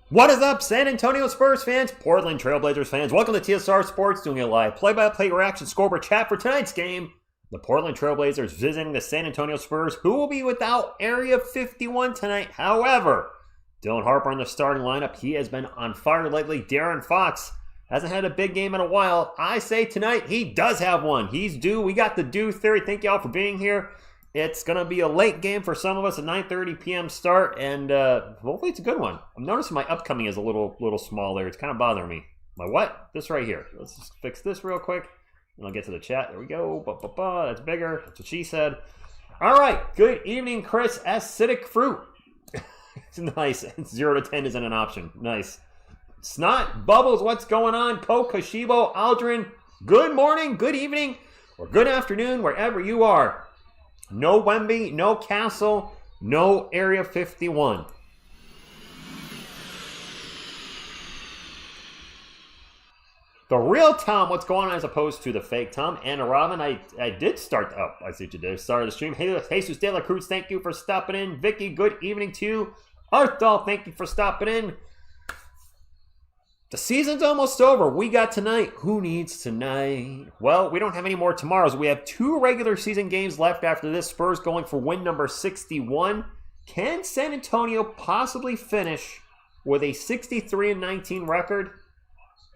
What is up, San Antonio Spurs fans, Portland Trailblazers fans? Welcome to TSR Sports, doing a live play-by-play reaction scoreboard chat for tonight's game. The Portland Trailblazers visiting the San Antonio Spurs, who will be without Area 51 tonight. However, Dylan Harper in the starting lineup. He has been on fire lately. De'Aaron Fox hasn't had a big game in a while. I say tonight he does have one. He's due. We got the due theory. Thank y'all for being here. It's going to be a late game for some of us, a 9:30 p.m. start, and hopefully it's a good one. I'm noticing my upcoming is a little small there. It's kind of bothering me. My what? This right here. Let's just fix this real quick, and I'll get to the chat. There we go. That's bigger. That's what she said. All right. Good evening, Chris. Acidic fruit. It's nice. 0 to 10 isn't an option. Nice. Snot, Bubbles, what's going on? Ko, Kashibo, Aldrin, good morning, good evening, or good afternoon, wherever you are. No Wemby, no Castle, no Area 51. The real Tom, what's going on, as opposed to the fake Tom. And Robin, I did start, I see what you did. Started the stream. Hey, Jesus De La Cruz, thank you for stopping in. Vicky, good evening to you. Arthal, thank you for stopping in. The season's almost over. We got tonight. Who needs tonight? Well, we don't have any more tomorrows. We have 2 regular season games left after this. Spurs going for win number 61. Can San Antonio possibly finish with a 63-19 record?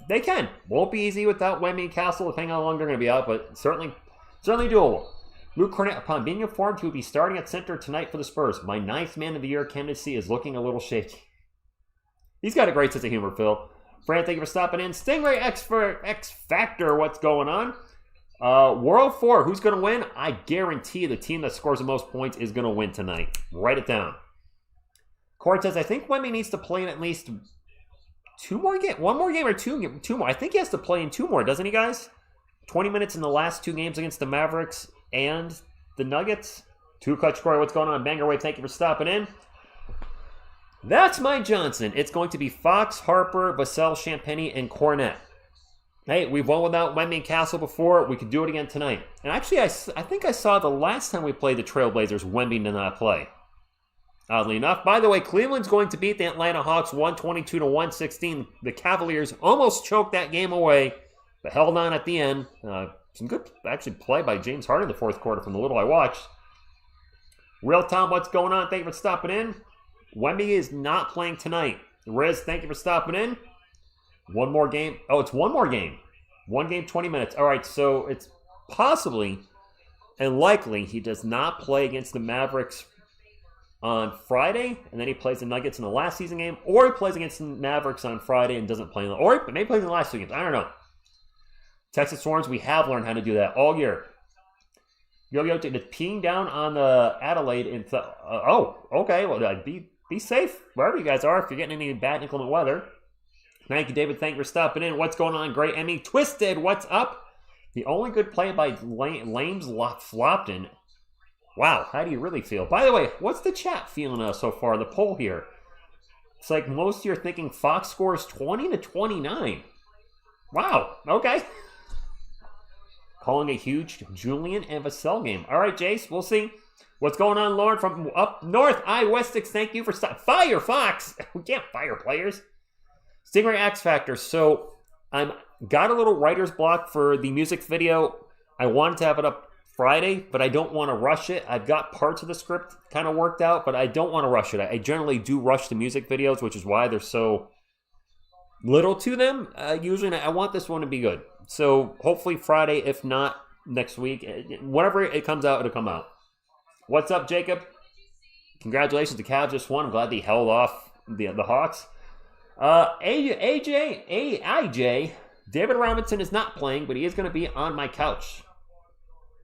They can. Won't be easy without Wemby and Castle, depending on how long they're going to be out, but certainly doable. Luke Cornett, upon being informed he will be starting at center tonight for the Spurs. My 9th man of the year candidacy is looking a little shaky. He's got a great sense of humor, Phil. Fran, thank you for stopping in. Stingray X Factor, what's going on? World 4, who's going to win? I guarantee the team that scores the most points is going to win tonight. Write it down. Court says, I think Wemby needs to play in at least 2 more games. 1 more game or 2 more. I think he has to play in 2 more, doesn't he, guys? 20 minutes in the last 2 games against the Mavericks and the Nuggets. 2 Clutch Corey, what's going on? Banger Wave, thank you for stopping in. That's my Johnson. It's going to be Fox, Harper, Vassell, Champagny, and Cornett. Hey, we've won without Wemby and Castle before. We could do it again tonight. And actually, I think I saw the last time we played the Trailblazers, Wemby did not play. Oddly enough. By the way, Cleveland's going to beat the Atlanta Hawks 122-116. The Cavaliers almost choked that game away, but held on at the end. Some good, actually, play by James Harden in the 4th quarter from the little I watched. Real Tom, what's going on? Thank you for stopping in. Wemby is not playing tonight. Riz, thank you for stopping in. 1 more game. Oh, it's 1 more game. 1 game, 20 minutes. All right, so it's possibly and likely he does not play against the Mavericks on Friday, and then he plays the Nuggets in the last season game, or he plays against the Mavericks on Friday and doesn't play, or maybe plays in the last 2 games. I don't know. Texas Storms, we have learned how to do that all year. Yo-Yo did peeing down on the Adelaide. Okay. Well, be safe wherever you guys are if you're getting any bad inclement weather. Thank you, David. Thank you for stopping in. What's going on? Great Emmy. Twisted, what's up? The only good play by Lames Flopton. Wow, how do you really feel? By the way, what's the chat feeling so far? The poll here. It's like most of you are thinking Fox scores 20-29. Wow, okay. Calling a huge Julian and Vassell game. All right, Jace, we'll see. What's going on, Lauren from up north? Westix, thank you for Fire Fox. We can't fire players. Stingray X Factor. So I'm got a little writer's block for the music video. I wanted to have it up Friday, but I don't want to rush it. I've got parts of the script kind of worked out, but I don't want to rush it. I generally do rush the music videos, which is why there's so little to them. Usually, I want this one to be good. So hopefully Friday, if not next week. Whenever it comes out, it'll come out. What's up, Jacob? Congratulations, the Cavs just won. I'm glad they held off the Hawks. AJ, David Robinson is not playing, but he is going to be on my couch.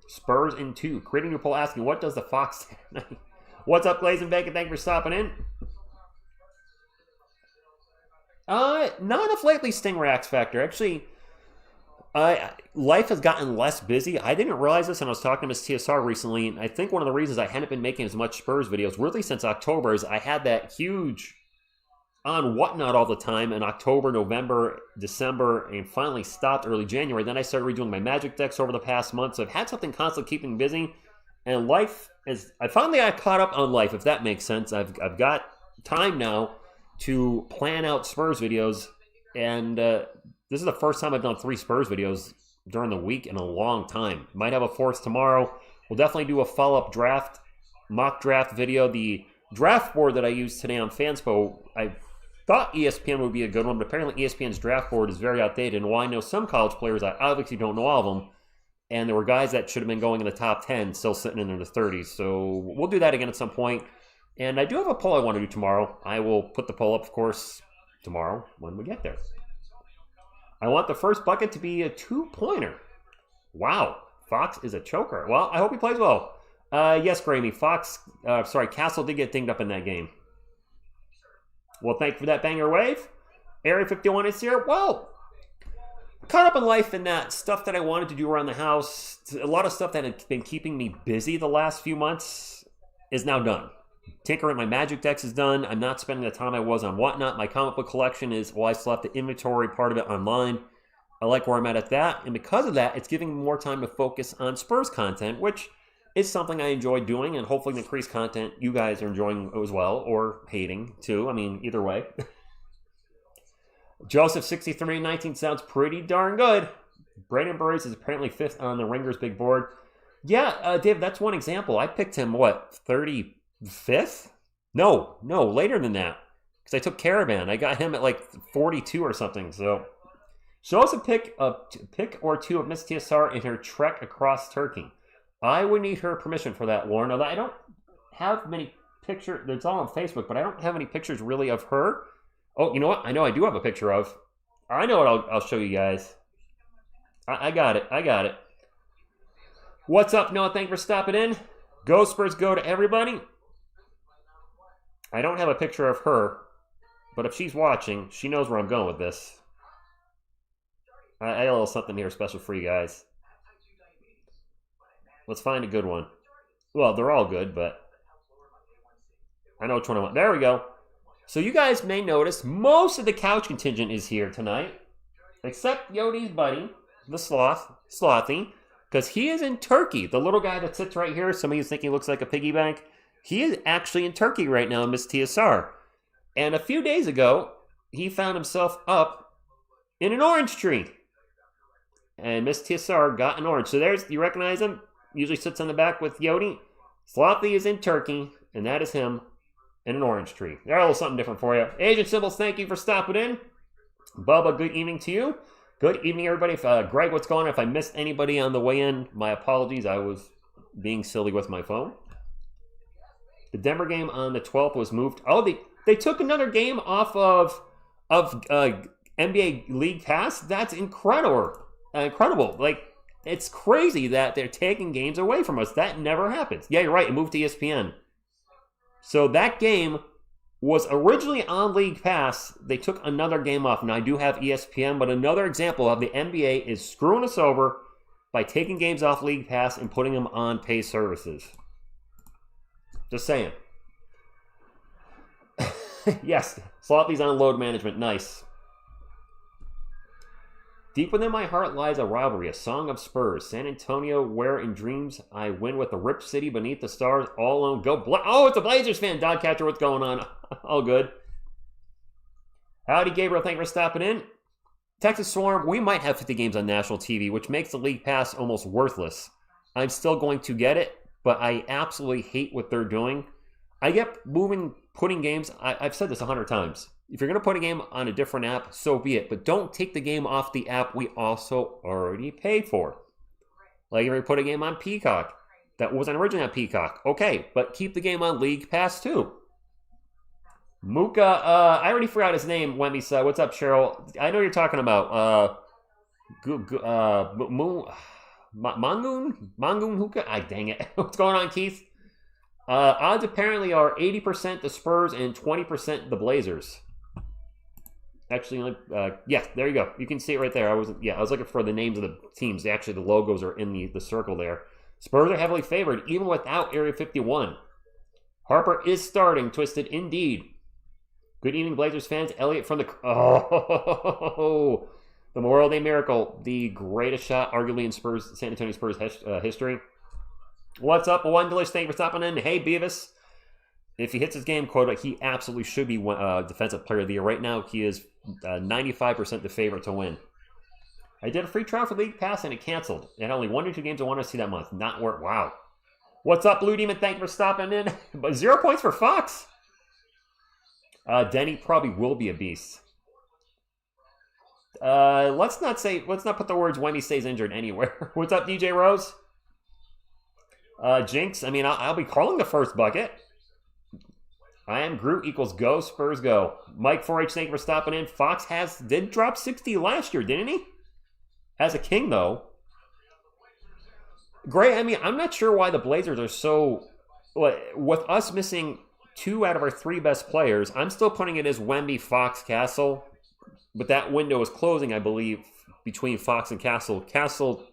Spurs in 2. Creating your poll asking, what does the Fox say? What's up, Glazing Bacon? Thank you for stopping in. Not enough lately, Stingray X Factor. Actually, life has gotten less busy. I didn't realize this, and I was talking to TSR recently, and I think one of the reasons I hadn't been making as much Spurs videos, really since October, is I had that huge on Whatnot all the time in October, November, December, and finally stopped early January. Then I started redoing my Magic decks over the past month, so I've had something constantly keeping me busy. And life is, I finally got caught up on life, if that makes sense. I've got time now to plan out Spurs videos, and this is the first time I've done 3 Spurs videos during the week in a long time. Might have a 4th tomorrow. We'll definitely do a follow-up draft, mock draft video. The draft board that I used today on Fanspo, I thought ESPN would be a good one, but apparently ESPN's draft board is very outdated. And while I know some college players, I obviously don't know all of them. And there were guys that should have been going in the top 10 still sitting in the 30s. So we'll do that again at some point. And I do have a poll I want to do tomorrow. I will put the poll up, of course, tomorrow when we get there. I want the first bucket to be a 2-pointer. Wow. Fox is a choker. Well, I hope he plays well. Yes, Grammy. Castle did get dinged up in that game. Well, thank you for that banger wave. Area 51 is here. Well, caught up in life in that stuff that I wanted to do around the house. A lot of stuff that had been keeping me busy the last few months is now done. Tinkering my Magic decks is done. I'm not spending the time I was on Whatnot. My comic book collection is, well, I still have the inventory part of it online. I like where I'm at that. And because of that, it's giving me more time to focus on Spurs content, which is something I enjoy doing, and hopefully the increased content you guys are enjoying as well, or hating too. I mean, either way. Joseph 6319 sounds pretty darn good. Brandon Burries is apparently 5th on the Ringers big board. Yeah, Dave, that's one example. I picked him, 35th? No, later than that. Because I took Caravan. I got him at like 42 or something. So show us a pick or two of Miss TSR in her trek across Turkey. I would need her permission for that, Lauren. Although I don't have many pictures. It's all on Facebook, but I don't have any pictures really of her. Oh, you know what? I know I do have a picture of. I know what I'll show you guys. I got it. What's up, Noah? Thank you for stopping in. Go Spurs, go to everybody. I don't have a picture of her, but if she's watching, she knows where I'm going with this. I got a little something here special for you guys. Let's find a good one. Well, they're all good, but I know which one I want. There we go. So you guys may notice most of the couch contingent is here tonight, except Yodi's buddy, the Slothy, because he is in Turkey. The little guy that sits right here, some of you think he looks like a piggy bank. He is actually in Turkey right now, Miss TSR. And a few days ago, he found himself up in an orange tree. And Miss TSR got an orange. So there's, you recognize him? Usually sits on the back with Yodi. Slothy is in Turkey, and that is him in an orange tree. There's a little something different for you. Agent Symbols, thank you for stopping in. Bubba, good evening to you. Good evening, everybody. Greg, what's going on? If I missed anybody on the way in, my apologies. I was being silly with my phone. The Denver game on the 12th was moved. Oh, they took another game off of NBA League Pass. That's incredible. Like, it's crazy that they're taking games away from us. That never happens. Yeah, you're right. It moved to ESPN. So that game was originally on League Pass. They took another game off. Now, I do have ESPN, but another example of the NBA is screwing us over by taking games off League Pass and putting them on pay services. Just saying. Yes, Slothy's on load management. Nice. Deep within my heart lies a rivalry, a song of Spurs. San Antonio, where in dreams I win with the Rip City beneath the stars, all alone. Go oh, it's a Blazers fan. Dogcatcher, what's going on? All good. Howdy, Gabriel. Thank you for stopping in. Texas Swarm, we might have 50 games on national TV, which makes the League Pass almost worthless. I'm still going to get it, but I absolutely hate what they're doing. I get putting games, I've said this 100 times. If you're going to put a game on a different app, so be it. But don't take the game off the app we also already paid for. Like if you put a game on Peacock that wasn't originally on Peacock. Okay, but keep the game on League Pass too. Muka, I already forgot his name, Wemby said. What's up, Cheryl? I know you're talking about Mangoon Hookah? Dang it. What's going on, Keith? Odds apparently are 80% the Spurs and 20% the Blazers. Actually, yeah, there you go. You can see it right there. I was looking for the names of the teams. Actually, the logos are in the circle there. Spurs are heavily favored, even without Area 51. Harper is starting, Twisted, indeed. Good evening, Blazers fans. Elliot from the... Oh! The Memorial Day Miracle. The greatest shot, arguably, in San Antonio Spurs history. What's up, Wondelish? Thank you for stopping in. Hey, Beavis. If he hits his game quota, he absolutely should be Defensive Player of the Year. Right now, he is 95% the favorite to win. I did a free trial for League Pass, and it canceled. And only 1 or 2 games I wanted to see that month. Not worth... Wow. What's up, Blue Demon? Thank you for stopping in. But 0 points for Fox. Deni probably will be a beast. Let's not put the words when he stays injured anywhere. What's up, DJ Rose? Jinx, I mean, I'll be calling the first bucket. I am Groot equals go, Spurs go. Mike 4H, thank you for stopping in. Fox did drop 60 last year, didn't he? As a king, though. Great, I mean, I'm not sure why the Blazers are so... With us missing 2 out of our 3 best players, I'm still putting it as Wemby, Fox, Castle. But that window is closing, I believe, between Fox and Castle. Castle,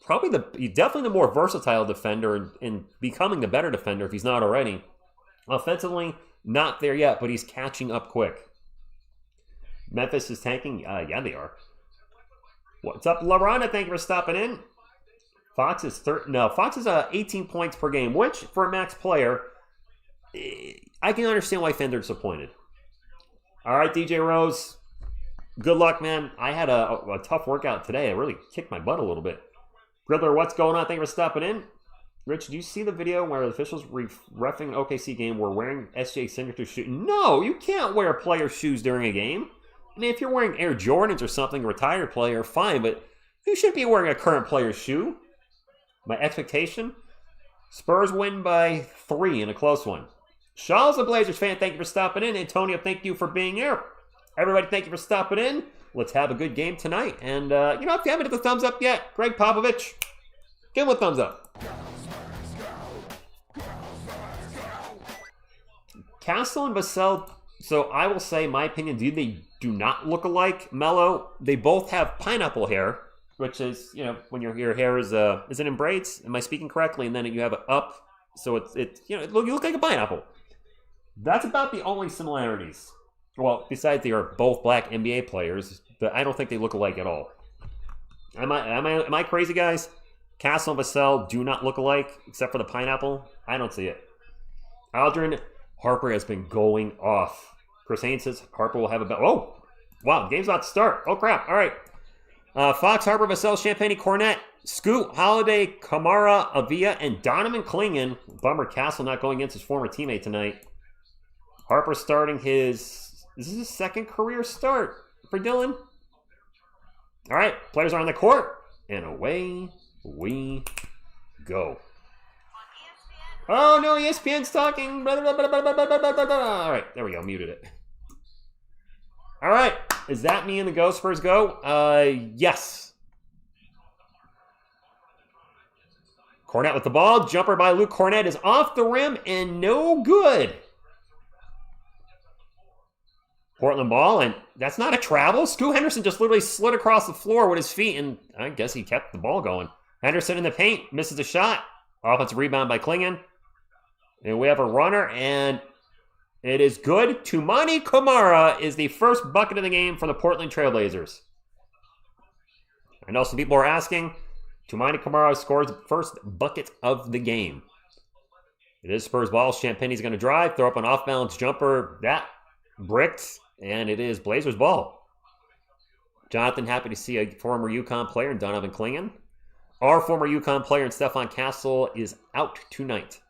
definitely the more versatile defender and becoming the better defender if he's not already. Offensively, not there yet, but he's catching up quick. Memphis is tanking? Yeah, they are. What's up, Lorana? Thank you for stopping in. Fox is 18 points per game, which, for a max player, I can understand why fans are disappointed. All right, DJ Rose. Good luck, man. I had a tough workout today. I really kicked my butt a little bit. Riddler, what's going on? Thank you for stopping in. Rich, do you see the video where the officials reffing OKC game were wearing SJ signature shoes? No, you can't wear player shoes during a game. I mean, if you're wearing Air Jordans or something, a retired player, fine, but you shouldn't be wearing a current player's shoe. My expectation? Spurs win by 3 in a close one. Shaw's a Blazers fan. Thank you for stopping in. Antonio, thank you for being here. Everybody, thank you for stopping in. Let's have a good game tonight. And, if you haven't hit the thumbs up yet, Greg Popovich, give him a thumbs up. Castle and Vassell, so I will say, my opinion, they do not look alike. Mello, they both have pineapple hair, which is, when your hair is it in braids? Am I speaking correctly? And then you have it up, so you look like a pineapple. That's about the only similarities. Well, besides they are both black NBA players, but I don't think they look alike at all. Am I crazy, guys? Castle and Vassell do not look alike, except for the pineapple. I don't see it. Aldrin, Harper has been going off. Chris Haynes says Harper will have a... Oh! Wow, game's about to start. Oh, crap. All right. Fox, Harper, Vassell, Champagne, Cornette, Scoot, Holiday, Kamara, Avdija, and Donovan Clingan. Bummer Castle not going against his former teammate tonight. Harper starting his... This is his second career start for Dylan. All right, players are on the court. And away we go. Oh, no, ESPN's talking. All right, there we go. Muted it. All right, is that me and the Go Spurs go? Yes. Cornette with the ball. Jumper by Luke Cornette is off the rim and no good. Portland ball, and that's not a travel. Scoot Henderson just literally slid across the floor with his feet, and I guess he kept the ball going. Henderson in the paint, misses a shot. Offensive rebound by Clingan. And we have a runner, and it is good. Toumani Camara is the first bucket of the game for the Portland Trailblazers. I know some people are asking. Toumani Camara scores the first bucket of the game. It is Spurs ball. Champagne's going to drive, throw up an off-balance jumper. That bricked. And it is Blazers ball. Jonathan, happy to see a former UConn player in Donovan Clingan. Our former UConn player in Stefan Castle is out tonight.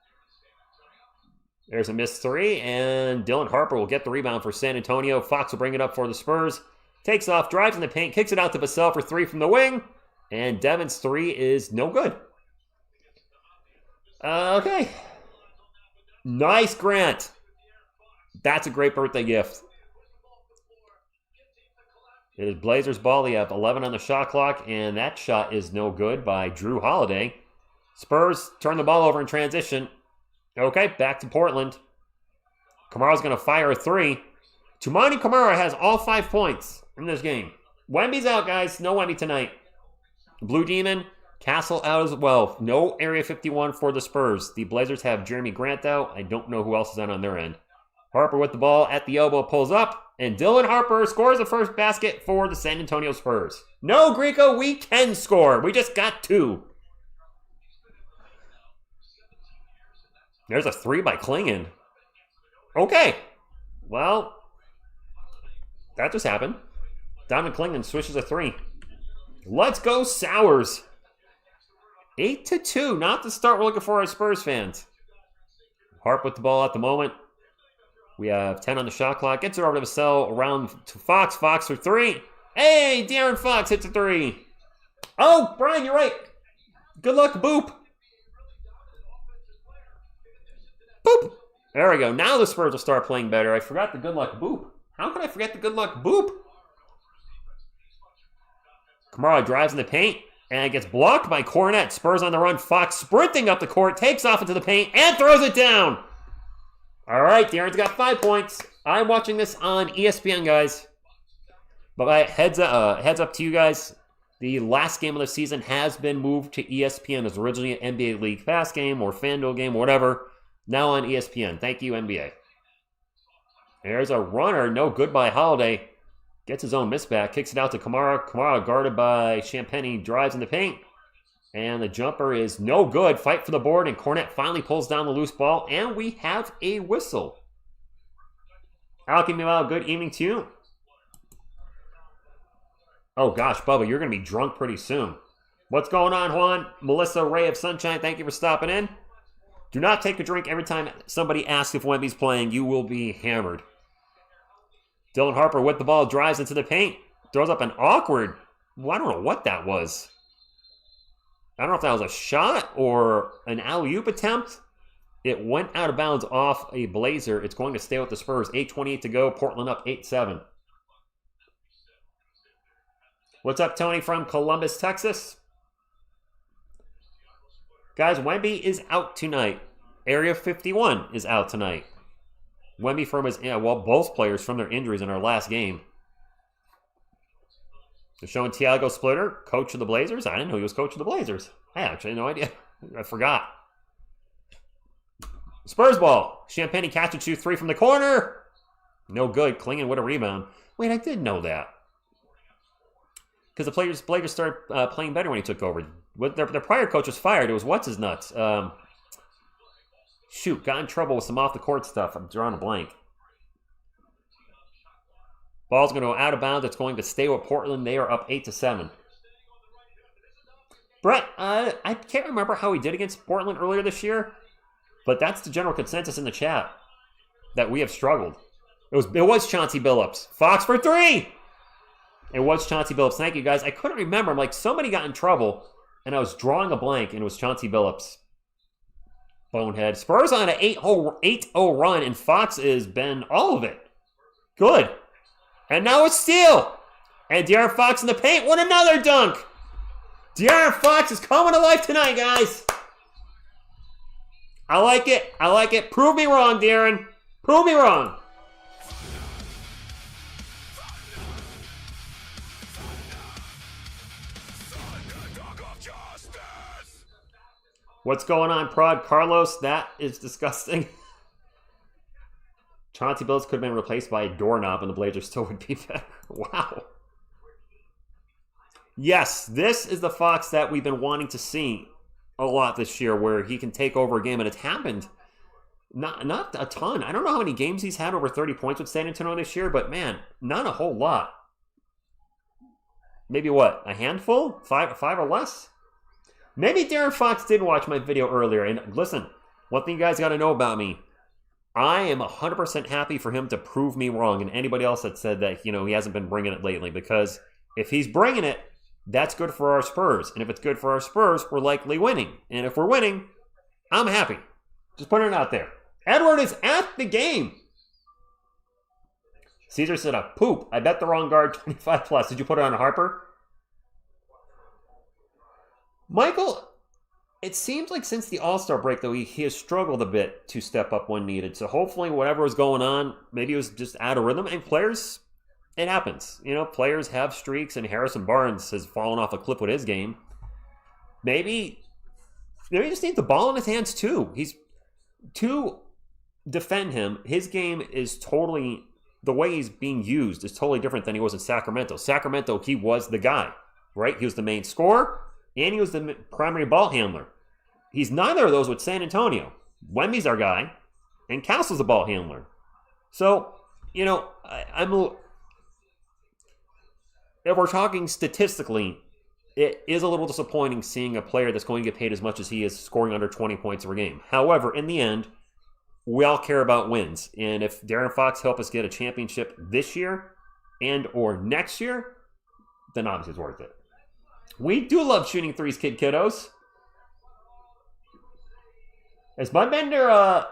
There's a missed 3, and Dylan Harper will get the rebound for San Antonio. Fox will bring it up for the Spurs. Takes off, drives in the paint, kicks it out to Vassell for 3 from the wing. And Devin's 3 is no good. Okay. Nice, Grant. That's a great birthday gift. It is Blazers ball. They have 11 on the shot clock, and that shot is no good by Drew Holiday. Spurs turn the ball over in transition. Okay, back to Portland. Kamara's going to fire a 3. Toumani Camara has all 5 points in this game. Wemby's out, guys. No Wemby tonight. Blue Demon, Castle out as well. No Area 51 for the Spurs. The Blazers have Jeremy Grant out. I don't know who else is out on their end. Harper with the ball at the elbow, pulls up, and Dylan Harper scores the first basket for the San Antonio Spurs. No, Greco, we can score. We just got 2. There's a 3 by Klingon. Okay. Well, that just happened. Donovan Klingon swishes a 3. Let's go, Sours. 8-2. Not the start we're looking for as Spurs fans. Harp with the ball at the moment. We have 10 on the shot clock. Gets it over to Vassell. Around to Fox. Fox for 3. Hey, De'Aaron Fox hits a 3. Oh, Brian, you're right. Good luck, Boop. Boop. There we go. Now the Spurs will start playing better. I forgot the good luck Boop. How could I forget the good luck Boop? Kamara drives in the paint and gets blocked by Cornette. Spurs on the run. Fox sprinting up the court, takes off into the paint, and throws it down. All right, De'Aaron's got 5 points. I'm watching this on ESPN, guys. But heads up to you guys. The last game of the season has been moved to ESPN. It was originally an NBA League Pass game or FanDuel game, or whatever. Now on ESPN. Thank you, NBA. There's a runner. No good by Holiday. Gets his own miss back. Kicks it out to Kamara. Kamara guarded by Champagny. Drives in the paint. And the jumper is no good. Fight for the board. And Cornette finally pulls down the loose ball. And we have a whistle. Alki Mimal, good evening to you. Oh gosh, Bubba, you're going to be drunk pretty soon. What's going on, Juan? Melissa Ray of Sunshine, thank you for stopping in. Do not take a drink every time somebody asks if Wemby's playing. You will be hammered. Dylan Harper with the ball, drives into the paint. Throws up an awkward, well, I don't know what that was. I don't know if that was a shot or an alley-oop attempt. It went out of bounds off a Blazer. It's going to stay with the Spurs. 8:28 to go. Portland up 8-7. What's up, Tony from Columbus, Texas? Guys, Wemby is out tonight. Area 51 is out tonight. Wemby from his, both players from their injuries in our last game. They're showing Tiago Splitter, coach of the Blazers. I didn't know he was coach of the Blazers. I actually had no idea. I forgot. Spurs ball. Champagny catch and shoot 3 from the corner. No good. Klingon with a rebound. Wait, I did know that. Because the Blazers started playing better when he took over. Their prior coach was fired. It was what's-his-nuts. Got in trouble with some off-the-court stuff. I'm drawing a blank. Ball's going to go out of bounds. It's going to stay with Portland. They are up 8-7. Brett, I can't remember how he did against Portland earlier this year, but that's the general consensus in the chat, that we have struggled. It was Chauncey Billups. Fox for 3! It was Chauncey Billups. Thank you, guys. I couldn't remember. I'm like, somebody got in trouble, and I was drawing a blank, and it was Chauncey Billups. Bonehead. Spurs on an 8-0 run, and Fox has been all of it. Good. And now it's steal. And De'Aaron Fox in the paint. What another dunk. De'Aaron Fox is coming to life tonight, guys. I like it. I like it. Prove me wrong, De'Aaron. Prove me wrong. What's going on, Prod? Carlos, that is disgusting. Chauncey Billups could have been replaced by a doorknob and the Blazers still would be better. Wow. Yes, this is the Fox that we've been wanting to see a lot this year, where he can take over a game, and it's happened. Not a ton. I don't know how many games he's had over 30 points with San Antonio this year, but man, not a whole lot. Maybe what? A handful? Five or less? Maybe De'Aaron Fox did watch my video earlier. And listen, one thing you guys got to know about me, I am 100% happy for him to prove me wrong, and anybody else that said that, he hasn't been bringing it lately, because if he's bringing it, that's good for our Spurs. And if it's good for our Spurs, we're likely winning. And if we're winning, I'm happy. Just putting it out there. Edward is at the game. Caesar said a poop. I bet the wrong guard, 25 plus. Did you put it on Harper? Michael, it seems like since the All-Star break, though, he has struggled a bit to step up when needed. So hopefully whatever was going on, maybe it was just out of rhythm. And players, it happens. Players have streaks, and Harrison Barnes has fallen off a cliff with his game. Maybe he just needs the ball in his hands, too. He's too defend him. His game is totally, the way he's being used is totally different than he was in Sacramento. Sacramento, he was the guy, right? He was the main scorer, and he was the primary ball handler. He's neither of those with San Antonio. Wemby's our guy, and Castle's the ball handler. So, if we're talking statistically, it is a little disappointing seeing a player that's going to get paid as much as he is scoring under 20 points per game. However, in the end, we all care about wins. And if De'Aaron Fox help us get a championship this year and or next year, then obviously it's worth it. We do love shooting threes, kiddos. Is Bud Bender a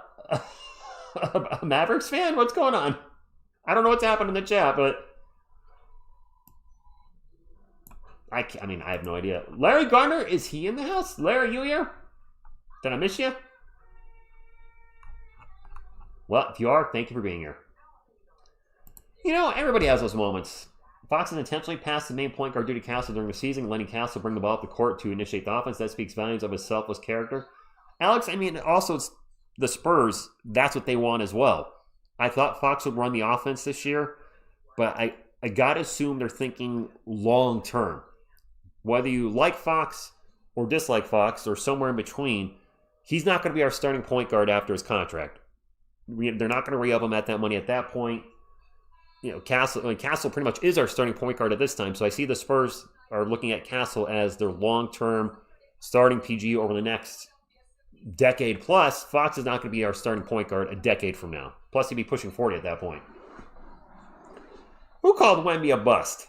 Mavericks fan? What's going on? I don't know what's happened in the chat, but I have no idea. Larry Garner, is he in the house? Larry, you here? Did I miss you? Well, if you are, thank you for being here. Everybody has those moments. Fox has intentionally passed the main point guard due to Castle during the season, letting Castle bring the ball up the court to initiate the offense. That speaks volumes of his selfless character. Alex, also it's the Spurs. That's what they want as well. I thought Fox would run the offense this year, but I got to assume they're thinking long term. Whether you like Fox or dislike Fox or somewhere in between, he's not going to be our starting point guard after his contract. They're not going to re-up him at that money at that point. Castle pretty much is our starting point guard at this time. So I see the Spurs are looking at Castle as their long-term starting PG over the next decade plus. Fox is not going to be our starting point guard a decade from now. Plus, he'd be pushing 40 at that point. Who called Wemby a bust?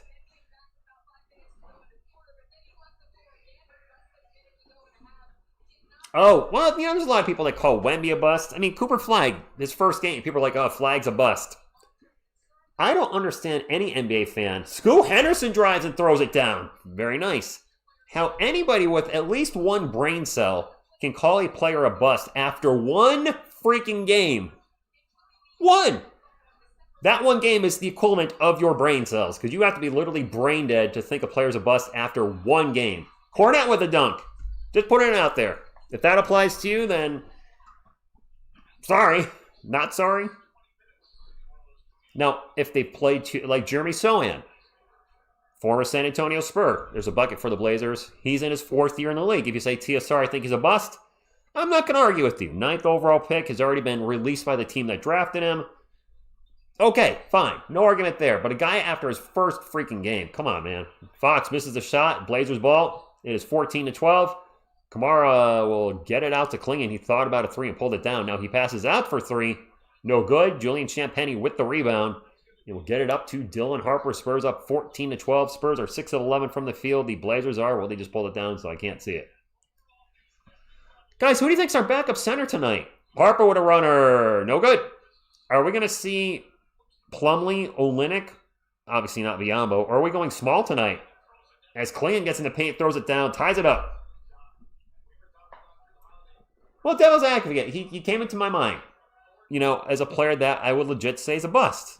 Oh, well, there's a lot of people that call Wemby a bust. Cooper Flagg, his first game, people are like, oh, Flagg's a bust. I don't understand any NBA fan. Scoot Henderson drives and throws it down. Very nice. How anybody with at least one brain cell can call a player a bust after one freaking game. One! That one game is the equivalent of your brain cells, because you have to be literally brain dead to think a player's a bust after one game. Cornette with a dunk. Just putting it out there. If that applies to you, then sorry. Not sorry. Now, if they played like Jeremy Sohan, former San Antonio Spurs, there's a bucket for the Blazers. He's in his 4th year in the league. If you say TSR, I think he's a bust, I'm not going to argue with you. 9th overall pick has already been released by the team that drafted him. Okay, fine. No argument there. But a guy after his first freaking game, come on, man. Fox misses the shot. Blazers ball. It is 14-12. Kamara will get it out to Klingon. He thought about a 3 and pulled it down. Now he passes out for 3. No good. Julian Champagnie with the rebound. He will get it up to Dylan Harper. Spurs up 14-12. Spurs are 6 of 11 from the field. The Blazers are, well, they just pulled it down, so I can't see it. Guys, who do you think's our backup center tonight? Harper with a runner. No good. Are we going to see Plumlee, Olynyk? Obviously not Biyombo. Or are we going small tonight? As Klingon gets in the paint, throws it down, ties it up. Well, devil's advocate, he came into my mind, as a player that I would legit say is a bust.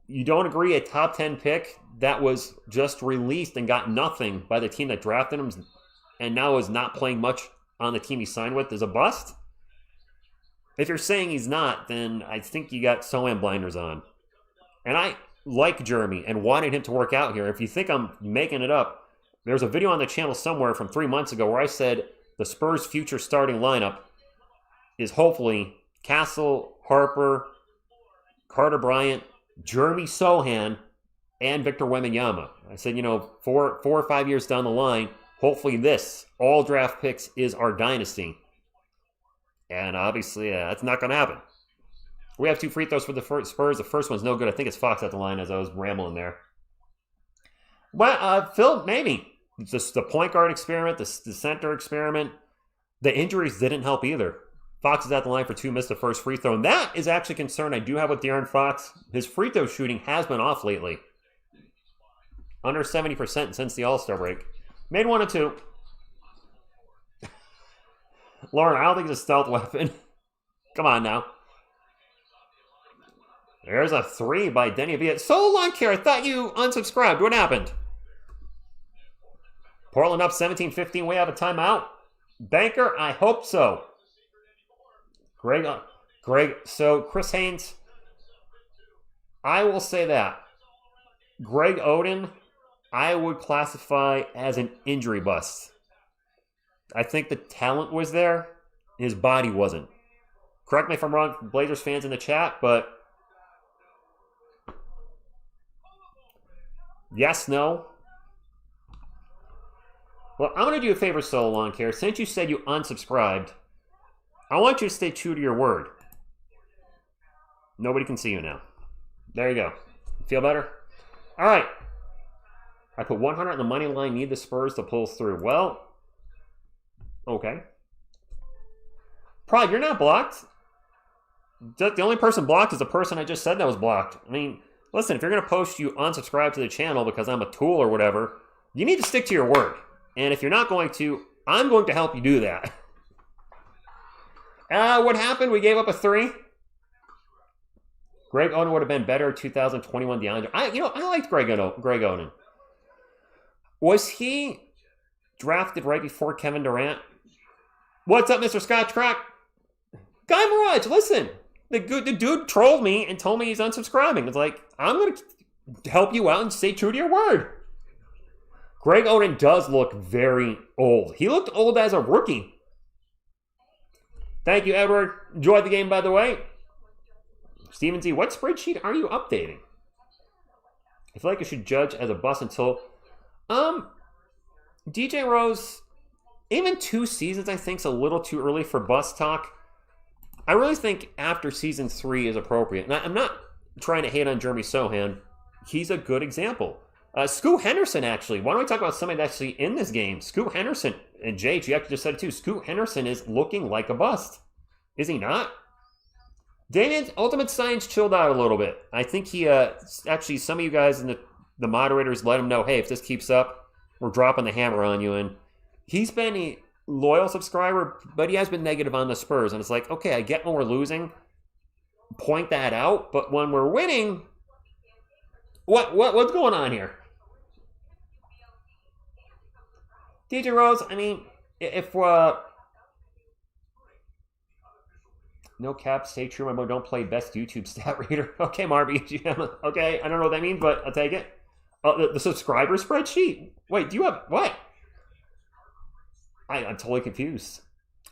You don't agree a top 10 pick that was just released and got nothing by the team that drafted him and now is not playing much on the team he signed with is a bust? If you're saying he's not, then I think you got Sohan blinders on. And I like Jeremy and wanted him to work out here. If you think I'm making it up, there's a video on the channel somewhere from 3 months ago where I said the Spurs' future starting lineup is hopefully Castle, Harper, Carter Bryant, Jeremy Sohan, and Victor Wembanyama. I said, 4 or 5 years down the line, hopefully this, all draft picks, is our dynasty. And obviously, that's not going to happen. We have 2 free throws for the Spurs. The first one's no good. I think it's Fox at the line as I was rambling there. Well, Phil, maybe. Just the point guard experiment, the center experiment. The injuries didn't help either. Fox is at the line for 2, missed the first free throw. And that is actually a concern I do have with De'Aaron Fox. His free throw shooting has been off lately. Under 70% since the All-Star break. Made 1 of 2. Lauren, I don't think it's a stealth weapon. Come on now. There's a 3 by Deni Avdija. So long, Care. I thought you unsubscribed. What happened? Portland up 17-15. We have a timeout. Banker, I hope so. Greg, so Chris Haynes, I will say that. Greg Oden, I would classify as an injury bust. I think the talent was there. His body wasn't. Correct me if I'm wrong, Blazers fans in the chat, but yes, no. Well, I'm going to do a favor, Solo Lawn Care. Since you said you unsubscribed, I want you to stay true to your word. Nobody can see you now. There you go. Feel better? All right. I put 100 on the money line. Need the Spurs to pull through. Well, okay. Prod, you're not blocked. The only person blocked is the person I just said that was blocked. I mean, listen, if you're going to post you unsubscribe to the channel because I'm a tool or whatever, you need to stick to your word. And if you're not going to, I'm going to help you do that. What happened? We gave up a 3. Greg Oden would have been better 2021 DeAndre. I liked Greg Oden. Was he drafted right before Kevin Durant? What's up, Mr. Scotch Crack? Guy Mirage, listen. The dude trolled me and told me he's unsubscribing. It's like, I'm going to help you out and stay true to your word. Greg Oden does look very old. He looked old as a rookie. Thank you, Edward. Enjoyed the game, by the way. Steven Z, what spreadsheet are you updating? I feel like I should judge as a bust until... DJ Rose, even 2 seasons I think is a little too early for bust talk. I really think after season 3 is appropriate. And I'm not trying to hate on Jeremy Sohan. He's a good example. Scoot Henderson, actually. Why don't we talk about somebody that's actually in this game? Scoot Henderson, and Jake, you actually just said it too. Scoot Henderson is looking like a bust. Is he not? Damian, Ultimate Science chilled out a little bit. I think he, actually, some of you guys in the moderators let him know, hey, if this keeps up, we're dropping the hammer on you. And he's been a loyal subscriber, but he has been negative on the Spurs. And it's like, okay, I get when we're losing, point that out. But when we're winning, what's going on here? DJ Rose, I mean, if no cap, stay true, my boy, don't play best YouTube stat reader. Okay, Marby, okay, I don't know what that means, but I'll take it. The subscriber spreadsheet? Wait, do you have, what? I'm totally confused.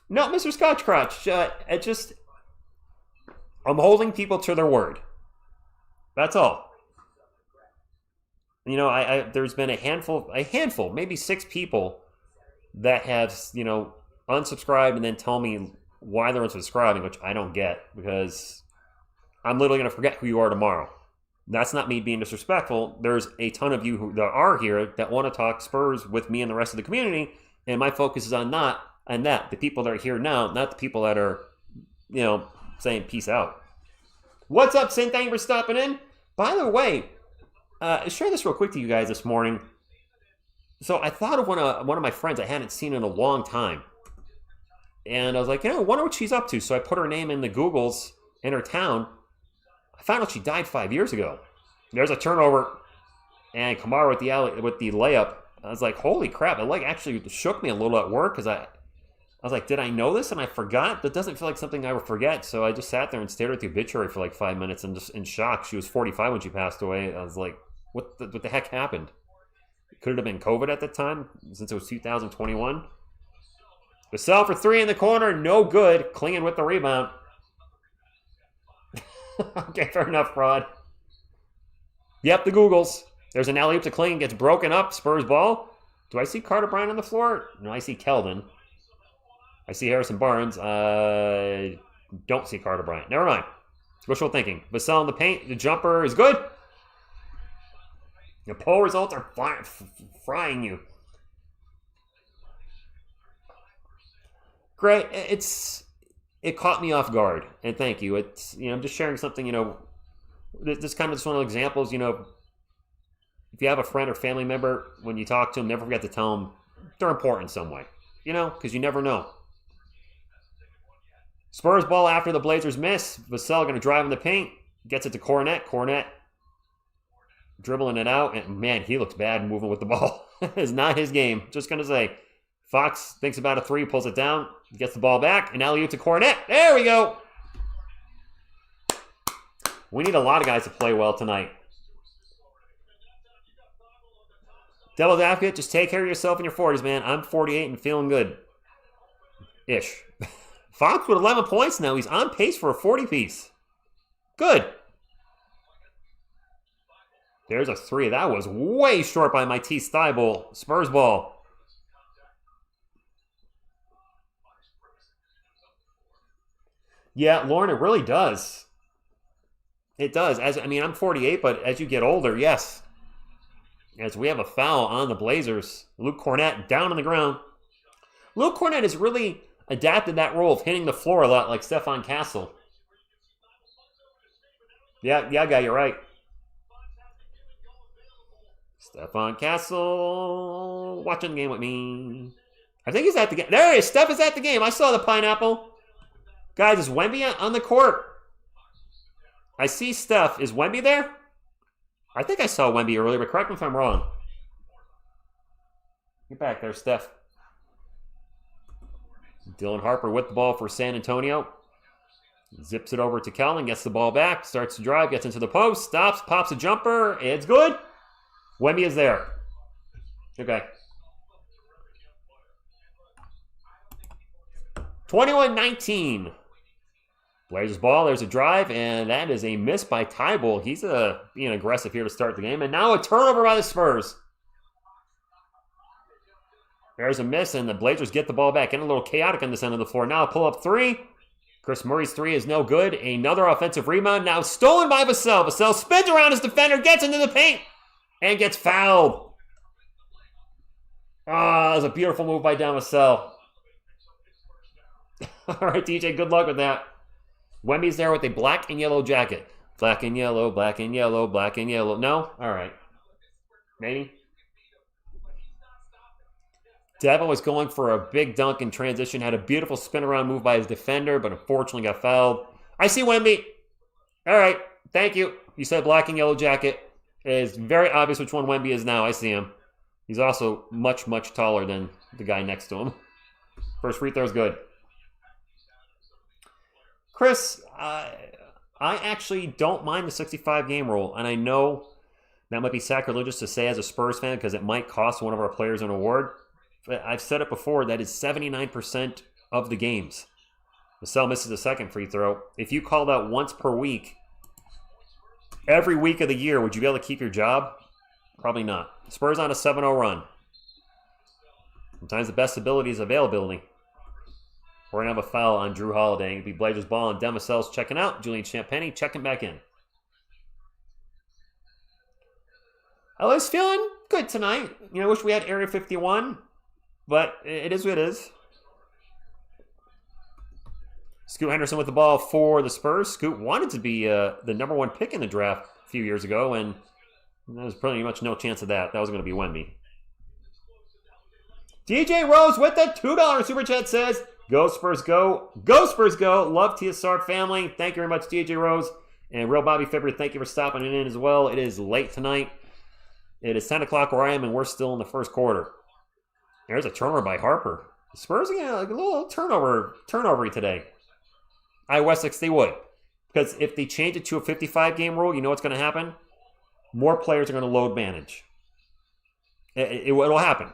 No, Mr. Scotch Crotch, I'm holding people to their word. That's all. You know, there's been a handful, maybe 6 people that have, unsubscribed and then tell me why they're unsubscribing, which I don't get, because I'm literally going to forget who you are tomorrow. That's not me being disrespectful. There's a ton of you that are here that want to talk Spurs with me and the rest of the community, and my focus is on that. The people that are here now, not the people that are, saying peace out. What's up, Sin? Thank you for stopping in. By the way, share this real quick to you guys this morning. So I thought of one of my friends I hadn't seen in a long time. And I was like, I wonder what she's up to. So I put her name in the Googles in her town. I found out she died 5 years ago. There's a turnover. And Kamara with the layup. I was like, holy crap. It actually shook me a little at work because I was like, did I know this? And I forgot? That doesn't feel like something I would forget. So I just sat there and stared at the obituary for like 5 minutes and just in shock. She was 45 when she passed away. I was like, what the heck happened? Could it have been COVID at the time, since it was 2021? Vassell for 3 in the corner, no good. Clinging with the rebound. Okay, fair enough, Fraud. Yep, the Googles. There's an alley-oop to Kling, gets broken up. Spurs ball. Do I see Carter Bryant on the floor? No, I see Keldon. I see Harrison Barnes. Don't see Carter Bryant. Never mind. Wishful thinking. Vassell in the paint. The jumper is good. The poll results are frying you. Great. It caught me off guard, and thank you. It's I'm just sharing something. This kind of just one of the examples. If you have a friend or family member, when you talk to them, never forget to tell them they're important in some way. Because you never know. Spurs ball after the Blazers miss. Vassell going to drive in the paint, gets it to Cornet. Cornet dribbling it out, and man, he looks bad moving with the ball. It's not his game. Just going to say, Fox thinks about a three, pulls it down, gets the ball back, and alley-oop to Cornet. There we go. We need a lot of guys to play well tonight. Devil's advocate, just take care of yourself in your 40s, man. I'm 48 and feeling good. Ish. Fox with 11 points now. He's on pace for a 40-piece. Good. There's a three. That was way short by my Thibault. Spurs ball. Yeah, Lauren, it really does. It does. I'm 48, but as you get older, yes. As we have a foul on the Blazers. Luke Cornet down on the ground. Luke Cornet has really adapted that role of hitting the floor a lot like Stephon Castle. Yeah, guy, you're right. Stephon Castle watching the game with me. I think he's at the game. There he is. Steph is at the game. I saw the pineapple. Guys, is Wemby on the court? I see Steph. Is Wemby there? I think I saw Wemby earlier, but correct me if I'm wrong. Get back there, Steph. Dylan Harper with the ball for San Antonio. Zips it over to Kellen, gets the ball back, starts to drive, gets into the post, stops, pops a jumper. It's good. Wemby is there. Okay. 21-19. Blazers ball, there's a drive, and that is a miss by Thibault. He's being aggressive here to start the game. And now a turnover by the Spurs. There's a miss, and the Blazers get the ball back. Getting a little chaotic on this end of the floor. Now a pull-up three. Chris Murray's three is no good. Another offensive rebound. Now stolen by Vassell. Vassell spins around his defender, gets into the paint, and gets fouled. That was a beautiful move by Don Vassell. All right, DJ, good luck with that. Wemby's there with a black and yellow jacket. Black and yellow, black and yellow, black and yellow. No? All right. Maybe. Devin was going for a big dunk in transition. Had a beautiful spin around move by his defender, but unfortunately got fouled. I see Wemby. All right. Thank you. You said black and yellow jacket. It's very obvious which one Wemby is now. I see him. He's also much, much taller than the guy next to him. First free throw is good. Chris, I actually don't mind the 65-game rule, and I know that might be sacrilegious to say as a Spurs fan because it might cost one of our players an award. But I've said it before, that is 79% of the games. Vassell misses a second free throw. If you call that once per week, every week of the year, would you be able to keep your job? Probably not. Spurs on a 7-0 run. Sometimes the best ability is availability. We're going to have a foul on Drew Holiday. It'll be Blazers ball, and Vassell's checking out. Julian Champagnie checking back in. I was feeling good tonight. I wish we had Area 51, but it is what it is. Scoot Henderson with the ball for the Spurs. Scoot wanted to be the number one pick in the draft a few years ago, and there was pretty much no chance of that. That was going to be Wemby. DJ Rose with the $2 Super Chat says, go Spurs, go. Go Spurs, go. Love TSR family. Thank you very much, DJ Rose. And Real Bobby Fibber, thank you for stopping in as well. It is late tonight. It is 10 o'clock where I am, and we're still in the first quarter. There's a turnover by Harper. The Spurs, like a little turnover today. Wessex, they would. Because if they change it to a 55-game rule, you know what's going to happen? More players are going to load manage. It'll happen.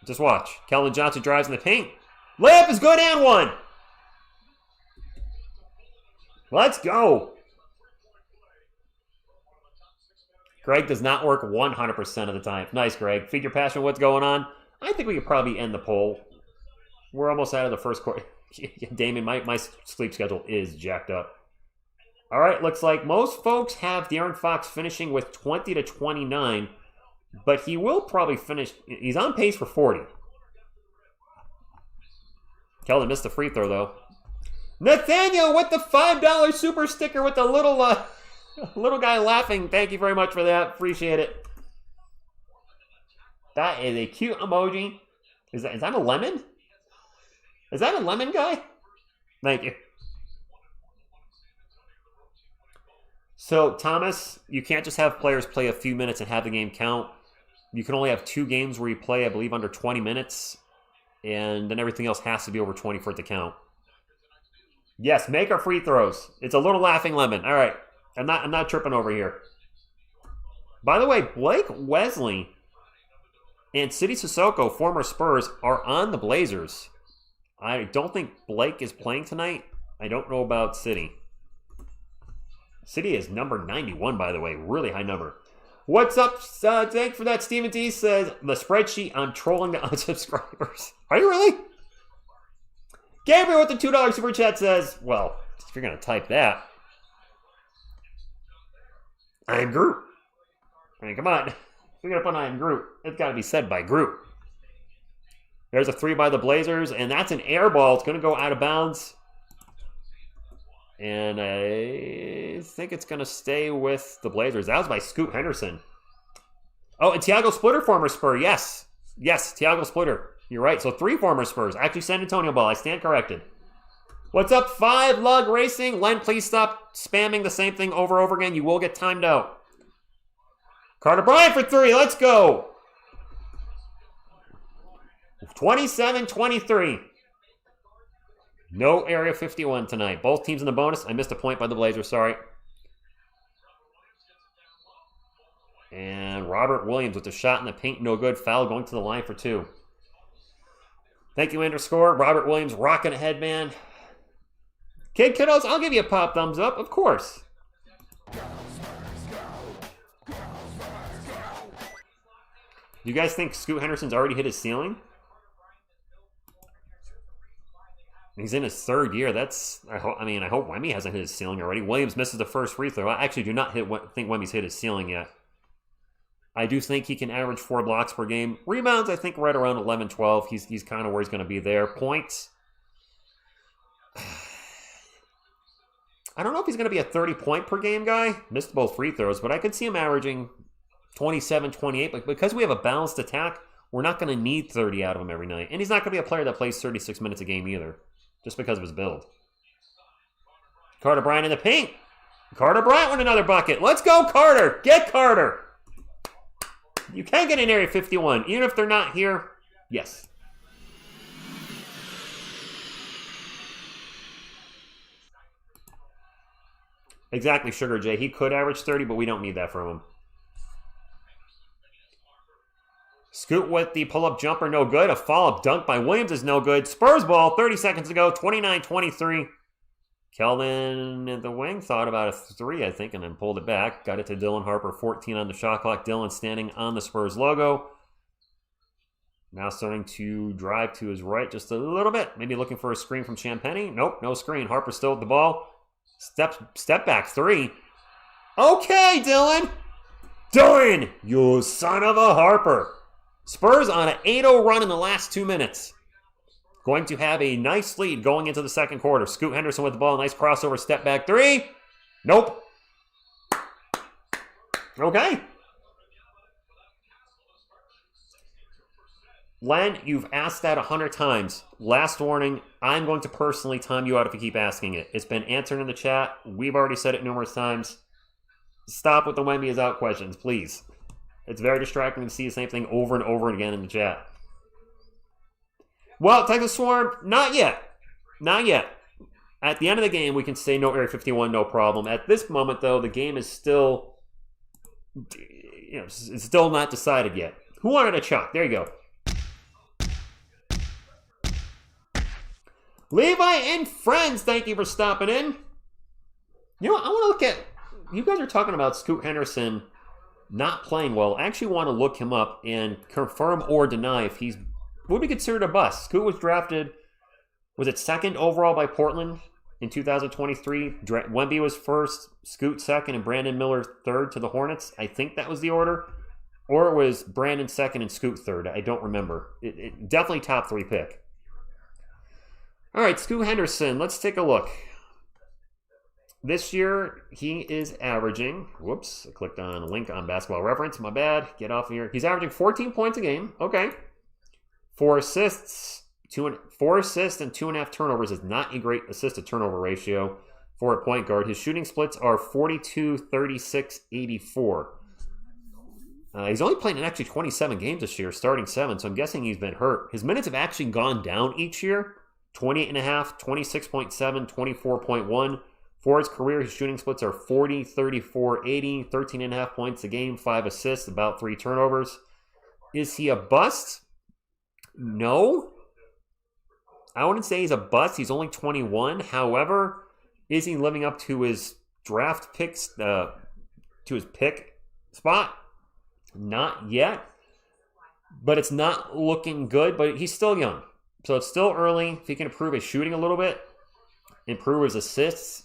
Just watch. Kellen Johnson drives in the paint. Layup is good and one. Let's go. Greg does not work 100% of the time. Nice, Greg. Feed your passion what's going on. I think we could probably end the poll. We're almost out of the first quarter. Damon, my sleep schedule is jacked up. All right, looks like most folks have De'Aaron Fox finishing with 20 to 29, but he will probably finish. He's on pace for 40. Keldon missed the free throw, though. Nathaniel with the $5 super sticker with the little guy laughing. Thank you very much for that. Appreciate it. That is a cute emoji. Is that a lemon? Is that a lemon guy? Thank you. So, Thomas, you can't just have players play a few minutes and have the game count. You can only have 2 games where you play, I believe, under 20 minutes. and then everything else has to be over 20 for it to count. Yes, make our free throws. It's a little laughing lemon. All right, I'm not tripping over here. By the way, Blake Wesley and Sidy Cissoko, former Spurs, are on the Blazers. I don't think Blake is playing tonight. I don't know about Sidy. Sidy is number 91, by the way. Really high number. What's up, thanks for that. Steven D says, the spreadsheet, I'm trolling the unsubscribers. Are you really? Gabriel with the $2 super chat says, well, if you're going to type that, I am Groot. I mean, come on. If you're going to put I am Groot, it's got to be said by Groot. There's a 3 by the Blazers, and that's an air ball. It's going to go out of bounds. And I think it's going to stay with the Blazers. That was by Scoot Henderson. Oh, and Thiago Splitter, former Spur. Yes. Yes, Thiago Splitter. You're right. So 3 former Spurs. Actually, San Antonio ball. I stand corrected. What's up, 5 Lug Racing? Len, please stop spamming the same thing over and over again. You will get timed out. Carter Bryant for 3. Let's go. 27-23. No Area 51 tonight. Both teams in the bonus. I missed a point by the Blazers, sorry. And Robert Williams with the shot in the paint. No good. Foul going to the line for 2. Thank you, underscore. Robert Williams rocking ahead, man. Kid Kiddos, I'll give you a pop thumbs up, of course. Do you guys think Scoot Henderson's already hit his ceiling? He's in his 3rd year. I hope Wemby hasn't hit his ceiling already. Williams misses the first free throw. I actually do not think Wemby's hit his ceiling yet. I do think he can average 4 blocks per game. Rebounds, I think, right around 11, 12. He's kind of where he's going to be there. Points. I don't know if he's going to be a 30-point per game guy. Missed both free throws, but I could see him averaging 27, 28. But because we have a balanced attack, we're not going to need 30 out of him every night. And he's not going to be a player that plays 36 minutes a game either, just because of his build. Carter Bryant in the paint. Carter Bryant with another bucket. Let's go, Carter. Get Carter. You can get in Area 51, even if they're not here. Yes. Exactly, Sugar J. He could average 30, but we don't need that from him. Scoot with the pull-up jumper, no good. A follow-up dunk by Williams is no good. Spurs ball, 30 seconds to go, 29-23. Keldon in the wing thought about a 3, I think, and then pulled it back. Got it to Dylan Harper, 14 on the shot clock. Dylan standing on the Spurs logo. Now starting to drive to his right just a little bit. Maybe looking for a screen from Champagny. Nope, no screen. Harper still with the ball. Step back 3. Okay, Dylan. Dylan, you son of a Harper. Spurs on an 8-0 run in the last 2 minutes. Going to have a nice lead going into the second quarter. Scoot Henderson with the ball. Nice crossover. Step back 3. Nope. Okay. Len, you've asked that 100 times. Last warning, I'm going to personally time you out if you keep asking it. It's been answered in the chat. We've already said it numerous times. Stop with the Wemby is out questions, please. It's very distracting to see the same thing over and over again in the chat. Well, Texas Swarm, not yet. Not yet. At the end of the game, we can say no Area 51, no problem. At this moment, though, the game is still, it's still not decided yet. Who wanted a chuck? There you go. Levi and friends, thank you for stopping in. You know, I want to look at, you guys are talking about Scoot Henderson not playing well. I actually want to look him up and confirm or deny if he's would be considered a bust. Scoot was drafted, was it 2nd overall by Portland in 2023? Wemby was 1st, Scoot 2nd, and Brandon Miller 3rd to the Hornets. I think that was the order. Or it was Brandon 2nd and Scoot 3rd. I don't remember. It definitely top 3 pick. All right, Scoot Henderson, let's take a look. This year, he is averaging, whoops, I clicked on a link on Basketball Reference, my bad, get off of here. He's averaging 14 points a game, okay. 4 assists, 4 assists and 2.5 turnovers is not a great assist-to-turnover ratio for a point guard. His shooting splits are 42, 36, 84. He's only played in actually 27 games this year, starting 7, so I'm guessing he's been hurt. His minutes have actually gone down each year. 28.5, 26.7, 24.1. For his career, his shooting splits are 40, 34, 80, 13.5 points a game, 5 assists, about 3 turnovers. Is he a bust? No. I wouldn't say he's a bust. He's only 21. However, is he living up to his draft picks, to his pick spot? Not yet. But it's not looking good, but he's still young. So it's still early. If he can improve his shooting a little bit, improve his assists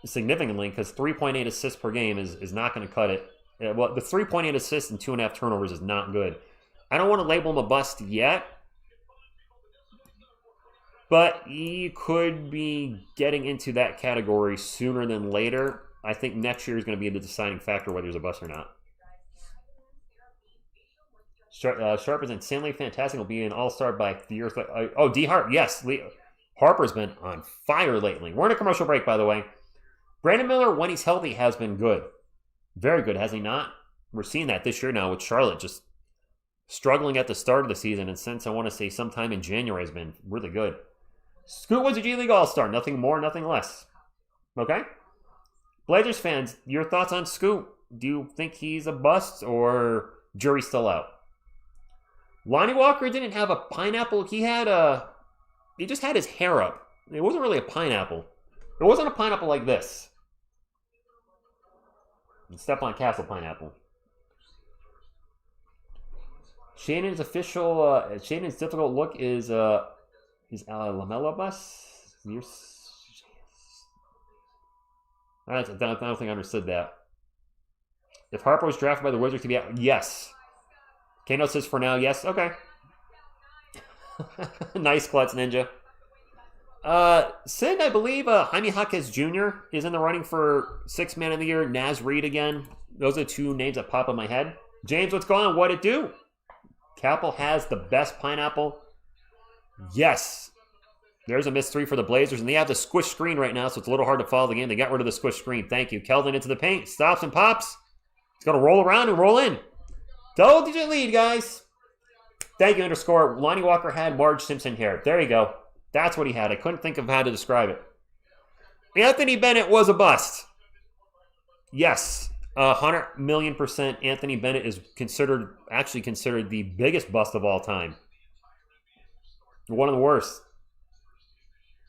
significantly, because 3.8 assists per game is not going to cut it. Well, the 3.8 assists and 2.5 turnovers is not good. I don't want to label him a bust yet, but he could be getting into that category sooner than later. I think next year is going to be the deciding factor whether he's a bust or not. Sharp is insanely fantastic. Will be an all-star by the year's... oh, D. Harper. Yes. Harper's been on fire lately. We're in a commercial break, by the way. Brandon Miller, when he's healthy, has been good. Very good, has he not? We're seeing that this year now with Charlotte just struggling at the start of the season. And since I want to say sometime in January has been really good. Scoot was a G League All-Star. Nothing more, nothing less. Okay? Blazers fans, your thoughts on Scoot? Do you think he's a bust or jury's still out? Lonnie Walker didn't have a pineapple. He just had his hair up. It wasn't really a pineapple. It wasn't a pineapple like this. Stephon Castle pineapple. Shannon's Shannon's difficult look is Lamelo bus. I don't think I understood that. If Harper was drafted by the Wizards to be out, yes. Kano says for now, yes. Okay. Nice Klutz Ninja. Sid, I believe Jaime Jaquez Jr. is in the running for 6th Man of the Year. Naz Reid again. Those are the 2 names that pop in my head. James, what's going on? What it do? Capel has the best pineapple. Yes. There's a missed 3 for the Blazers, and they have the squish screen right now, so it's a little hard to follow the game. They got rid of the squish screen. Thank you. Keldon into the paint. Stops and pops. He's going to roll around and roll in. Double-digit lead, guys. Thank you, underscore. Lonnie Walker had Marge Simpson hair. There you go. That's what he had. I couldn't think of how to describe it. Anthony Bennett was a bust. Yes. 100,000,000%. Anthony Bennett is actually considered the biggest bust of all time. One of the worst.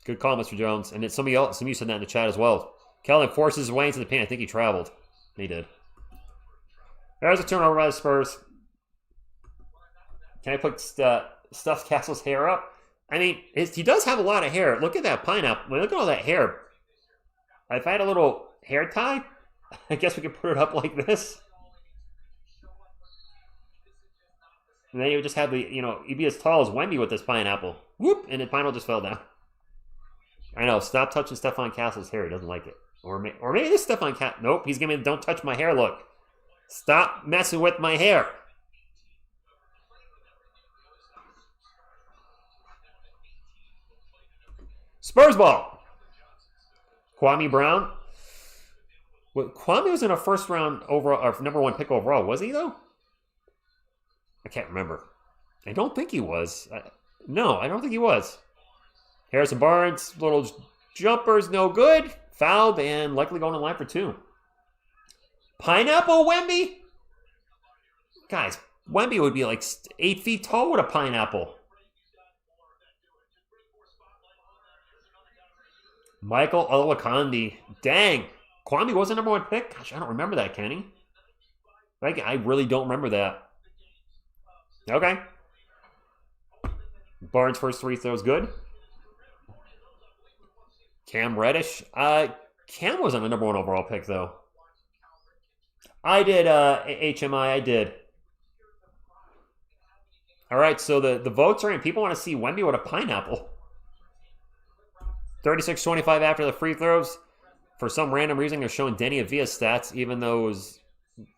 Good call, Mr. Jones. And then some of you said that in the chat as well. Keldon forces his way into the paint. I think he traveled. He did. There's a turnover by the Spurs. Can I put Stuffed Castle's hair up? I mean, he does have a lot of hair. Look at that pineapple. Look at all that hair. If I had a little hair tie, I guess we could put it up like this. And then you would just have he'd be as tall as Wemby with this pineapple. Whoop! And the pineapple just fell down. I know. Stop touching Stephon Castle's hair. He doesn't like it. Or maybe this Stephon Castle. Nope. He's giving me the don't touch my hair look. Stop messing with my hair. Spurs ball. Kwame Brown. Well, Kwame was in a first round overall, or number 1 pick overall. Was he though? I can't remember. I don't think he was. No, I don't think he was. Harrison Barnes, little jumper's no good. Fouled and likely going to line for 2. Pineapple Wemby? Guys, Wemby would be like 8 feet tall with a pineapple. Michael Olowokandi. Dang. Kwame was the number 1 pick? Gosh, I don't remember that, Kenny. I really don't remember that. Okay. Barnes' first 3 throws good. Cam Reddish. Cam wasn't the number 1 overall pick, though. I did, HMI, I did. All right, so the votes are in. People want to see Wemby with a pineapple. 36-25 after the free throws. For some random reason, they're showing Deni Avdija's stats, even though it was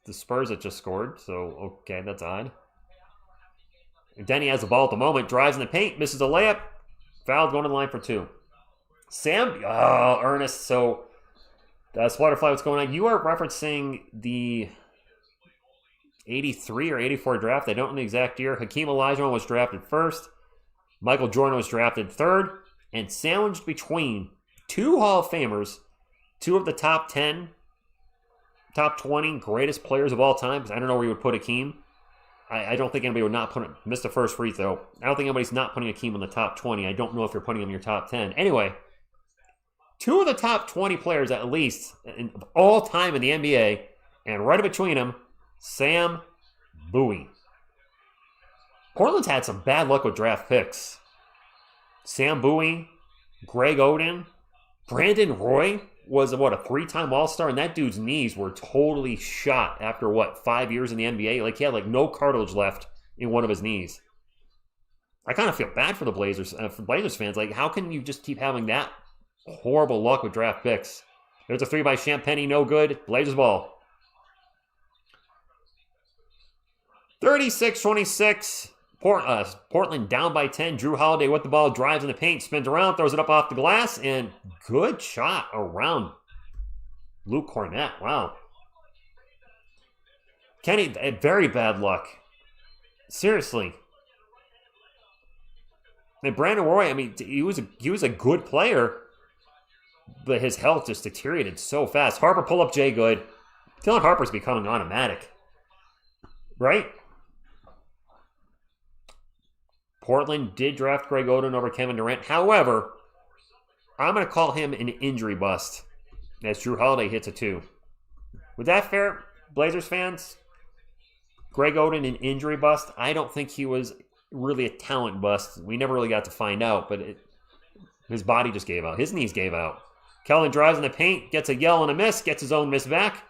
the Spurs that just scored. So, okay, that's odd. And Deni has the ball at the moment. Drives in the paint. Misses a layup. Fouled, going to the line for 2. Sam, Ernest. So, Splatterfly, what's going on? You are referencing the 83 or 84 draft. I don't know the exact year. Hakeem Olajuwon was drafted first. Michael Jordan was drafted third. And sandwiched between two Hall of Famers, two of the top 10, top 20 greatest players of all time, because I don't know where you would put Hakeem. I don't think anybody would not put him, missed the first free throw. I don't think anybody's not putting Hakeem in the top 20. I don't know if you're putting him in your top 10. Anyway, two of the top 20 players at least of all time in the NBA, and right in between them, Sam Bowie. Portland's had some bad luck with draft picks. Sam Bowie, Greg Oden, Brandon Roy was, a 3-time All-Star, and that dude's knees were totally shot after, 5 years in the NBA? Like, he had, no cartilage left in one of his knees. I kind of feel bad for the Blazers, for Blazers fans. Like, how can you just keep having that horrible luck with draft picks? There's a 3 by Champagny, no good. Blazers ball. 36-26. Portland down by 10. Drew Holiday with the ball, drives in the paint, spins around, throws it up off the glass, and good shot around Luke Cornett. Wow. Kenny, very bad luck. Seriously. And Brandon Roy, I mean, he was a good player, but his health just deteriorated so fast. Harper pull up Jay Good. Dylan Harper's becoming automatic. Right? Portland did draft Greg Oden over Kevin Durant. However, I'm going to call him an injury bust as Drew Holiday hits a 2. Was that fair, Blazers fans? Greg Oden, an injury bust? I don't think he was really a talent bust. We never really got to find out, but his body just gave out. His knees gave out. Kellen drives in the paint, gets a yell and a miss, gets his own miss back.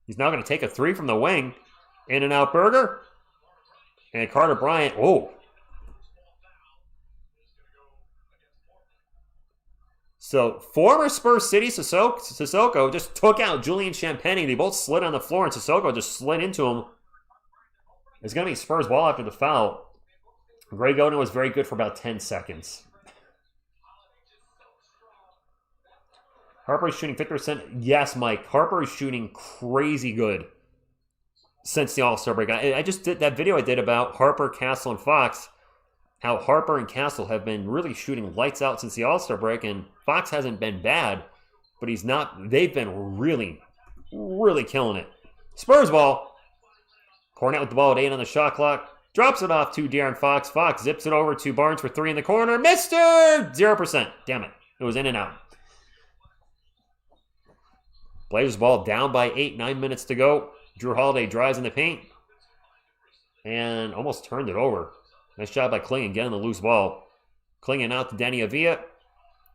He's now going to take a 3 from the wing. In and out burger. And Carter Bryant, So, former Spurs City Sissoko just took out Julian Champagny. They both slid on the floor, and Sissoko just slid into him. It's going to be Spurs ball after the foul. Greg Oden was very good for about 10 seconds. Harper is shooting 50%. Yes, Mike. Harper is shooting crazy good since the All-Star break. I just did that video I did about Harper, Castle, and Fox. How Harper and Castle have been really shooting lights out since the All-Star break, and Fox hasn't been bad, but he's not. They've been really, really killing it. Spurs ball. Cornett with the ball at 8 on the shot clock. Drops it off to De'Aaron Fox. Fox zips it over to Barnes for 3 in the corner. Mr. 0%. Damn it. It was in and out. Blazers ball down by 8, 9 minutes to go. Drew Holiday drives in the paint and almost turned it over. Nice job by Klingon getting the loose ball. Klingon out to Deni Avdija.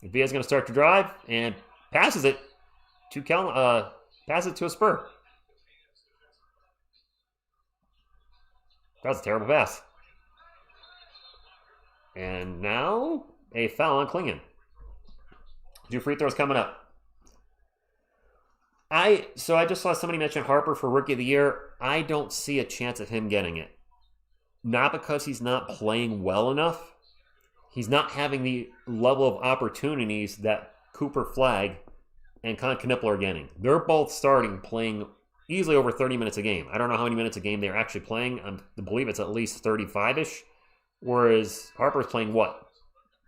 Avdija's going to start to drive and passes it to passes it to a Spur. That was a terrible pass. And now a foul on Klingon. 2 free throws coming up. I just saw somebody mention Harper for Rookie of the Year. I don't see a chance of him getting it. Not because he's not playing well enough. He's not having the level of opportunities that Cooper Flagg and Con Knipple are getting. They're both starting playing easily over 30 minutes a game. I don't know how many minutes a game they're actually playing. I believe it's at least 35-ish. Whereas Harper's playing,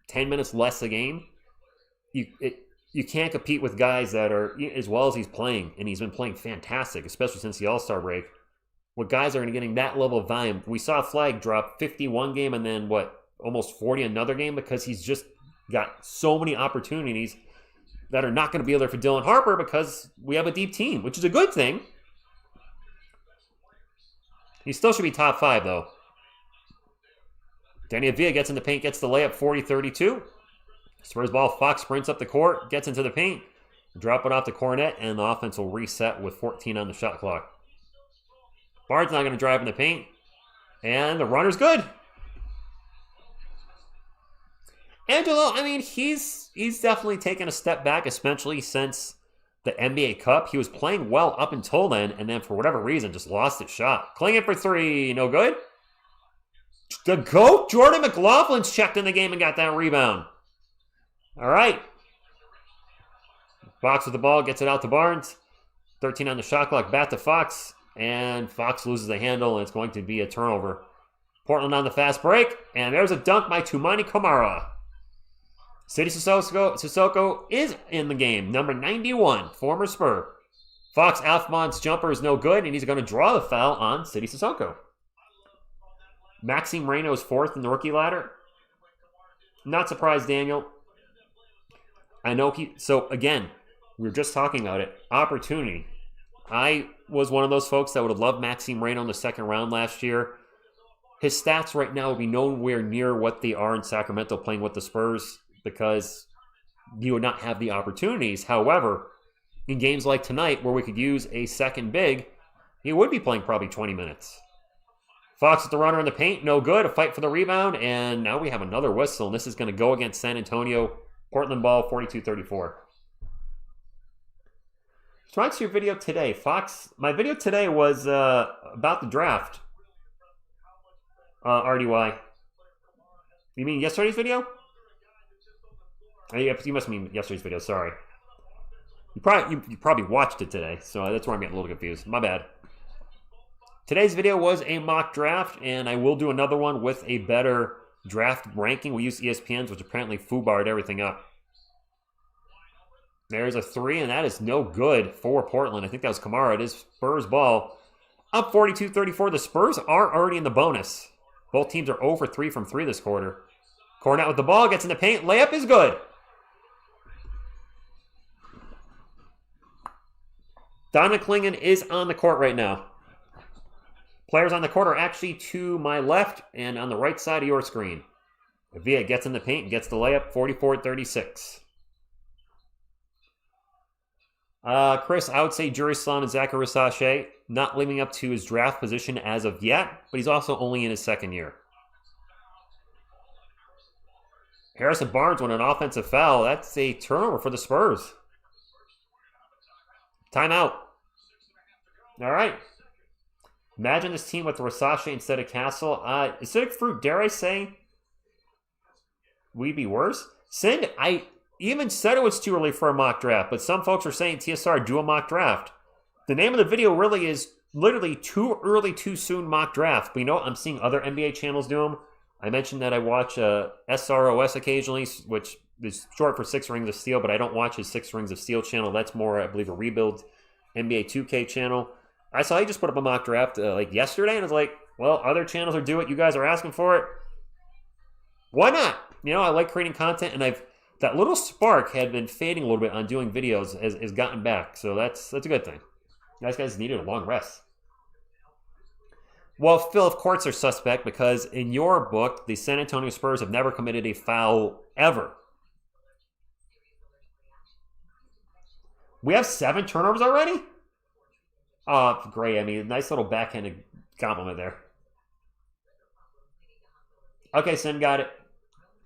10 minutes less a game? You can't compete with guys that are as well as he's playing, and he's been playing fantastic, especially since the All-Star break. What guys are getting that level of volume? We saw Flagg drop 51 game and then almost 40 another game because he's just got so many opportunities that are not going to be there for Dylan Harper because we have a deep team, which is a good thing. He still should be top 5 though. Deni Avdija gets in the paint, gets the layup 40-32. Spurs ball, Fox sprints up the court, gets into the paint, drop it off to Cornett, and the offense will reset with 14 on the shot clock. Barnes not going to drive in the paint, and the runner's good. Angelo, I mean, he's definitely taken a step back, especially since the NBA Cup. He was playing well up until then, and then for whatever reason, just lost his shot. Clinging for 3, no good. The GOAT, Jordan McLaughlin's checked in the game and got that rebound. All right. Fox with the ball, gets it out to Barnes. 13 on the shot clock, back to Fox. And Fox loses the handle, and it's going to be a turnover. Portland on the fast break, and there's a dunk by Toumani Camara. City Sissoko is in the game. Number 91, former Spur. Fox Alfmon's jumper is no good, and he's going to draw the foul on City Sissoko. Maxime Reynaud is fourth in the rookie ladder. Not surprised, Daniel. I know so again, we were just talking about it. Opportunity. I was one of those folks that would have loved Maxime Reynaud in the second round last year. His stats right now would be nowhere near what they are in Sacramento playing with the Spurs because you would not have the opportunities. However, in games like tonight where we could use a second big, he would be playing probably 20 minutes. Fox with the runner in the paint, no good. A fight for the rebound, and now we have another whistle, and this is going to go against San Antonio. Portland ball, 42-34. So on to your video today. Fox, my video today was about the draft. RDY. You mean yesterday's video? You must mean yesterday's video, sorry. You probably watched it today, so that's where I'm getting a little confused. My bad. Today's video was a mock draft, and I will do another one with a better draft ranking. We use ESPN's, which apparently foobarred everything up. There's a 3, and that is no good for Portland. I think that was Camara. It is Spurs ball. Up 42-34. The Spurs are already in the bonus. Both teams are 0 for 3 from 3 this quarter. Cornette with the ball, gets in the paint. Layup is good. Donna Klingen is on the court right now. Players on the court are actually to my left and on the right side of your screen. Avdija gets in the paint and gets the layup, 44-36. Chris, I would say Jerusalem and Zachary Sache not living up to his draft position as of yet, but he's also only in his second year. Harrison Barnes won an offensive foul. That's a turnover for the Spurs. Timeout. All right. Imagine this team with Rasace instead of Castle. Acidic Fruit, dare I say, we'd be worse? Sind, I even said it was too early for a mock draft, but some folks are saying TSR, do a mock draft. The name of the video really is literally too early, too soon mock draft. But you know what? I'm seeing other NBA channels do them. I mentioned that I watch SROS occasionally, which is short for 6 Rings of Steel, but I don't watch his 6 Rings of Steel channel. That's more, I believe, a rebuild NBA 2K channel. I saw he just put up a mock draft like yesterday, and I was like, well, other channels are doing it. You guys are asking for it. Why not? You know, I like creating content, and that little spark had been fading a little bit on doing videos has gotten back. So that's a good thing. You guys needed a long rest. Well, Phil, of course they're suspect because in your book, the San Antonio Spurs have never committed a foul ever. We have 7 turnovers already? Oh, great. I mean, nice little backhanded compliment there. Okay, Sin got it.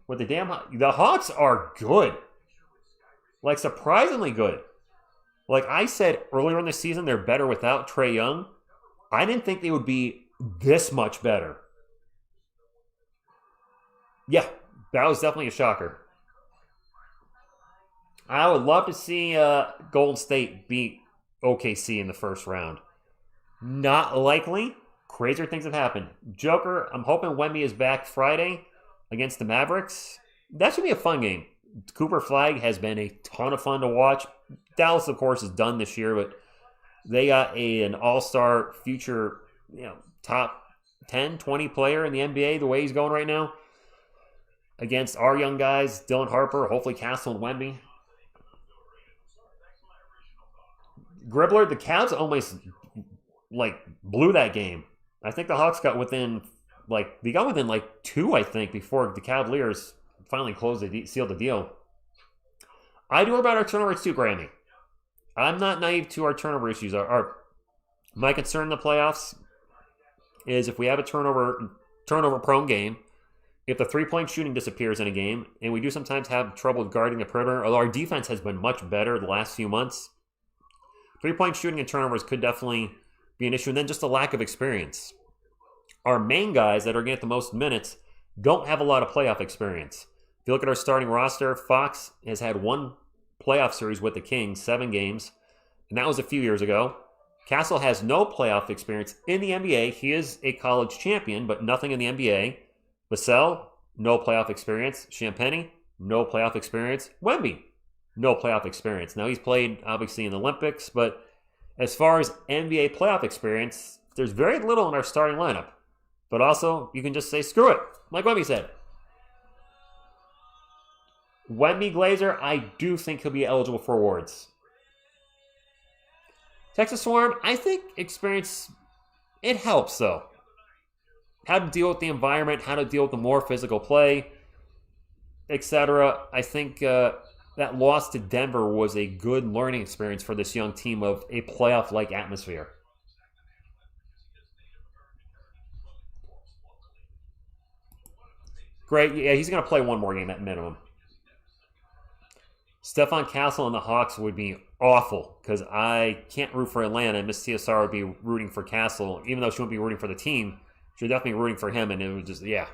With the Hawks are good. Like, surprisingly good. Like I said earlier in the season, they're better without Trae Young. I didn't think they would be this much better. Yeah, that was definitely a shocker. I would love to see Golden State beat OKC in the first round. Not likely. Crazier things have happened. Joker, I'm hoping Wemby is back Friday against the Mavericks. That should be a fun game. Cooper Flag has been a ton of fun to watch. Dallas, of course, is done this year, but they got an all-star future, top 10, 20 player in the NBA the way he's going right now. Against our young guys, Dylan Harper, hopefully Castle and Wemby. Gribbler, the Cavs almost blew that game. I think the Hawks got within 2, I think, before the Cavaliers finally sealed the deal. I do worry about our turnovers too, Grammy. I'm not naive to our turnover issues. My concern in the playoffs is if we have a turnover-prone game, if the three-point shooting disappears in a game, and we do sometimes have trouble guarding the perimeter, although our defense has been much better the last few months, three-point shooting and turnovers could definitely be an issue, and then just a lack of experience. Our main guys that are getting the most minutes don't have a lot of playoff experience. If you look at our starting roster, Fox has had one playoff series with the Kings, 7 games, and that was a few years ago. Castle has no playoff experience in the NBA. He is a college champion, but nothing in the NBA. Vassell, no playoff experience. Champagny, no playoff experience. Wemby, no playoff experience. Now, he's played, obviously, in the Olympics, but as far as NBA playoff experience, there's very little in our starting lineup. But also, you can just say, screw it, like Wemby said. Wemby Glazer, I do think he'll be eligible for awards. Texas Swarm, I think experience, it helps, though. How to deal with the environment, how to deal with the more physical play, etc. I think that loss to Denver was a good learning experience for this young team of a playoff-like atmosphere. Great. Yeah, he's going to play one more game at minimum. Stephon Castle and the Hawks would be awful because I can't root for Atlanta. Miss TSR would be rooting for Castle. Even though she wouldn't be rooting for the team, she would definitely be rooting for him, and it would just, yeah.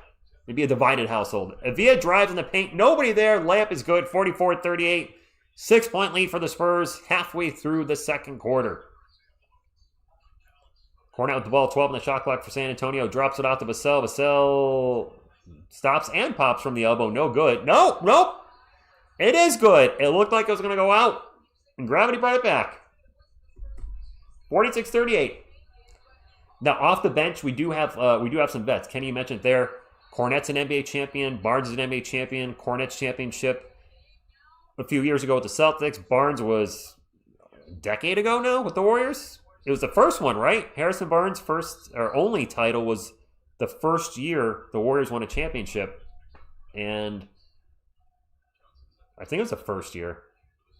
It'd be a divided household. Avdija drives in the paint. Nobody there. Layup is good. 44-38. 6-point lead for the Spurs halfway through the second quarter. Cornette with the ball. 12 on the shot clock for San Antonio. Drops it out to Vassell. Vassell stops and pops from the elbow. No good. Nope. It is good. It looked like it was going to go out. And gravity brought it back. 46-38. Now, off the bench, we do have some vets. Kenny mentioned there. Cornette's an NBA champion. Barnes is an NBA champion. Cornette's championship a few years ago with the Celtics. Barnes was a decade ago now with the Warriors. It was the first one, right? Harrison Barnes' first or only title was the first year the Warriors won a championship. And I think it was the first year.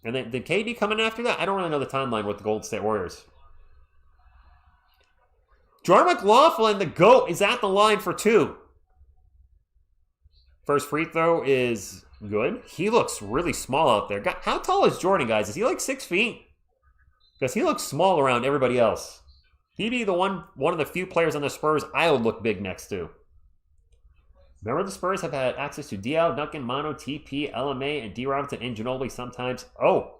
And then did KD come in after that? I don't really know the timeline with the Golden State Warriors. Jordan McLaughlin, the GOAT, is at the line for two. First free throw is good. He looks really small out there. How tall is Jordan, guys? Is he like 6 feet? Because he looks small around everybody else. He'd be the one of the few players on the Spurs I would look big next to. Remember, the Spurs have had access to Diaw, Duncan, Mono, TP, LMA, and D. Robinson and Ginobili sometimes. Oh,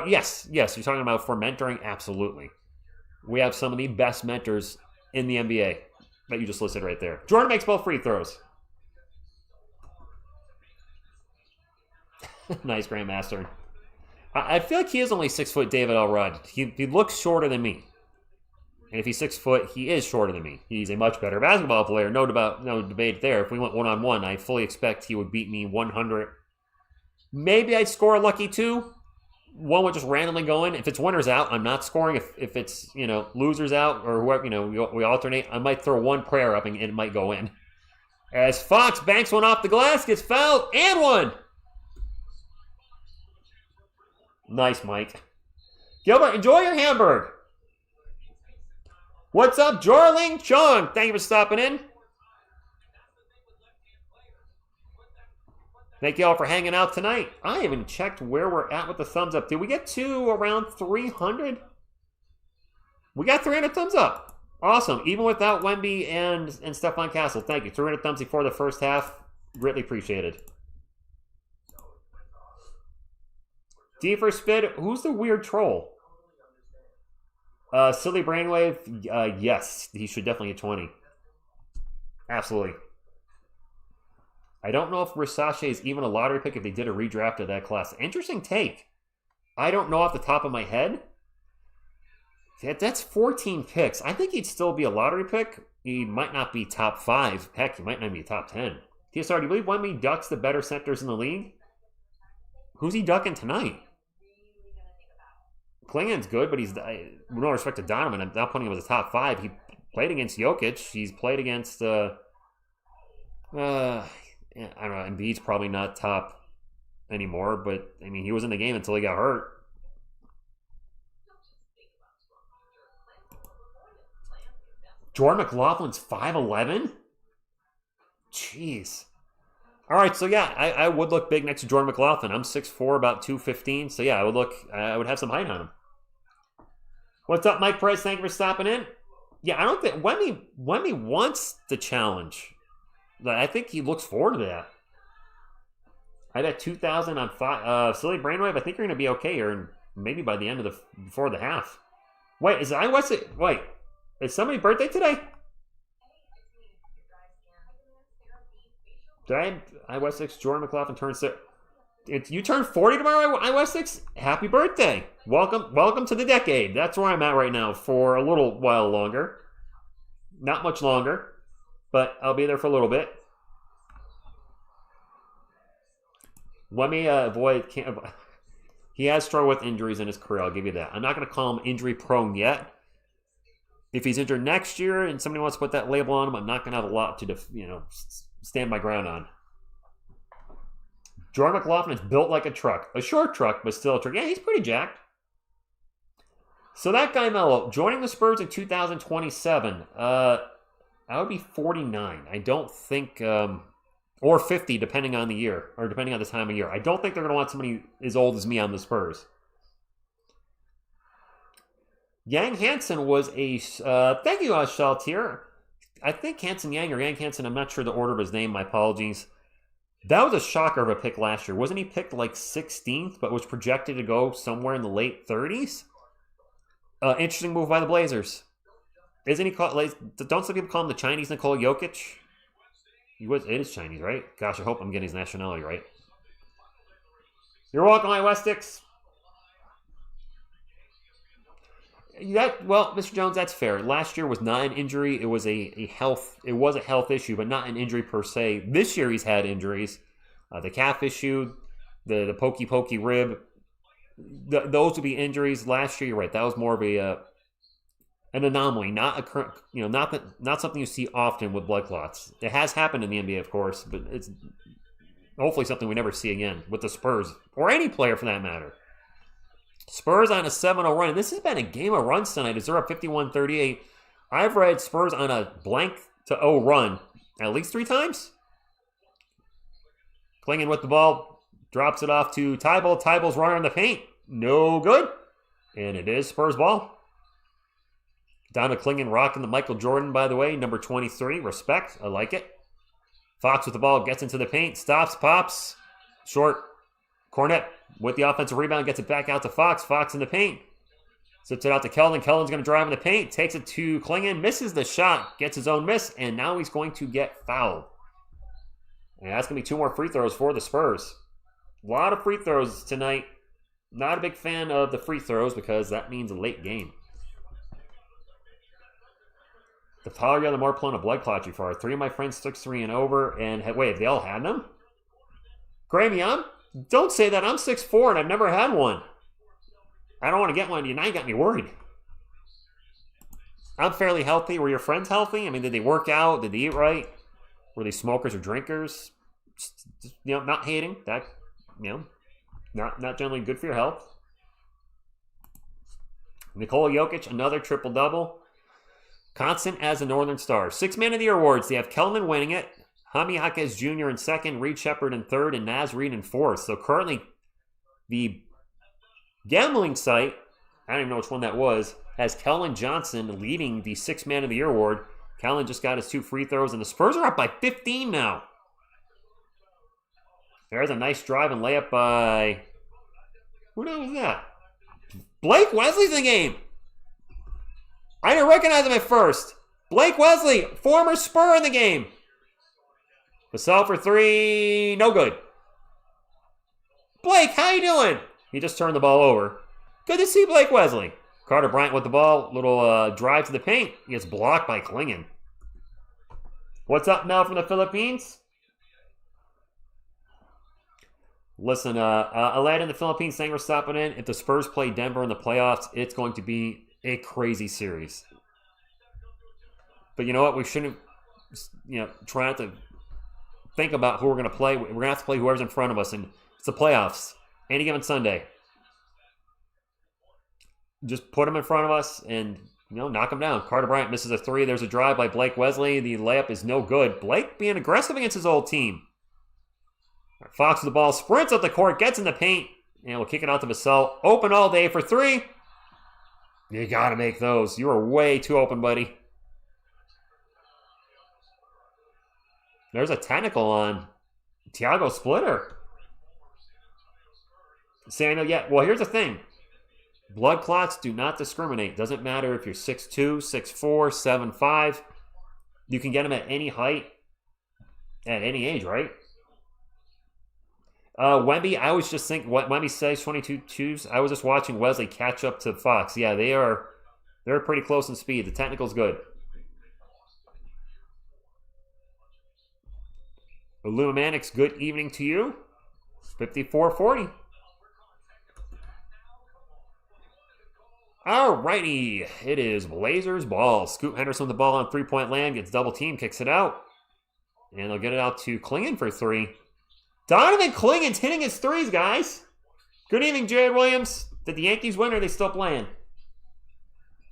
yes. You're talking about for mentoring? Absolutely. We have some of the best mentors in the NBA that you just listed right there. Jordan makes both free throws. Nice, Grandmaster. I feel like he is only 6 foot David L. Rudd. He looks shorter than me. And if he's 6 foot, he is shorter than me. He's a much better basketball player. No debate there. If we went one-on-one, I fully expect he would beat me 100. Maybe I'd score a lucky 2. One would just randomly go in. If it's winners out, I'm not scoring. If it's, losers out or whoever, we alternate, I might throw one prayer up and it might go in. As Fox banks one off the glass, gets fouled, and one. Nice, Mike. Gilbert, enjoy your hamburger. What's up, Jorling Chung? Thank you for stopping in. Thank you all for hanging out tonight. I haven't checked where we're at with the thumbs up. Did we get to around 300? We got 300 thumbs up. Awesome. Even without Wemby and Stephon Castle. Thank you. 300 thumbs before the first half. Greatly appreciated. D for Spid. Who's the weird troll? Silly Brainwave. Yes. He should definitely get 20. Absolutely. I don't know if Versace is even a lottery pick if they did a redraft of that class. Interesting take. I don't know off the top of my head. That's 14 picks. I think he'd still be a lottery pick. He might not be top 5. Heck, he might not be top 10. TSR, do you believe Wemby ducks the better centers in the league? Who's he ducking tonight? Klingon's good, but he's, with no respect to Donovan, I'm not putting him as a top 5. He played against Jokic. He's played against, I don't know, Embiid's probably not top anymore, but, I mean, he was in the game until he got hurt. Jordan McLaughlin's 5'11"? Jeez. All right, so yeah, I would look big next to Jordan McLaughlin. I'm 6'4", about 215, so yeah, I would have some height on him. What's up, Mike Perez? Thank you for stopping in. Yeah, I don't think Wemby wants the challenge. I think he looks forward to that. I bet 2,000 on Silly Brainwave. I think you're going to be okay here, and maybe by the end of before the half. Wait, is I Wessex? Wait, is somebody's birthday today? Did I Wessex? Jordan McLaughlin turns. You turn 40 tomorrow, I Wessex. Happy birthday! Welcome to the decade. That's where I'm at right now for a little while longer. Not much longer, but I'll be there for a little bit. Let me avoid. He has struggled with injuries in his career. I'll give you that. I'm not going to call him injury prone yet. If he's injured next year and somebody wants to put that label on him, I'm not going to have a lot to stand my ground on. Jordan McLaughlin is built like a truck. A short truck, but still a truck. Yeah, he's pretty jacked. So that guy, Mello, joining the Spurs in 2027, that would be 49. I don't think, or 50, depending on the year, or depending on the time of year. I don't think they're going to want somebody as old as me on the Spurs. Yang Hansen was a, thank you, Shaltier. I think Hansen Yang or Yang Hansen, I'm not sure the order of his name, my apologies. That was a shocker of a pick last year. Wasn't he picked like 16th, but was projected to go somewhere in the late 30s? Interesting move by the Blazers. Isn't he called, don't some people call him the Chinese Nikola Jokic? It is Chinese, right? Gosh, I hope I'm getting his nationality right. You're welcome, Westix. Well, Mr. Jones, that's fair. Last year was not an injury. It was a health issue, but not an injury per se. This year he's had injuries. The calf issue, the pokey rib. Those would be injuries. Last year, you're right. That was more of an anomaly, not a current, not something you see often with blood clots. It has happened in the NBA, of course, but it's hopefully something we never see again with the Spurs or any player for that matter. Spurs on a 7-0 run. This has been a game of runs tonight as they're up 51-38. I've read Spurs on a blank to 0 run at least 3 times. Clingan with the ball, drops it off to Tybalt. Tybalt's running in the paint. No good. And it is Spurs ball. Down to Clingan, rocking the Michael Jordan, by the way, number 23. Respect. I like it. Fox with the ball, gets into the paint, stops, pops. Short. Cornette with the offensive rebound, gets it back out to Fox. Fox in the paint. Sits it out to Keldon. Keldon's going to drive in the paint. Takes it to Clingan. Misses the shot. Gets his own miss. And now he's going to get fouled. And that's going to be 2 more free throws for the Spurs. A lot of free throws tonight. Not a big fan of the free throws because that means a late game. The taller you are, the more prone to blood clot you are. 3 of my friends 6'3" and over. And wait, have they all had them? Graham, don't say that. I'm 6'4" and I've never had one. I don't want to get one. Now you got me worried. I'm fairly healthy. Were your friends healthy? I mean, did they work out? Did they eat right? Were they smokers or drinkers? Not hating. That, not generally good for your health. Nikola Jokic, another triple-double. Constant as a Northern Star. 6 Man of the Year awards. They have Kelman winning it. Jaime Jaquez Jr. in second. Reed Shepard in third. And Naz Reid in fourth. So currently, the gambling site, I don't even know which one that was, has Kellen Johnson leading the 6 Man of the Year award. Kellen just got his 2 free throws. And the Spurs are up by 15 now. There's a nice drive and layup by... Who knows that? Blake Wesley's in the game. I didn't recognize him at first. Blake Wesley, former Spur in the game. Vassell for 3, no good. Blake, how you doing? He just turned the ball over. Good to see Blake Wesley. Carter Bryant with the ball. Little drive to the paint. He gets blocked by Clingan. What's up now from the Philippines? Listen, a lad in the Philippines saying we're stopping in. If the Spurs play Denver in the playoffs, it's going to be a crazy series. But you know what? We shouldn't, try not to think about who we're going to play. We're going to have to play whoever's in front of us, and it's the playoffs. Any given Sunday. Just put them in front of us and, knock them down. Carter Bryant misses a 3. There's a drive by Blake Wesley. The layup is no good. Blake being aggressive against his old team. Fox with the ball, sprints up the court, gets in the paint, and we'll kick it out to Vassell. Open all day for 3. You got to make those. You are way too open, buddy. There's a technical on Thiago Splitter. Samuel, yeah. Well, here's the thing. Blood clots do not discriminate. Doesn't matter if you're 6'2", 6'4", 7'5". You can get them at any height, at any age, right? Wemby, I was just thinking, what Wemby says 22-2s. I was just watching Wesley catch up to Fox. Yeah, they're pretty close in speed. The technical's good. Illuminatics, good evening to you. 54-40. Alrighty, it is Blazers ball. Scoot Henderson with the ball on three-point land, gets double team, kicks it out. And they'll get it out to Klingon for three. Donovan Klingon's hitting his threes, guys. Good evening, Jared Williams. Did the Yankees win or are they still playing?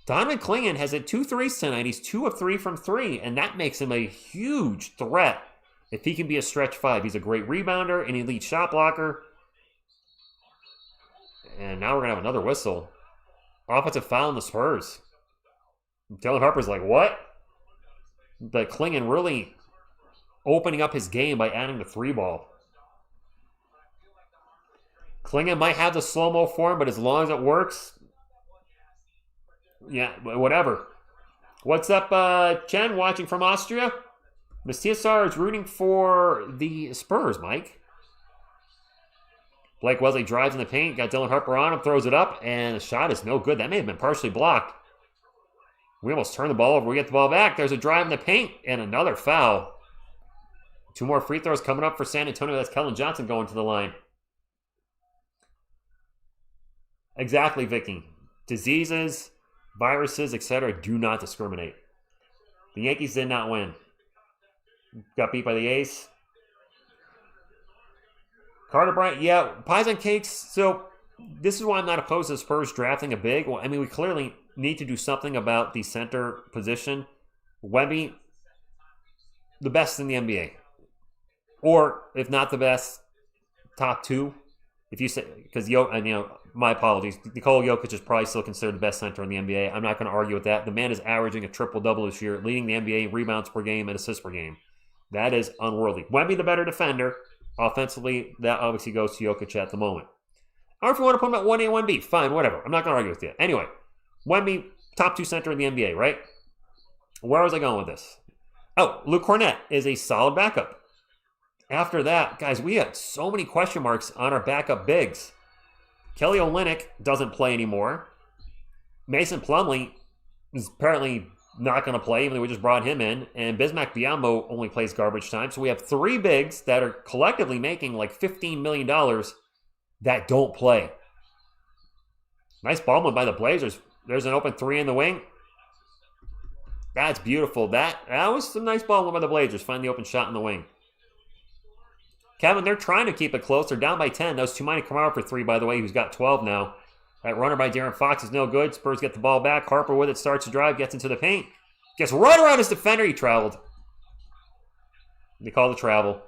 Donovan Klingon has hit 2 threes tonight. He's 2 of 3 from 3, and that makes him a huge threat if he can be a stretch 5. He's a great rebounder, an elite shot blocker. And now we're going to have another whistle. Offensive foul on the Spurs. Dylan Harper's like, what? But Klingon really opening up his game by adding the 3-ball. Klingon might have the slow-mo form, but as long as it works, yeah, whatever. What's up, Chen, watching from Austria? Miss TSR is rooting for the Spurs, Mike. Blake Wesley drives in the paint, got Dylan Harper on him, throws it up, and the shot is no good. That may have been partially blocked. We almost turn the ball over. We get the ball back. There's a drive in the paint, and another foul. 2 more free throws coming up for San Antonio. That's Kellen Johnson going to the line. Exactly, Vicky. Diseases, viruses, etc. do not discriminate. The Yankees did not win. Got beat by the Ace. Carter Bryant, yeah, pies and cakes. So this is why I'm not opposed to the Spurs drafting a big. Well, I mean, we clearly need to do something about the center position. Wemby, the best in the NBA. Or, if not the best, top 2. If you say, because, my apologies. Nikola Jokic is probably still considered the best center in the NBA. I'm not going to argue with that. The man is averaging a triple-double this year, leading the NBA in rebounds per game and assists per game. That is unworthy. Wemby, the better defender. Offensively, that obviously goes to Jokic at the moment. Or if you want to put him at 1A, 1B, fine, whatever. I'm not going to argue with you. Anyway, Wemby, top 2 center in the NBA, right? Where was I going with this? Oh, Luke Cornett is a solid backup. After that, guys, we had so many question marks on our backup bigs. Kelly Olynyk doesn't play anymore. Mason Plumlee is apparently not going to play, even though we just brought him in. And Bismack Biyombo only plays garbage time. So we have 3 bigs that are collectively making like $15 million that don't play. Nice ball movement by the Blazers. There's an open 3 in the wing. That's beautiful. That was some nice ball movement by the Blazers. Find the open shot in the wing. Kevin, they're trying to keep it close. They're down by 10. That was Toumani Camara for 3, by the way, who's got 12 now. That runner by De'Aaron Fox is no good. Spurs get the ball back. Harper with it, starts to drive, gets into the paint. Gets right around his defender. He traveled. They call the travel.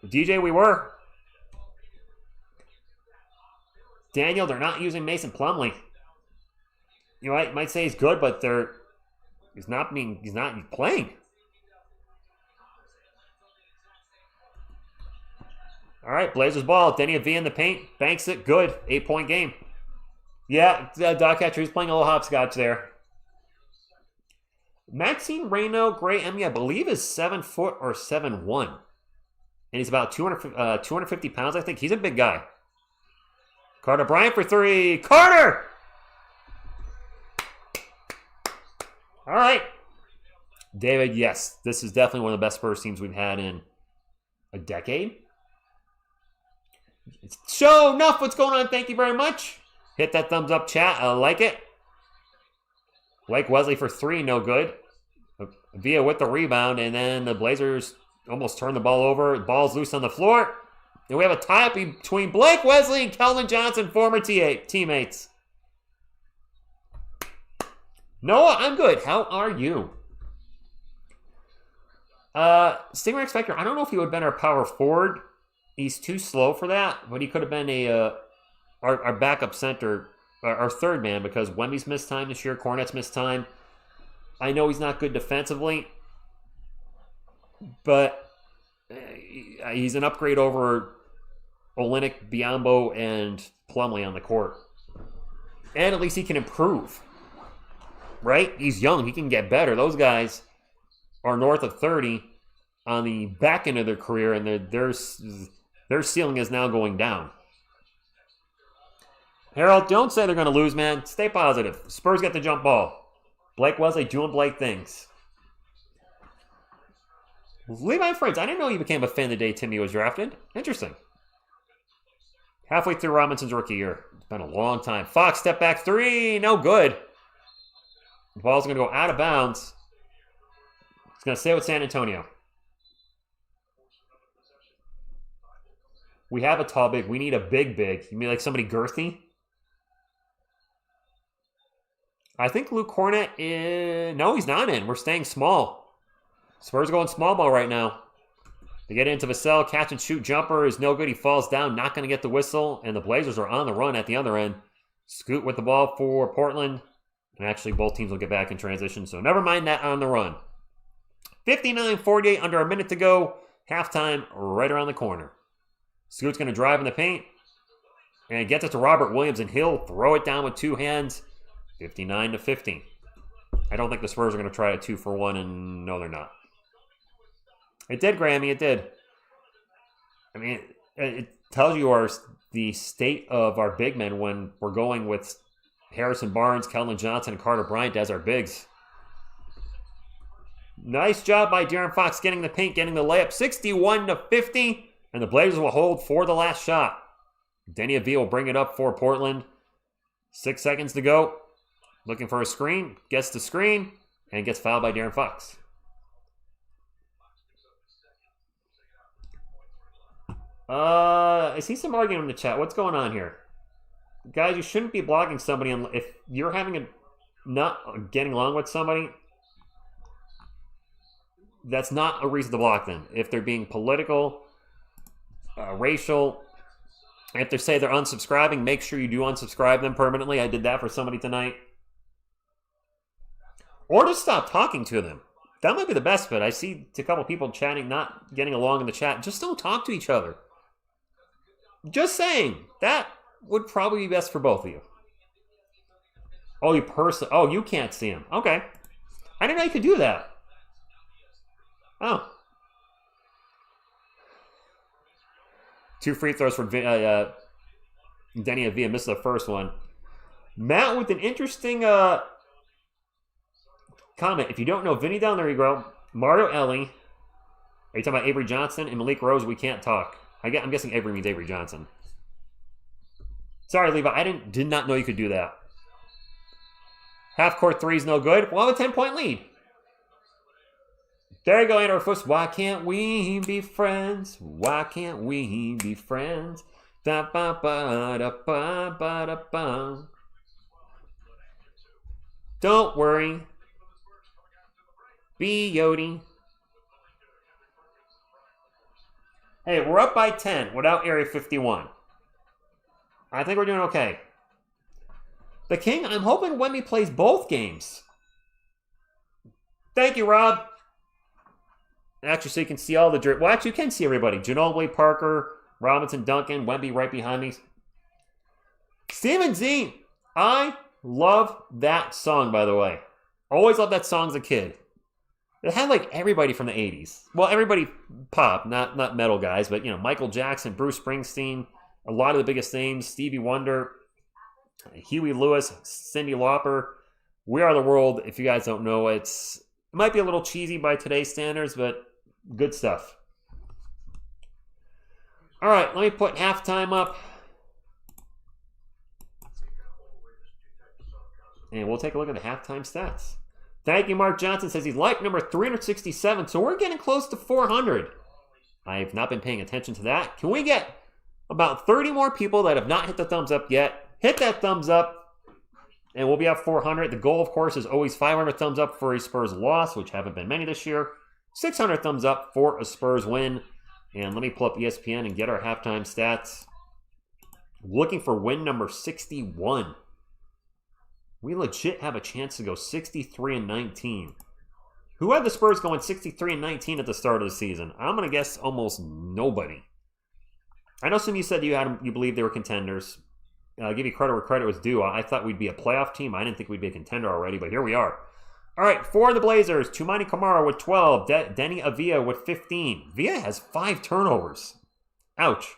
DJ, we were. Daniel, they're not using Mason Plumlee. You know, I might say he's good, but he's not playing. All right, Blazers ball. Deni Avdija in the paint. Banks it. Good. 8-point game. Yeah, Doc Catcher, he's playing a little hopscotch there. Maxine Reyno, Gray Emmy, I believe is 7 foot or 7'1". And he's about 250 pounds, I think. He's a big guy. Carter Bryant for 3. Carter! All right. David, yes, this is definitely one of the best Spurs teams we've had in a decade. Show enough. What's going on? Thank you very much. Hit that thumbs up, chat. I like it. Blake Wesley for 3, no good. Via with the rebound, and then the Blazers almost turn the ball over. The ball's loose on the floor. And we have a tie-up between Blake Wesley and Keldon Johnson, former teammates. Noah, I'm good. How are you? Stinger X Factor, I don't know if he would have been our power forward. He's too slow for that, but he could have been our backup center, our third man, because Wemby's missed time this year, Cornett's missed time. I know he's not good defensively, but he's an upgrade over Olynyk, Biyombo, and Plumlee on the court. And at least he can improve. Right? He's young. He can get better. Those guys are north of 30 on the back end of their career, and their ceiling is now going down. Harold, don't say they're going to lose, man. Stay positive. Spurs get the jump ball. Blake Wesley doing Blake things. Levi Friends, I didn't know you became a fan the day Timmy was drafted. Interesting. Halfway through Robinson's rookie year. It's been a long time. Fox, step back three. No good. The ball's going to go out of bounds. It's going to stay with San Antonio. We have a tall big. We need a big. You mean like somebody girthy? I think Luke Cornett is... No, he's not in. We're staying small. Spurs going small ball right now. They get into Vassell. Catch and shoot jumper is no good. He falls down. Not going to get the whistle. And the Blazers are on the run at the other end. Scoot with the ball for Portland. And actually, both teams will get back in transition. So never mind that on the run. 59-48, under a minute to go. Halftime right around the corner. Scoot's going to drive in the paint. And gets it to Robert Williams. And he'll throw it down with two hands. 59-50. I don't think the Spurs are going to try a 2-for-1. And no, they're not. It did, Grammy. It did. I mean, it tells you the state of our big men when we're going with Harrison Barnes, Keldon Johnson, and Carter Bryant as our bigs. Nice job by De'Aaron Fox getting the paint, getting the layup. 61-50, and the Blazers will hold for the last shot. Deni Avdija will bring it up for Portland. 6 seconds to go. Looking for a screen. Gets the screen, and gets fouled by De'Aaron Fox. I see some arguing in the chat. What's going on here? Guys, you shouldn't be blocking somebody if you're not getting along with somebody. That's not a reason to block them. If they're being political, racial, if they say they're unsubscribing, make sure you do unsubscribe them permanently. I did that for somebody tonight. Or just stop talking to them. That might be the best fit. I see a couple people chatting, not getting along in the chat. Just don't talk to each other. Just saying. That would probably be best for both of you. Oh, you can't see him. Okay. I didn't know you could do that. Oh. 2 free throws for Deni Avdija. Missed the first one. Matt with an interesting comment. If you don't know Vinny down there, you go. Mario Ellie. Are you talking about Avery Johnson and Malik Rose? We can't talk. I'm guessing Avery means Avery Johnson. Sorry, Levi. I did not know you could do that. Half-court three is no good. We'll have a 10-point lead. There you go, Andrew Fuss. Why can't we be friends? Why can't we be friends? Da ba ba da ba ba da ba. Don't worry. Be Yodi. Hey, we're up by 10 without Area 51. I think we're doing okay. The King, I'm hoping Wemby plays both games. Thank you, Rob. Actually, so you can see all the... Well, actually, you can see everybody. Ginobili, Parker, Robinson, Duncan, Wemby right behind me. Steven Z. I love that song, by the way. Always loved that song as a kid. It had, like, everybody from the 80s. Well, everybody pop, not metal guys, but, Michael Jackson, Bruce Springsteen, a lot of the biggest names, Stevie Wonder, Huey Lewis, Cyndi Lauper. We Are the World, if you guys don't know, it might be a little cheesy by today's standards, but good stuff. All right, let me put halftime up. And we'll take a look at the halftime stats. Thank you, Mark Johnson. Says he's like number 367, so we're getting close to 400. I've not been paying attention to that. Can we get about 30 more people that have not hit the thumbs up yet? Hit that thumbs up, and we'll be at 400. The goal, of course, is always 500 thumbs up for a Spurs loss, which haven't been many this year. 600 thumbs up for a Spurs win. And let me pull up ESPN and get our halftime stats. Looking for win number 61. We legit have a chance to go 63-19. Who had the Spurs going 63-19 at the start of the season? I'm going to guess almost nobody. I know some of you said you believe they were contenders. I'll give you credit where credit was due. I thought we'd be a playoff team. I didn't think we'd be a contender already, but here we are. All right, for the Blazers, Toumani Camara with 12, Deni Avdija with 15. Avdija has 5 turnovers. Ouch.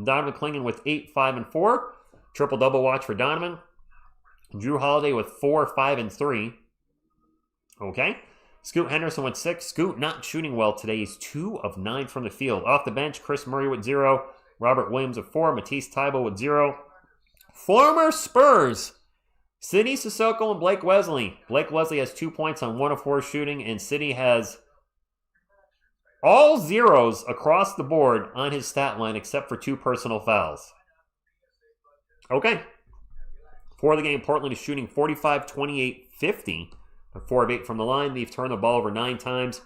Donovan Clingan with 8, 5, and 4. Triple-double watch for Donovan. Drew Holiday with 4, 5, and 3. Okay. Scoot Henderson with 6. Scoot not shooting well today. He's 2 of 9 from the field. Off the bench, Chris Murray with 0. Robert Williams with 4. Matisse Thybulle with 0. Former Spurs, Sidney Sissoko and Blake Wesley. Blake Wesley has 2 points on 1 of 4 shooting, and Sidney has all zeros across the board on his stat line except for 2 personal fouls. Okay. For the game, Portland is shooting 45, 28, 50. 4 of 8 from the line. They've turned the ball over 9 times.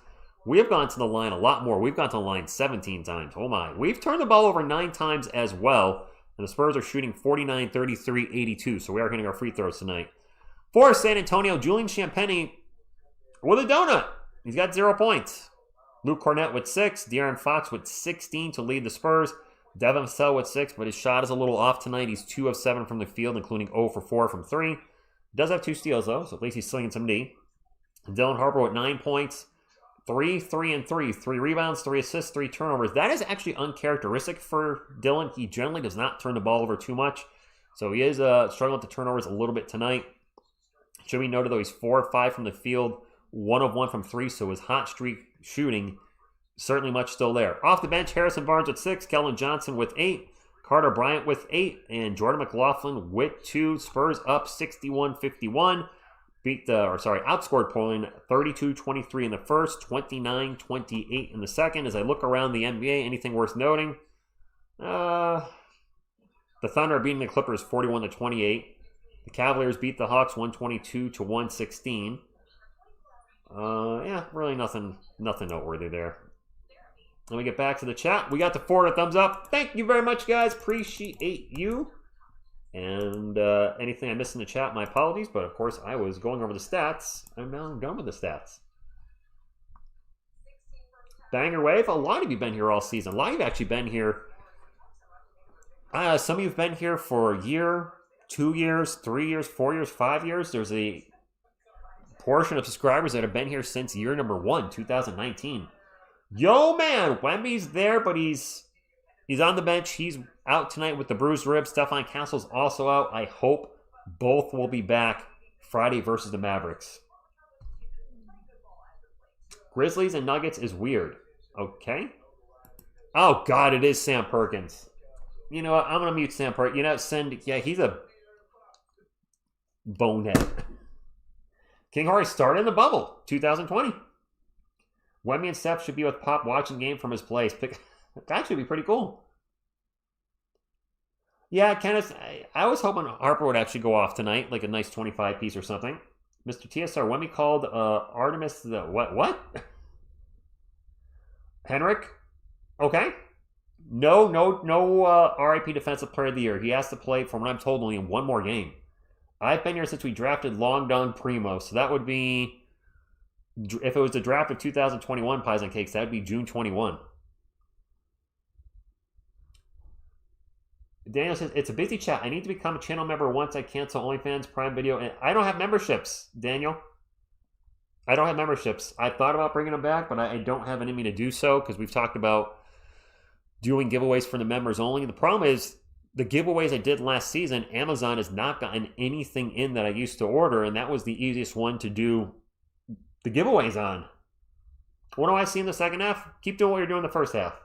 We have gone to the line a lot more. We've gone to the line 17 times. Oh my. We've turned the ball over 9 times as well. And the Spurs are shooting 49, 33, 82. So we are hitting our free throws tonight. For San Antonio, Julian Champagnie with a donut. He's got 0 points. Luke Cornett with 6. De'Aaron Fox with 16 to lead the Spurs. Devin Vassell with 6, but his shot is a little off tonight. He's 2 of 7 from the field, including 0 for 4 from 3. Does have 2 steals, though, so at least he's slinging some D. Dylan Harper with 9 points. 3, 3, and 3. 3 rebounds, 3 assists, 3 turnovers. That is actually uncharacteristic for Dylan. He generally does not turn the ball over too much. So he is struggling with the turnovers a little bit tonight. Should be noted, though, he's 4 of 5 from the field. 1 of 1 from 3, so his hot streak shooting certainly much still there. Off the bench, Harrison Barnes with 6, Kellen Johnson with 8, Carter Bryant with 8, and Jordan McLaughlin with 2. Spurs up 61-51. Outscored Portland 32-23 in the first, 29-28 in the second. As I look around the NBA, anything worth noting? The Thunder are beating the Clippers 41-28. The Cavaliers beat the Hawks 122-116. Really nothing noteworthy there. Let me get back to the chat. We got the 4 thumbs up. Thank you very much, guys. Appreciate you. And anything I missed in the chat, my apologies. But, of course, I was going over the stats. I'm now done with the stats. Banger Wave. A lot of you have been here all season. A lot of you have actually been here. Some of you have been here for a year, 2 years, 3 years, 4 years, 5 years. There's a portion of subscribers that have been here since year number 1, 2019. Yo, man, Wemby's there, but he's on the bench. He's out tonight with the bruised rib. Stephon Castle's also out. I hope both will be back Friday versus the Mavericks. Grizzlies and Nuggets is weird. Okay. Oh, God, it is Sam Perkins. You know what? I'm going to mute Sam Perkins. He's a bonehead. King Harry started in the bubble, 2020. Wemby and Steph should be with Pop watching game from his place. That should be pretty cool. Yeah, Kenneth, I was hoping Harper would actually go off tonight, like a nice 25 piece or something. Mr. TSR, Wemby called Artemis the what? Henrik? Okay. No RIP Defensive Player of the Year. He has to play, from what I'm told, only in 1 more game. I've been here since we drafted Long Don Primo, so that would be, if it was the draft of 2021 Pies and Cakes, that would be June 21. Daniel says, it's a busy chat. I need to become a channel member once I cancel OnlyFans, Prime Video, and I don't have memberships, Daniel. I don't have memberships. I thought about bringing them back, but I don't have any me to do so because we've talked about doing giveaways for the members only. The problem is the giveaways I did last season, Amazon has not gotten anything in that I used to order, and that was the easiest one to do the giveaways on. What do I see in the second half? Keep doing what you're doing in the first half.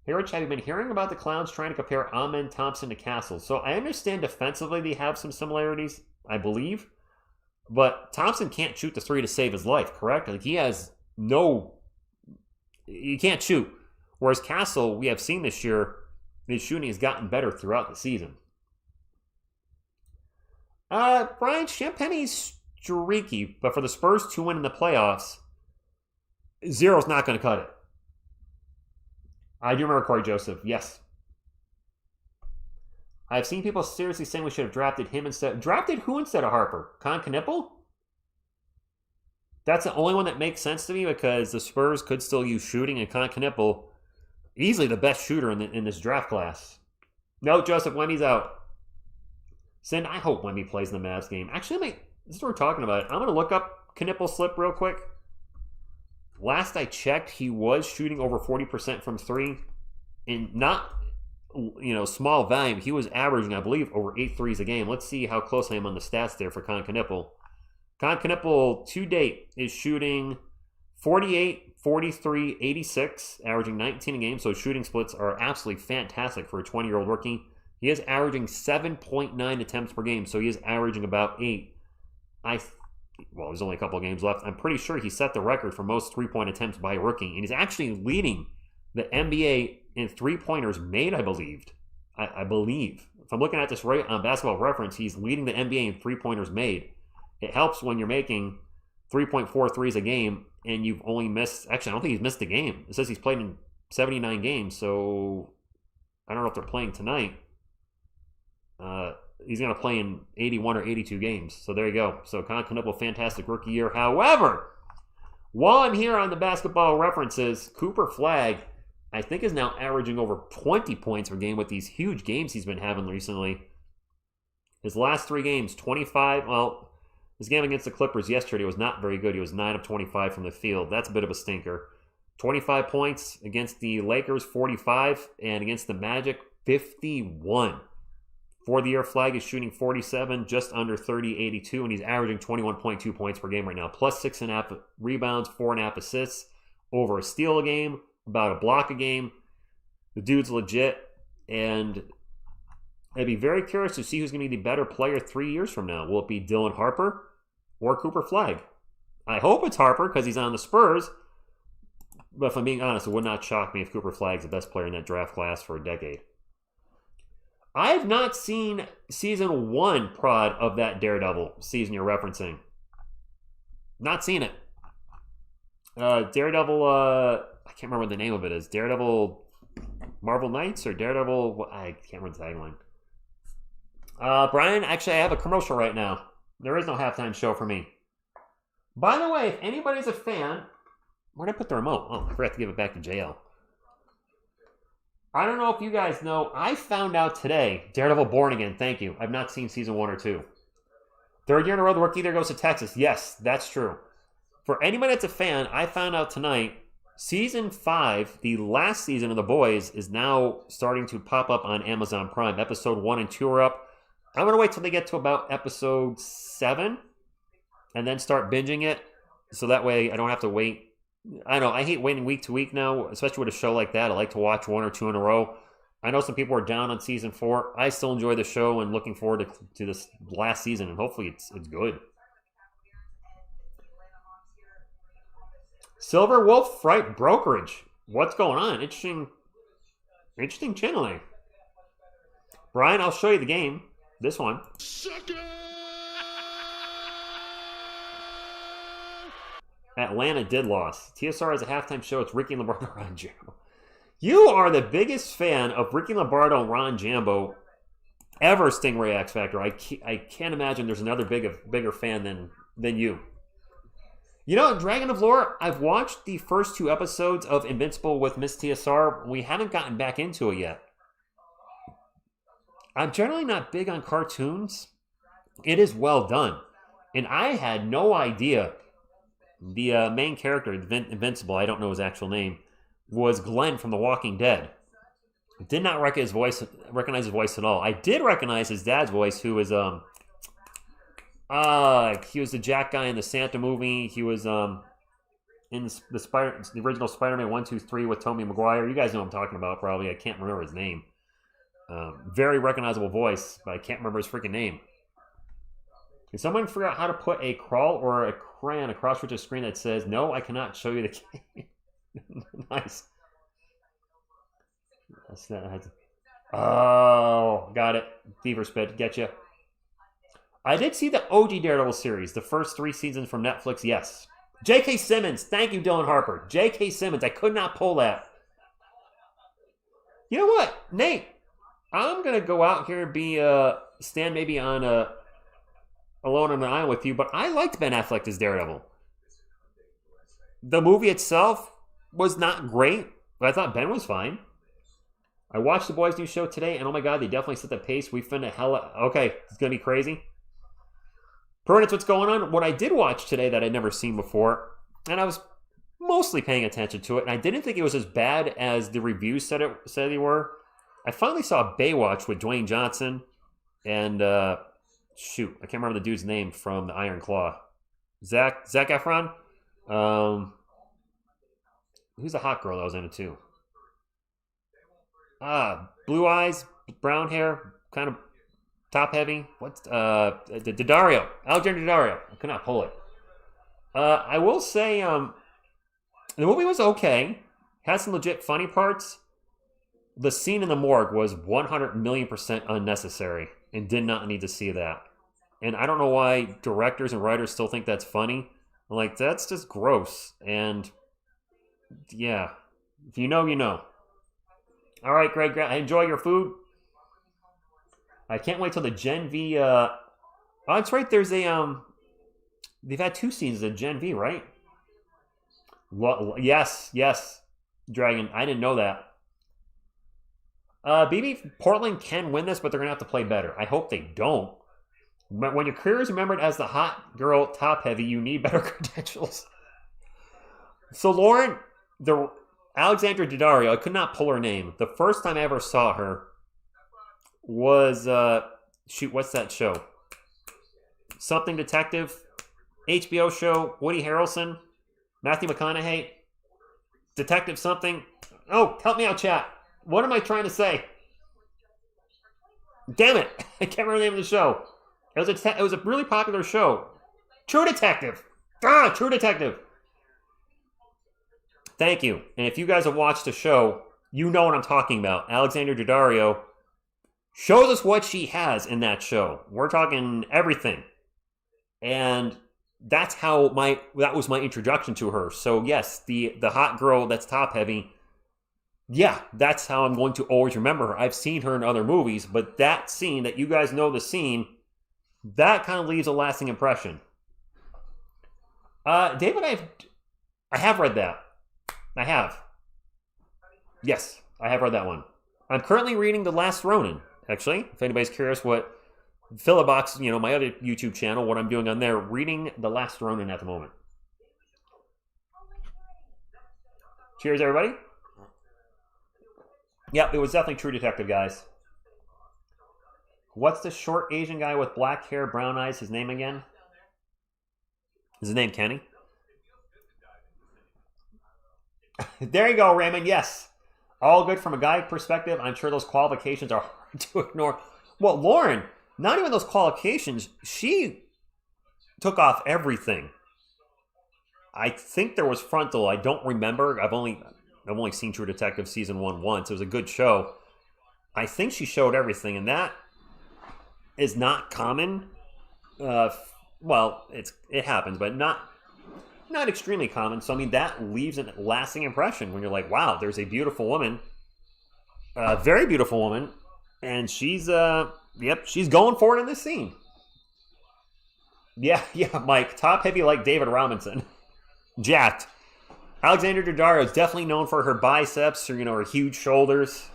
Hey, Rich, have you been hearing about the Clowns trying to compare Amen Thompson to Castle? So I understand defensively they have some similarities, I believe. But Thompson can't shoot the 3 to save his life, correct? Like he can't shoot. Whereas Castle, we have seen this year, his shooting has gotten better throughout the season. Brian, Champagnie's streaky, but for the Spurs to win in the playoffs, 0's not going to cut it. I do remember Corey Joseph, yes. I've seen people seriously saying we should have drafted him instead. Drafted who instead of Harper? Con Knipple? That's the only one that makes sense to me because the Spurs could still use shooting, and Con Knipple Easily the best shooter in this draft class. No, Joseph, Wemby's out. Sin, I hope Wemby plays in the Mavs game. Actually, this is what we're talking about. I'm going to look up Knipple slip real quick. Last I checked, he was shooting over 40% from three. And not, small volume. He was averaging, I believe, over 8 threes a game. Let's see how close I am on the stats there for Con Knipple. Con Knipple, to date, is shooting 48, 43, 86, averaging 19 a game. So shooting splits are absolutely fantastic for a 20-year-old rookie. He is averaging 7.9 attempts per game, so he is averaging about 8. There's only a couple of games left. I'm pretty sure he set the record for most three-point attempts by a rookie, and he's actually leading the NBA in three-pointers made, I believe. I believe. If I'm looking at this right on Basketball Reference, he's leading the NBA in three-pointers made. It helps when you're making 3.4 threes a game, and you've only missed... Actually, I don't think he's missed a game. It says he's played in 79 games, so I don't know if they're playing tonight. He's going to play in 81 or 82 games. So there you go. So Con Knipple, fantastic rookie year. However, while I'm here on the Basketball References, Cooper Flagg, I think, is now averaging over 20 points per game with these huge games he's been having recently. His last 3 games, 25. Well, his game against the Clippers yesterday was not very good. He was 9 of 25 from the field. That's a bit of a stinker. 25 points against the Lakers, 45, and against the Magic, 51. For the year, Flagg is shooting 47, just under 30, 82, and he's averaging 21.2 points per game right now, plus 6.5 rebounds, 4.5 assists, over a steal a game, about a block a game. The dude's legit, and I'd be very curious to see who's going to be the better player 3 years from now. Will it be Dylan Harper or Cooper Flagg? I hope it's Harper because he's on the Spurs, but if I'm being honest, it would not shock me if Cooper Flagg's the best player in that draft class for a decade. I have not seen season 1 prod of that Daredevil season you're referencing. Not seen it. Daredevil, I can't remember what the name of it is. Daredevil Marvel Knights or Daredevil, I can't remember the tagline. Brian, actually I have a commercial right now. There is no halftime show for me. By the way, if anybody's a fan, where'd I put the remote? Oh, I forgot to give it back to JL. I don't know if you guys know, I found out today, Daredevil Born Again, thank you. I've not seen season 1 or 2. 3rd year in a row, the rookie there goes to Texas. Yes, that's true. For anybody that's a fan, I found out tonight, season 5, the last season of The Boys, is now starting to pop up on Amazon Prime. Episode 1 and 2 are up. I'm going to wait till they get to about episode 7 and then start binging it. So that way I don't have to wait. I know, I hate waiting week to week now, especially with a show like that. I like to watch 1 or 2 in a row. I know some people are down on season 4. I still enjoy the show and looking forward to this last season, and hopefully it's good. Silver Wolf Fright Brokerage. What's going on? Interesting channeling. Brian, I'll show you the game. This one. Atlanta did lose. TSR has a halftime show. It's Ricky Lombardo and Ron Jambo. You are the biggest fan of Ricky Lombardo and Ron Jambo ever, Stingray X Factor. I can't imagine there's another bigger fan than you. You know, Dragon of Lore, I've watched the first 2 episodes of Invincible with Miss TSR. We haven't gotten back into it yet. I'm generally not big on cartoons. It is well done. And I had no idea the main character, Invincible, I don't know his actual name, was Glenn from The Walking Dead. Did not recognize his voice at all. I did recognize his dad's voice, who was he was the Jack guy in the Santa movie. He was in the original Spider-Man 1, 2, 3 with Tobey Maguire. You guys know what I'm talking about, probably. I can't remember his name. Very recognizable voice, but I can't remember his freaking name. Can someone figure out how to put a crawl or a crayon across Rich's screen that says, "No, I cannot show you the game"? Nice. That's not. Oh, got it. Fever Spit, get you. I did see the OG Daredevil series, the first 3 seasons from Netflix. Yes. J.K. Simmons, thank you, Dylan Harper. J.K. Simmons, I could not pull that. You know what, Nate? I'm gonna go out here and be stand maybe on Alone on an Island with you, but I liked Ben Affleck as Daredevil. The movie itself was not great. But I thought Ben was fine. I watched the boys' new show today, and oh my god, they definitely set the pace. We finna hella... Okay, it's gonna be crazy. Burnitz, what's going on? What I did watch today that I'd never seen before, and I was mostly paying attention to it, and I didn't think it was as bad as the reviews said they were. I finally saw Baywatch with Dwayne Johnson and shoot, I can't remember the dude's name from the Iron Claw. Zac Efron. Who's the hot girl that was in it too? Blue eyes, brown hair, kind of top heavy. What's Daddario? Alexander Daddario. I could not pull it. I will say, the movie was okay. Had some legit funny parts. The scene in the morgue was 100,000,000% unnecessary and did not need to see that. And I don't know why directors and writers still think that's funny. I'm like, that's just gross. And yeah, if you know, you know. All right, Greg, enjoy your food. I can't wait till the Gen V. Oh, that's right. There's a they've had 2 seasons of Gen V, right? Yes, Dragon. I didn't know that. BB, Portland can win this, but they're gonna have to play better. I hope they don't. When your career is remembered as the hot girl top heavy, you need better credentials. So Lauren, the Alexandra Daddario, I could not pull her name. The first time I ever saw her was shoot, what's that show? Something Detective, HBO show, Woody Harrelson, Matthew McConaughey, Detective something. Oh, help me out, chat. What am I trying to say? Damn it! I can't remember the name of the show. It was a really popular show. True Detective. True Detective. Thank you. And if you guys have watched the show, you know what I'm talking about. Alexandra Daddario shows us what she has in that show. We're talking everything. And that's how that was my introduction to her. So yes, the hot girl that's top heavy. Yeah, that's how I'm going to always remember her. I've seen her in other movies, but that scene, that you guys know the scene, that kind of leaves a lasting impression. David, I have read that. I have. Yes, I have read that one. I'm currently reading The Last Ronin, actually. If anybody's curious what Philobox, my other YouTube channel, what I'm doing on there, reading The Last Ronin at the moment. Cheers, everybody. Yep, it was definitely True Detective, guys. What's the short Asian guy with black hair, brown eyes? His name again? Is his name Kenny? There you go, Raymond. Yes. All good from a guy perspective. I'm sure those qualifications are hard to ignore. Well, Lauren, not even those qualifications. She took off everything. I think there was frontal. I don't remember. I've only seen True Detective season 1 once. It was a good show. I think she showed everything, and that is not common. Well, it happens, but not extremely common. So I mean, that leaves a lasting impression when you're like, wow, there's a beautiful woman, a very beautiful woman, and she's she's going for it in this scene. Yeah, Mike, top heavy like David Robinson, jacked. Alexandra Daddario is definitely known for her biceps or her huge shoulders.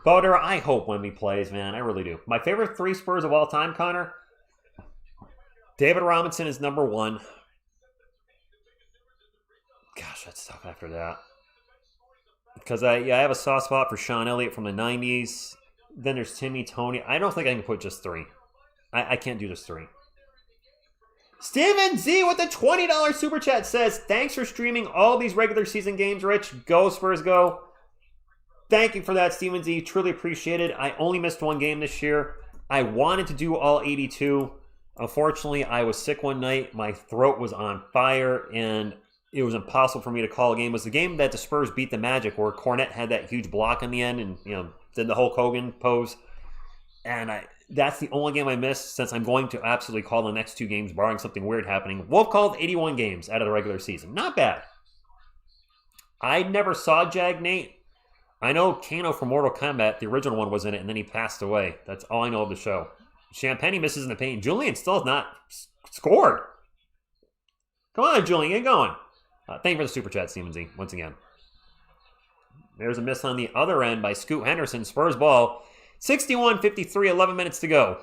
Boder, I hope Wemby plays, man. I really do. My favorite 3 Spurs of all time, Connor. David Robinson is number 1. Gosh, that's tough after that. Because I have a soft spot for Sean Elliott from the 90s. Then there's Timmy, Tony. I don't think I can put just 3. I can't do just 3. Steven Z with the $20 super chat says, thanks for streaming all these regular season games, Rich. Go Spurs, go. Thank you for that, Steven Z. Truly appreciate it. I only missed 1 game this year. I wanted to do all 82. Unfortunately, I was sick one night. My throat was on fire, and it was impossible for me to call a game. It was the game that the Spurs beat the Magic, where Cornette had that huge block in the end and did the Hulk Hogan pose. And that's the only game I missed, since I'm going to absolutely call the next 2 games, barring something weird happening. Wolf called 81 games out of the regular season. Not bad. I never saw Jag Nate. I know Kano from Mortal Kombat, the original one, was in it, and then he passed away. That's all I know of the show. Champagne misses in the paint. Julian still has not scored. Come on, Julian, get going. Thank you for the super chat, Steven Z, once again. There's a miss on the other end by Scoot Henderson. Spurs ball. 61-53, 11 minutes to go.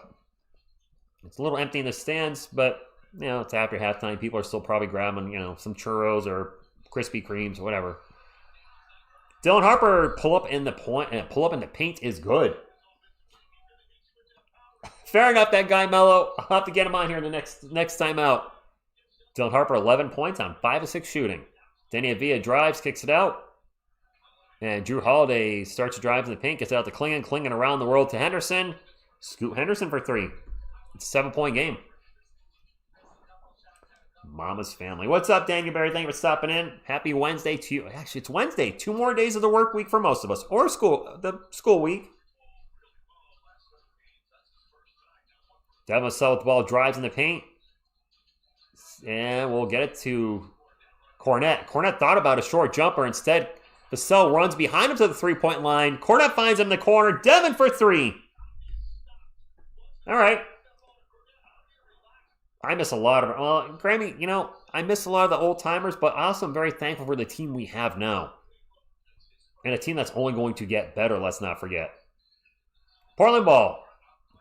It's a little empty in the stands, but, it's after halftime. People are still probably grabbing, some churros or Krispy Kremes or whatever. Dylan Harper pull up in the paint is good. Fair enough, that guy Mello. I'll have to get him on here the next time out. Dylan Harper, 11 points on 5 of 6 shooting. Deni Avdija drives, kicks it out. And Drew Holiday starts to drive in the paint, gets out to Klingon. Klingon around the world to Henderson. Scoot Henderson for 3. It's a 7-point game. Mama's family. What's up, Daniel Barry? Thank you for stopping in. Happy Wednesday to you. Actually, it's Wednesday. 2 more days of the work week for most of us. Or the school week. Devin Vassell with the ball, drives in the paint. And we'll get it to Cornette. Cornette thought about a short jumper. Instead, Vassell runs behind him to the 3-point line. Cornette finds him in the corner. Devin for 3. All right. I miss a lot of Grammy, I miss a lot of the old timers, but also I'm very thankful for the team we have now. And a team that's only going to get better, let's not forget. Portland ball.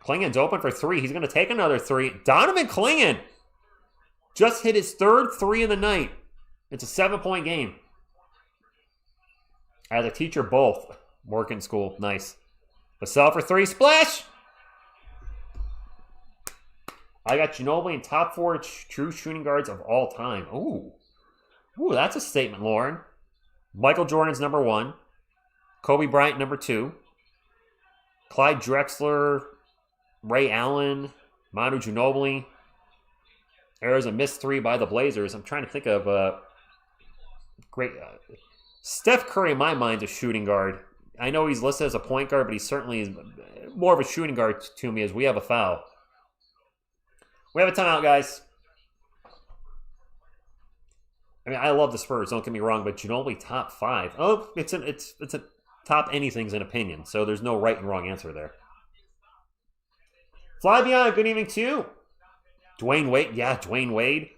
Klingon's open for 3. He's going to take another 3. Donovan Klingon just hit his 3rd 3 of the night. It's a 7-point game. As a teacher, both work in school. Nice. Vassell for 3. Splash! I got Ginobili in top 4 true shooting guards of all time. Ooh, that's a statement, Lauren. Michael Jordan's number 1. Kobe Bryant, number 2. Clyde Drexler, Ray Allen, Manu Ginobili. There's a missed 3 by the Blazers. I'm trying to think of great. Steph Curry, in my mind, is a shooting guard. I know he's listed as a point guard, but he certainly is more of a shooting guard to me as we have a foul. We have a timeout, guys. I mean, I love the Spurs, don't get me wrong, but Ginobili top 5. Oh, it's a top anything's an opinion, so there's no right and wrong answer there. Flaviana, good evening to you. Dwayne Wade, yeah, Dwayne Wade.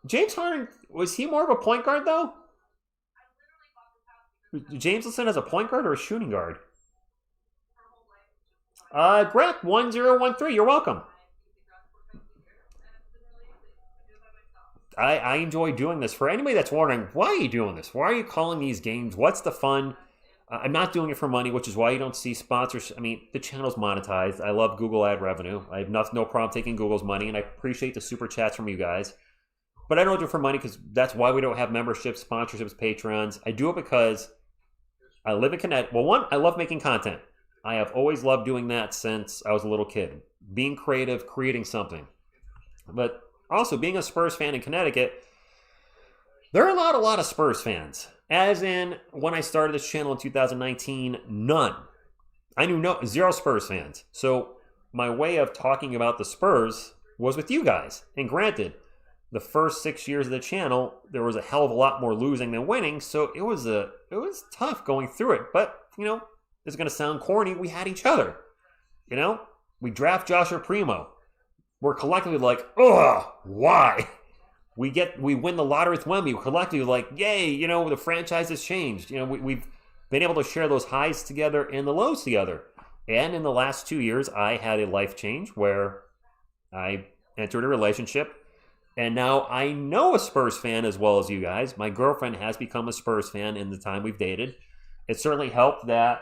James Harden, was he more of a point guard, though? James listed as a point guard or a shooting guard? Greg, 1013, you're welcome. I enjoy doing this. For anybody that's wondering, why are you doing this? Why are you calling these games? What's the fun? I'm not doing it for money, which is why you don't see sponsors. I mean, the channel's monetized. I love Google ad revenue. I have no problem taking Google's money, and I appreciate the super chats from you guys. But I don't do it for money because that's why we don't have memberships, sponsorships, Patrons. I do it because I live in Connecticut. Well, one, I love making content. I have always loved doing that since I was a little kid. Being creative, creating something. But also, being a Spurs fan in Connecticut, there are not a lot of Spurs fans. As in, when I started this channel in 2019, none. I knew zero Spurs fans. So my way of talking about the Spurs was with you guys. And granted, the first 6 years of the channel, there was a hell of a lot more losing than winning. So it was tough going through it. But, it's going to sound corny. We had each other. We draft Joshua Primo. We're collectively like, ugh, why? We win the lottery with Wemby. We're collectively like, yay, the franchise has changed. We've been able to share those highs together and the lows together. And in the last 2 years, I had a life change where I entered a relationship. And now I know a Spurs fan as well as you guys. My girlfriend has become a Spurs fan in the time we've dated. It certainly helped that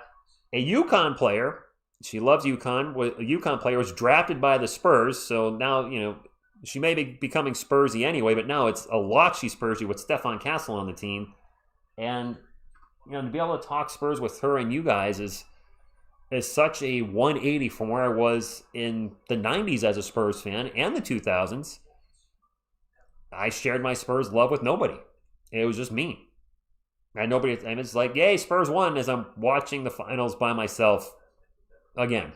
a UConn player, she loves UConn. A UConn player was drafted by the Spurs, so now, she may be becoming Spursy anyway, but now it's a lot she's Spursy with Stefan Castle on the team. And, to be able to talk Spurs with her and you guys is such a 180 from where I was in the 90s as a Spurs fan and the 2000s. I shared my Spurs love with nobody. It was just me. And it's like, yay, Spurs won as I'm watching the finals by myself. Again,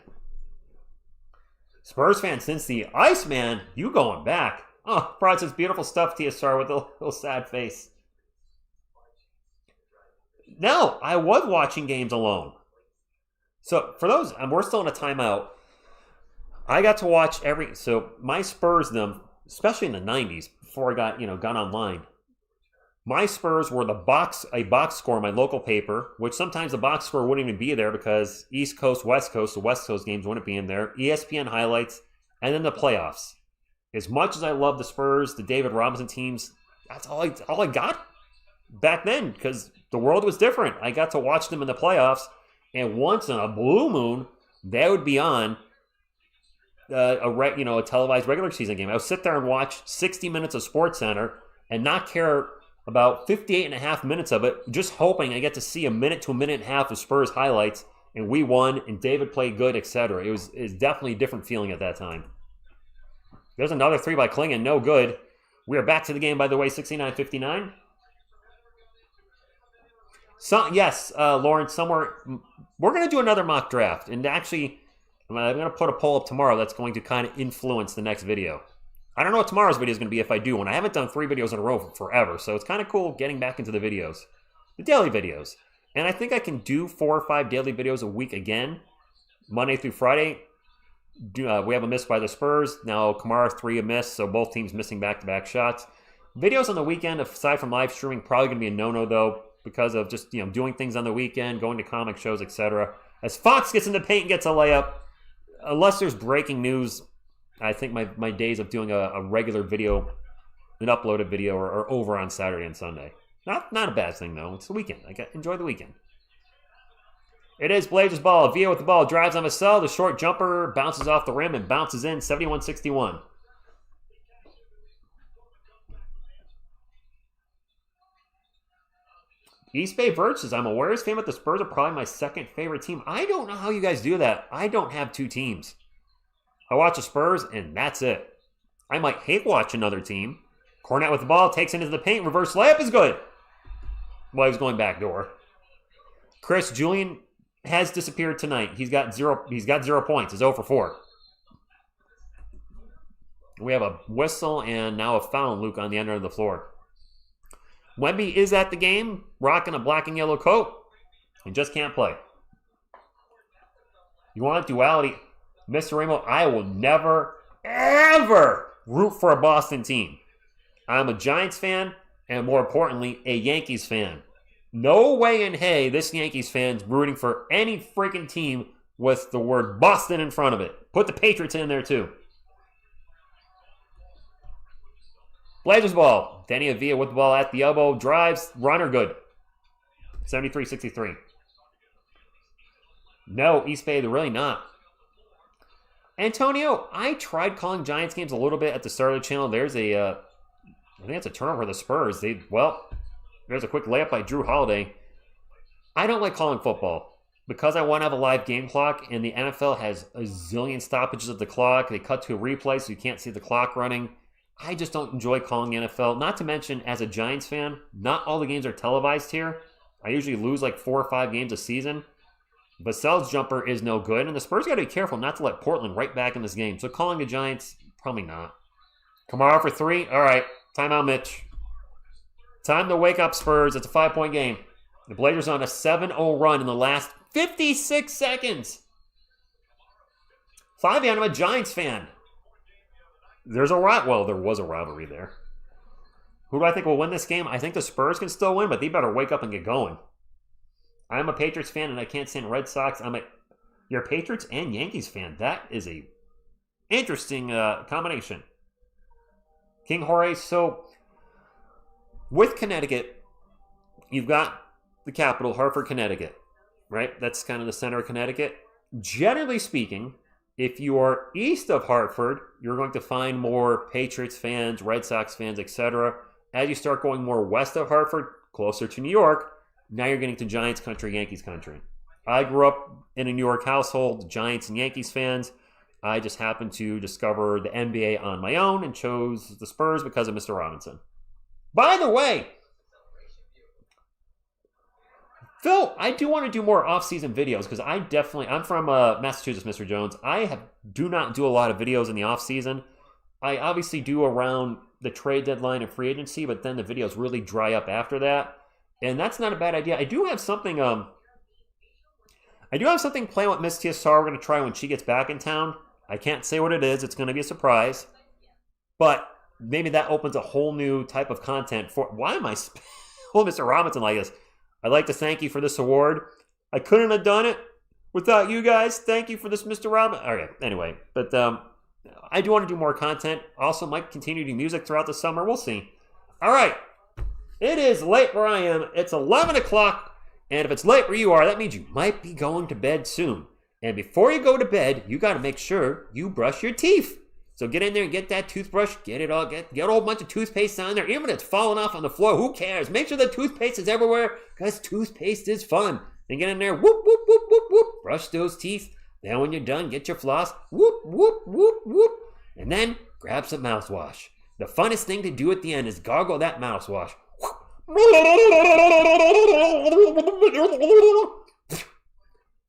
Spurs fan since the Iceman, you going back. Oh, brought this beautiful stuff, TSR, with a little sad face. No, I was watching games alone. So, for those, we're still in a timeout. I got to watch my Spurs, them, especially in the 90s, before I got online. My Spurs were a box score in my local paper, which sometimes the box score wouldn't even be there because East Coast, the West Coast games wouldn't be in there. ESPN highlights, and then the playoffs. As much as I love the Spurs, the David Robinson teams, that's all I got back then because the world was different. I got to watch them in the playoffs, and once in a blue moon, they would be on a televised regular season game. I would sit there and watch 60 minutes of SportsCenter and not care about 58 and a half minutes of it, just hoping I get to see a minute to a minute and a half of Spurs highlights, and we won, and David played good, etc. It was definitely a different feeling at that time. There's another three by Klingon, no good. We are back to the game, by the way, 69-59. Yes, Lauren, somewhere, we're going to do another mock draft, and actually, I'm going to put a poll up tomorrow that's going to kind of influence the next video. I don't know what tomorrow's video is going to be if I do one. I haven't done 3 videos in a row forever, so it's kind of cool getting back into the videos. The daily videos. And I think I can do 4 or 5 daily videos a week again, Monday through Friday. We have a miss by the Spurs. Now Kamara 3 a miss, so both teams missing back-to-back shots. Videos on the weekend, aside from live streaming, probably going to be a no-no, though, because of just doing things on the weekend, going to comic shows, etc. As Fox gets in the paint and gets a layup, unless there's breaking news, I think my days of doing a regular video, an uploaded video, are over on Saturday and Sunday. Not a bad thing, though. It's the weekend. Enjoy the weekend. It is Blazers ball. Villa with the ball. Drives on Vassell. The short jumper bounces off the rim and bounces in. 71-61. East Bay Vert says, I'm a Warriors fan, but the Spurs are probably my second favorite team. I don't know how you guys do that. I don't have 2 teams. I watch the Spurs, and that's it. I might hate watch another team. Cornette with the ball, takes it into the paint. Reverse layup is good. Well, he was going backdoor. Chris Julian has disappeared tonight. He's got 0 points. He's 0 for 4. We have a whistle and now a foul, Luke, on the end of the floor. Wemby is at the game, rocking a black and yellow coat. He just can't play. You want duality? Mr. Rainbow, I will never, ever root for a Boston team. I'm a Giants fan, and more importantly, a Yankees fan. No way in hey this Yankees fan's rooting for any freaking team with the word Boston in front of it. Put the Patriots in there, too. Blazers ball. Deni Avdija with the ball at the elbow. Drives. Runner good. 73-63. No, East Bay, they're really not. Antonio, I tried calling Giants games a little bit at the start of the channel. There's I think that's a turnover for the Spurs. There's a quick layup by Drew Holiday. I don't like calling football because I want to have a live game clock, and the NFL has a zillion stoppages of the clock. They cut to a replay so you can't see the clock running. I just don't enjoy calling the NFL. Not to mention, as a Giants fan, not all the games are televised here. I usually lose like 4 or 5 games a season. Vassell's jumper is no good, and the Spurs got to be careful not to let Portland right back in this game. So calling the Giants, probably not. Kamara for 3. All right, timeout, Mitch. Time to wake up, Spurs. It's a 5-point game. The Blazers on a 7-0 run in the last 56 seconds. Fabian, I'm a Giants fan. There was a rivalry there. Who do I think will win this game? I think the Spurs can still win, but they better wake up and get going. I'm a Patriots fan, and I can't stand Red Sox. You're a Patriots and Yankees fan. That is a interesting combination. King Jorge, so with Connecticut, you've got the capital, Hartford, Connecticut, right? That's kind of the center of Connecticut. Generally speaking, if you are east of Hartford, you're going to find more Patriots fans, Red Sox fans, etc. As you start going more west of Hartford, closer to New York, now you're getting to Giants country, Yankees country. I grew up in a New York household, Giants and Yankees fans. I just happened to discover the NBA on my own and chose the Spurs because of Mr. Robinson. By the way, Phil, I do want to do more off-season videos because I'm from Massachusetts, Mr. Jones. Do not do a lot of videos in the off-season. I obviously do around the trade deadline and free agency, but then the videos really dry up after that. And that's not a bad idea. I do have something playing with Miss TSR we're going to try when she gets back in town. I can't say what it is. It's going to be a surprise. But maybe that opens a whole new type of content for. Why am I oh, Mr. Robinson like this? I'd like to thank you for this award. I couldn't have done it without you guys. Thank you for this, Mr. Robinson. All right, anyway, but I do want to do more content. Also, might continue to do music throughout the summer. We'll see. All right. It is late where I am. It's 11 o'clock. And if it's late where you are, that means you might be going to bed soon. And before you go to bed, you got to make sure you brush your teeth. So get in there and get that toothbrush. Get it all. Get a whole bunch of toothpaste on there. Even if it's falling off on the floor, who cares? Make sure the toothpaste is everywhere because toothpaste is fun. Then get in there. Whoop, whoop, whoop, whoop, whoop. Brush those teeth. Then when you're done, get your floss. Whoop, whoop, whoop, whoop. And then grab some mouthwash. The funnest thing to do at the end is gargle that mouthwash.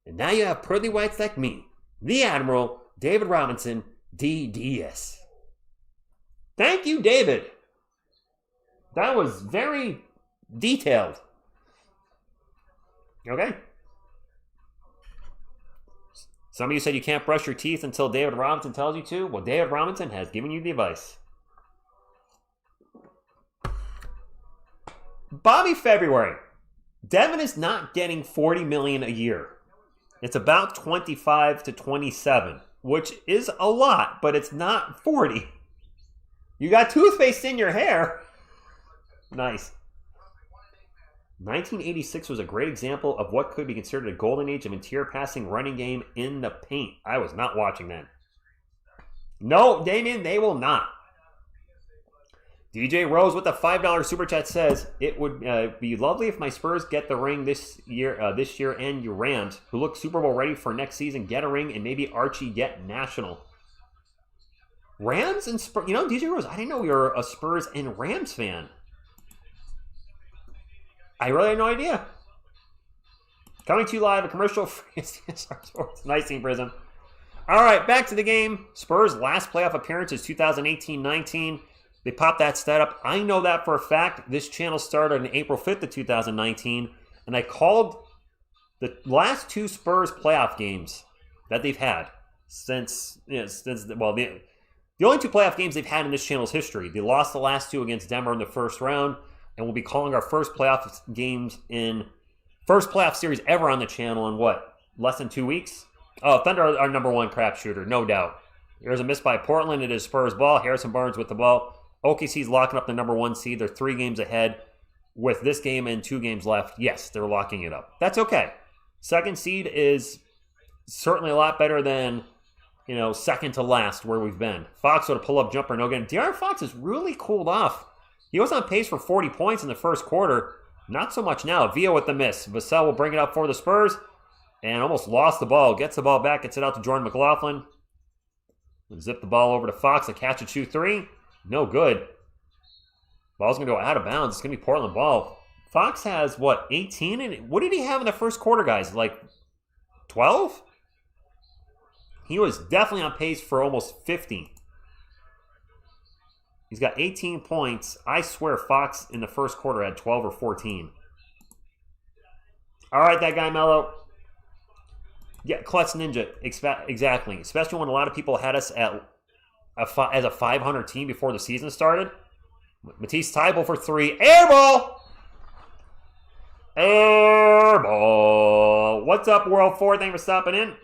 And now you have pearly whites like me, the Admiral, David Robinson, DDS. Thank you, David. That was very detailed. Okay. Some of you said you can't brush your teeth until David Robinson tells you to. Well, David Robinson has given you the advice. Bobby February. Devin is not getting $40 million a year. It's about 25 to 27, which is a lot, but it's not 40. You got toothpaste in your hair. Nice. 1986 was a great example of what could be considered a golden age of interior passing running game in the paint. I was not watching that. No, Damien, they will not. DJ Rose with the $5 super chat says, it would be lovely if my Spurs get the ring this year and your Rams, who look Super Bowl ready for next season, get a ring and maybe Archie get national. Rams and Spurs, DJ Rose, I didn't know you were a Spurs and Rams fan. I really had no idea. Coming to you live, a commercial free TSR Sports. Nice team, Prism. All right, back to the game. Spurs' last playoff appearance is 2018-19. They popped that stat up. I know that for a fact. This channel started on April 5th of 2019, and I called the last two Spurs playoff games that they've had the only two playoff games they've had in this channel's history. They lost the last two against Denver in the first round, and we'll be calling our first playoff series ever on the channel in less than 2 weeks? Oh, Thunder are our number one crap shooter, no doubt. There's a miss by Portland. It is Spurs ball. Harrison Barnes with the ball. OKC's locking up the number one seed. They're 3 games ahead with this game and 2 games left. Yes, they're locking it up. That's okay. Second seed is certainly a lot better than, second to last where we've been. Fox with a pull-up jumper, no good. De'Aaron Fox has really cooled off. He was on pace for 40 points in the first quarter. Not so much now. Villa with the miss. Vassell will bring it up for the Spurs and almost lost the ball. Gets the ball back, gets it out to Jordan McLaughlin. Zip the ball over to Fox. A catch and shoot 3. No good. Ball's going to go out of bounds. It's going to be Portland ball. Fox has, 18? And what did he have in the first quarter, guys? 12? He was definitely on pace for almost 50. He's got 18 points. I swear Fox in the first quarter had 12 or 14. All right, that guy, Mello. Yeah, Klutz Ninja. Exactly. Especially when a lot of people had us as a 500 team before the season started. Matisse Thybulle for 3. Air ball! Air ball. What's up, World 4? Thanks for stopping in.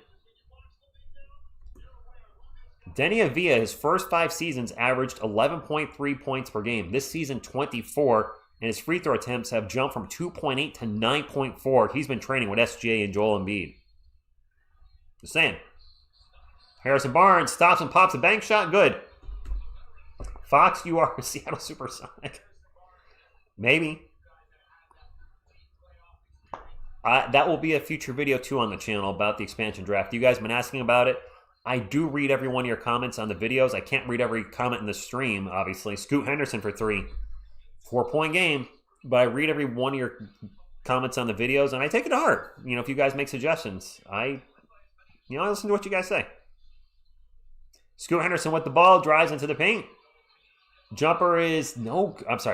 Deni Avdija, his first 5 seasons, averaged 11.3 points per game. This season, 24. And his free throw attempts have jumped from 2.8 to 9.4. He's been training with SGA and Joel Embiid. Just saying. Harrison Barnes stops and pops a bank shot. Good. Fox, you are a Seattle Supersonic. Maybe. That will be a future video, too, on the channel about the expansion draft. You guys have been asking about it. I do read every one of your comments on the videos. I can't read every comment in the stream, obviously. Scoot Henderson for 3. 4-point game. But I read every one of your comments on the videos, and I take it to heart. If you guys make suggestions, I listen to what you guys say. Scoot Henderson with the ball, drives into the paint. Jumper is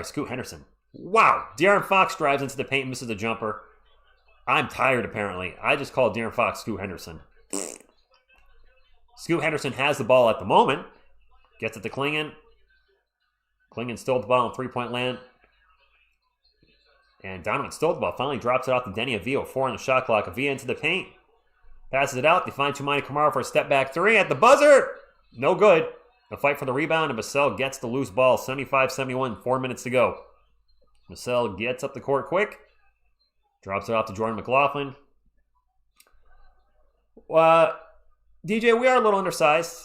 Scoot Henderson. Wow. De'Aaron Fox drives into the paint, misses the jumper. I'm tired, apparently. I just called De'Aaron Fox Scoot Henderson. Scoot Henderson has the ball at the moment. Gets it to Klingon. Klingon still with the ball on three-point land. And Donovan still with the ball. Finally drops it off to Deni Avdija. 4 on the shot clock. Avdija into the paint. Passes it out. They find Tumani Kamara for a step-back three at the buzzer. No good. A fight for the rebound, and Vassell gets the loose ball. 75-71, 4 minutes to go. Vassell gets up the court quick. Drops it off to Jordan McLaughlin. DJ, we are a little undersized.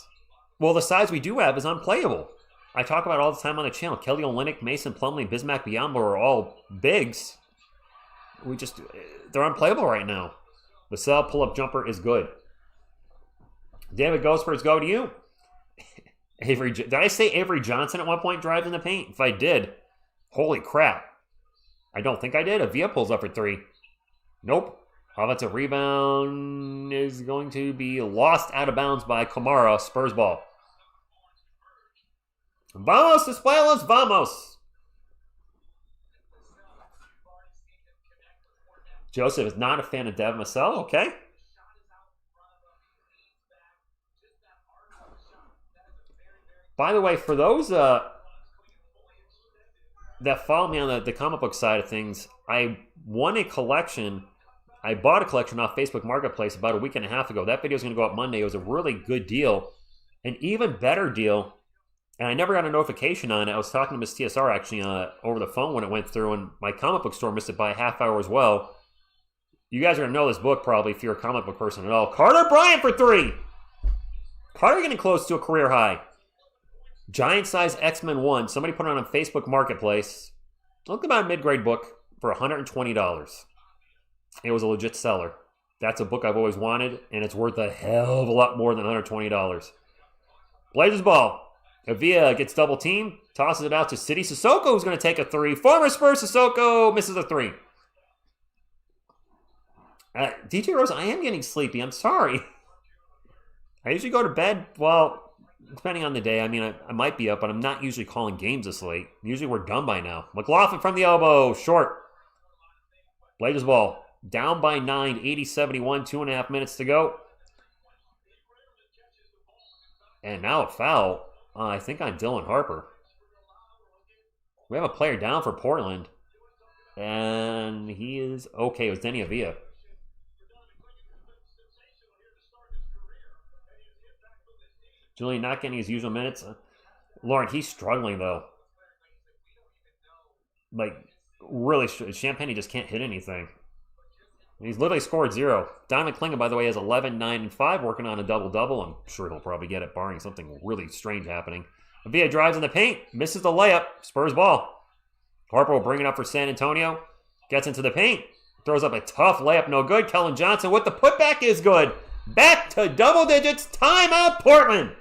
Well, the size we do have is unplayable. I talk about it all the time on the channel. Kelly Olynyk, Mason Plumlee, Bismack Biyombo are all bigs. They're unplayable right now. Vassell pull-up jumper is good. David Gospers, go to you. Did I say Avery Johnson at one point drives in the paint? If I did, holy crap. I don't think I did. Avdija pulls up for three. Nope. Offensive rebound is going to be lost out of bounds by Kamara. Spurs ball. Vamos, Espuelas, vamos. Joseph is not a fan of Dev Vassell. Okay. By the way, for those that follow me on the comic book side of things, I won a collection. I bought a collection off Facebook Marketplace about a week and a half ago. That video is going to go up Monday. It was a really good deal. An even better deal, and I never got a notification on it. I was talking to Miss TSR actually over the phone when it went through, and my comic book store missed it by a half hour as well. You guys are going to know this book probably if you're a comic book person at all. Carter Bryant for three. Carter getting close to a career high. Giant size X-Men 1. Somebody put it on Facebook Marketplace. Look about a mid-grade book for $120. It was a legit seller. That's a book I've always wanted, and it's worth a hell of a lot more than $120. Blazers ball. Avdija gets double teamed, tosses it out to City. Sissoko, who's going to take a three. Former Spurs Sissoko misses a three. DJ Rose, I am getting sleepy. I'm sorry. I usually go to bed, well, depending on the day. I mean, I might be up, but I'm not usually calling games this late. Usually we're done by now. McLaughlin from the elbow, short. Blazers ball. Down by 9, 80-71, 2.5 minutes to go. And now a foul, I think on Dylan Harper. We have a player down for Portland. And he is okay. It was Deni Avdija. Julian not getting his usual minutes. Lauren, he's struggling though. Like, really, Champagne just can't hit anything. He's literally scored 0. Donovan Klingon, by the way, has 11, 9, and 5, working on a double-double. I'm sure he'll probably get it, barring something really strange happening. Avdija drives in the paint, misses the layup, Spurs ball. Harper will bring it up for San Antonio, gets into the paint, throws up a tough layup, no good. Kellen Johnson with the putback is good. Back to double digits, timeout Portland.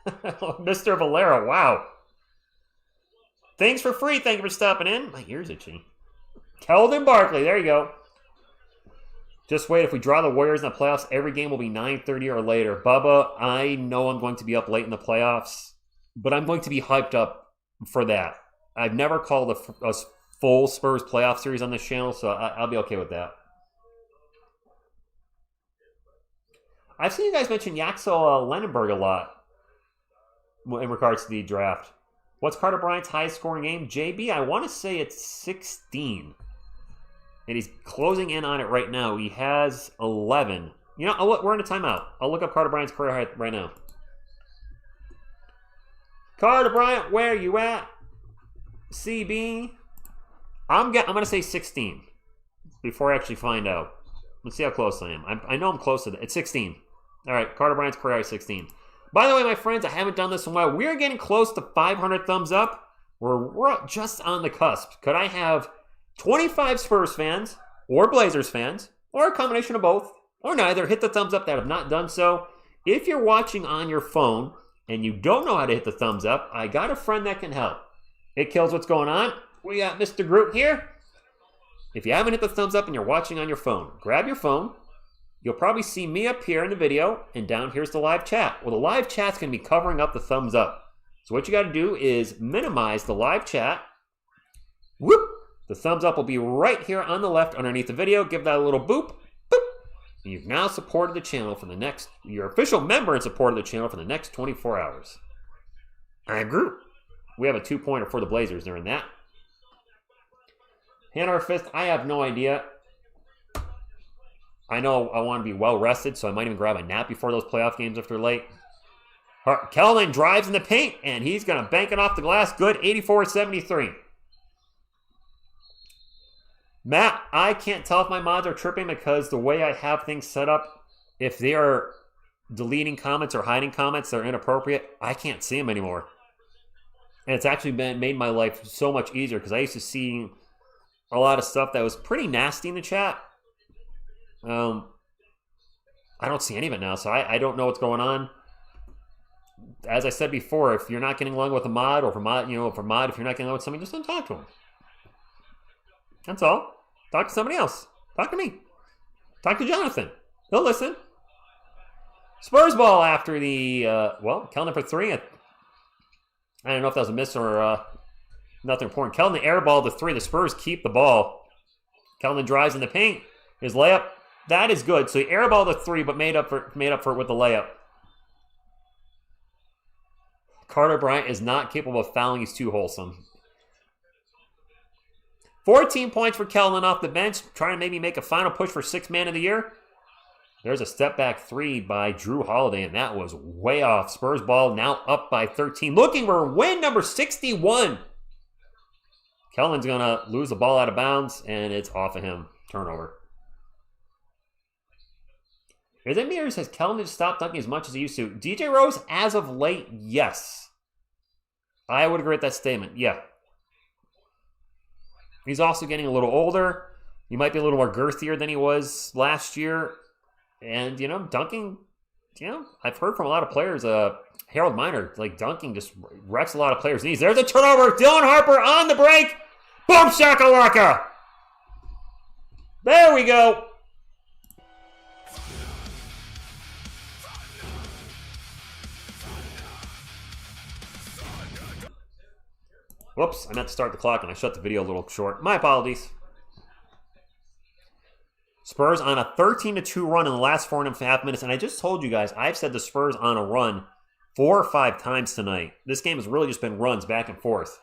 Mr. Valera, wow. Thanks for free. Thank you for stopping in. My ear's itchy. Keldon Barkley. There you go. Just wait. If we draw the Warriors in the playoffs, every game will be 9:30 or later. Bubba, I know I'm going to be up late in the playoffs, but I'm going to be hyped up for that. I've never called a full Spurs playoff series on this channel, so I'll be okay with that. I've seen you guys mention Yaxel Lenenberg a lot in regards to the draft. What's Carter Bryant's highest scoring game? JB, I want to say it's 16. And he's closing in on it right now. He has 11. You know, we're in a timeout. I'll look up Carter Bryant's career high right now. Carter Bryant, where you at? CB. I'm going to say 16 before I actually find out. Let's see how close I am. I know I'm close to that. It's 16. All right, Carter Bryant's career high is 16. By the way, my friends, I haven't done this in a while. We're getting close to 500 thumbs up. We're just on the cusp. Could I have 25 Spurs fans or Blazers fans or a combination of both or neither hit the thumbs up that have not done so? If you're watching on your phone and you don't know how to hit the thumbs up, I got a friend that can help. It kills what's going on. We got Mr. Groot here. If you haven't hit the thumbs up and you're watching on your phone, grab your phone. You'll probably see me up here in the video, and down here's the live chat. Well, the live chat's going to be covering up the thumbs up. So what you got to do is minimize the live chat. Whoop! The thumbs up will be right here on the left underneath the video. Give that a little boop. Boop. You've now supported the channel for the next, your official member and supported the channel for the next 24 hours. I agree. We have a 2-pointer for the Blazers during that. Hand or fist, I have no idea. I know I want to be well rested, so I might even grab a nap before those playoff games if they're late. Keldon drives in the paint, and he's going to bank it off the glass. Good, 84-73. Matt, I can't tell if my mods are tripping because the way I have things set up, if they are deleting comments or hiding comments that are inappropriate, I can't see them anymore. And it's actually made my life so much easier because I used to see a lot of stuff that was pretty nasty in the chat. I don't see any of it now, so I don't know what's going on. As I said before, if you're not getting along with a mod, or if you're not getting along with somebody, just don't talk to them. That's all. Talk to somebody else. Talk to me. Talk to Jonathan. He'll listen. Spurs ball after the, Keldon for 3. I don't know if that was a miss or nothing important. Keldon the air ball to 3. The Spurs keep the ball. Keldon drives in the paint. His layup. That is good. So he air ball to 3, but made up for it with the layup. Carter Bryant is not capable of fouling. He's too wholesome. 14 points for Keldon off the bench, trying to maybe make a final push for 6th man of the year. There's a step back 3 by Drew Holiday, and that was way off. Spurs ball now up by 13. Looking for win number 61. Keldon's going to lose the ball out of bounds, and it's off of him. Turnover. Here's a mirror says Keldon just stopped dunking as much as he used to. DJ Rose, as of late, yes. I would agree with that statement, yeah. He's also getting a little older. He might be a little more girthier than he was last year. And, dunking, I've heard from a lot of players, Harold Miner, dunking just wrecks a lot of players' knees. There's a turnover. Dylan Harper on the break. Boom shakalaka. There we go. Whoops, I meant to start the clock and I shut the video a little short. My apologies. Spurs on a 13-2 run in the last 4.5 minutes. And I just told you guys, I've said the Spurs on a run 4 or 5 times tonight. This game has really just been runs back and forth.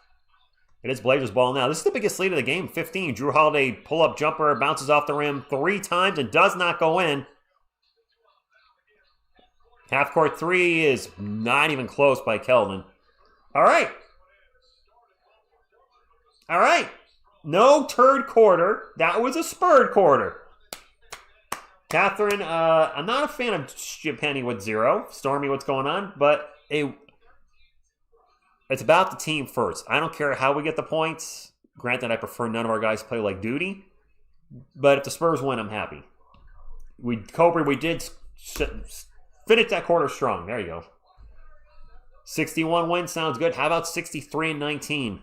It is Blazers ball now. This is the biggest lead of the game, 15. Drew Holiday pull-up jumper, bounces off the rim 3 times and does not go in. Half-court 3 is not even close by Keldon. All right. All right. No third quarter. That was a Spurred quarter. Catherine, I'm not a fan of Penny with 0. Stormy, what's going on? But it's about the team first. I don't care how we get the points. Granted, I prefer none of our guys play like duty. But if the Spurs win, I'm happy. We did finish that quarter strong. There you go. 61 wins sounds good. How about 63-19?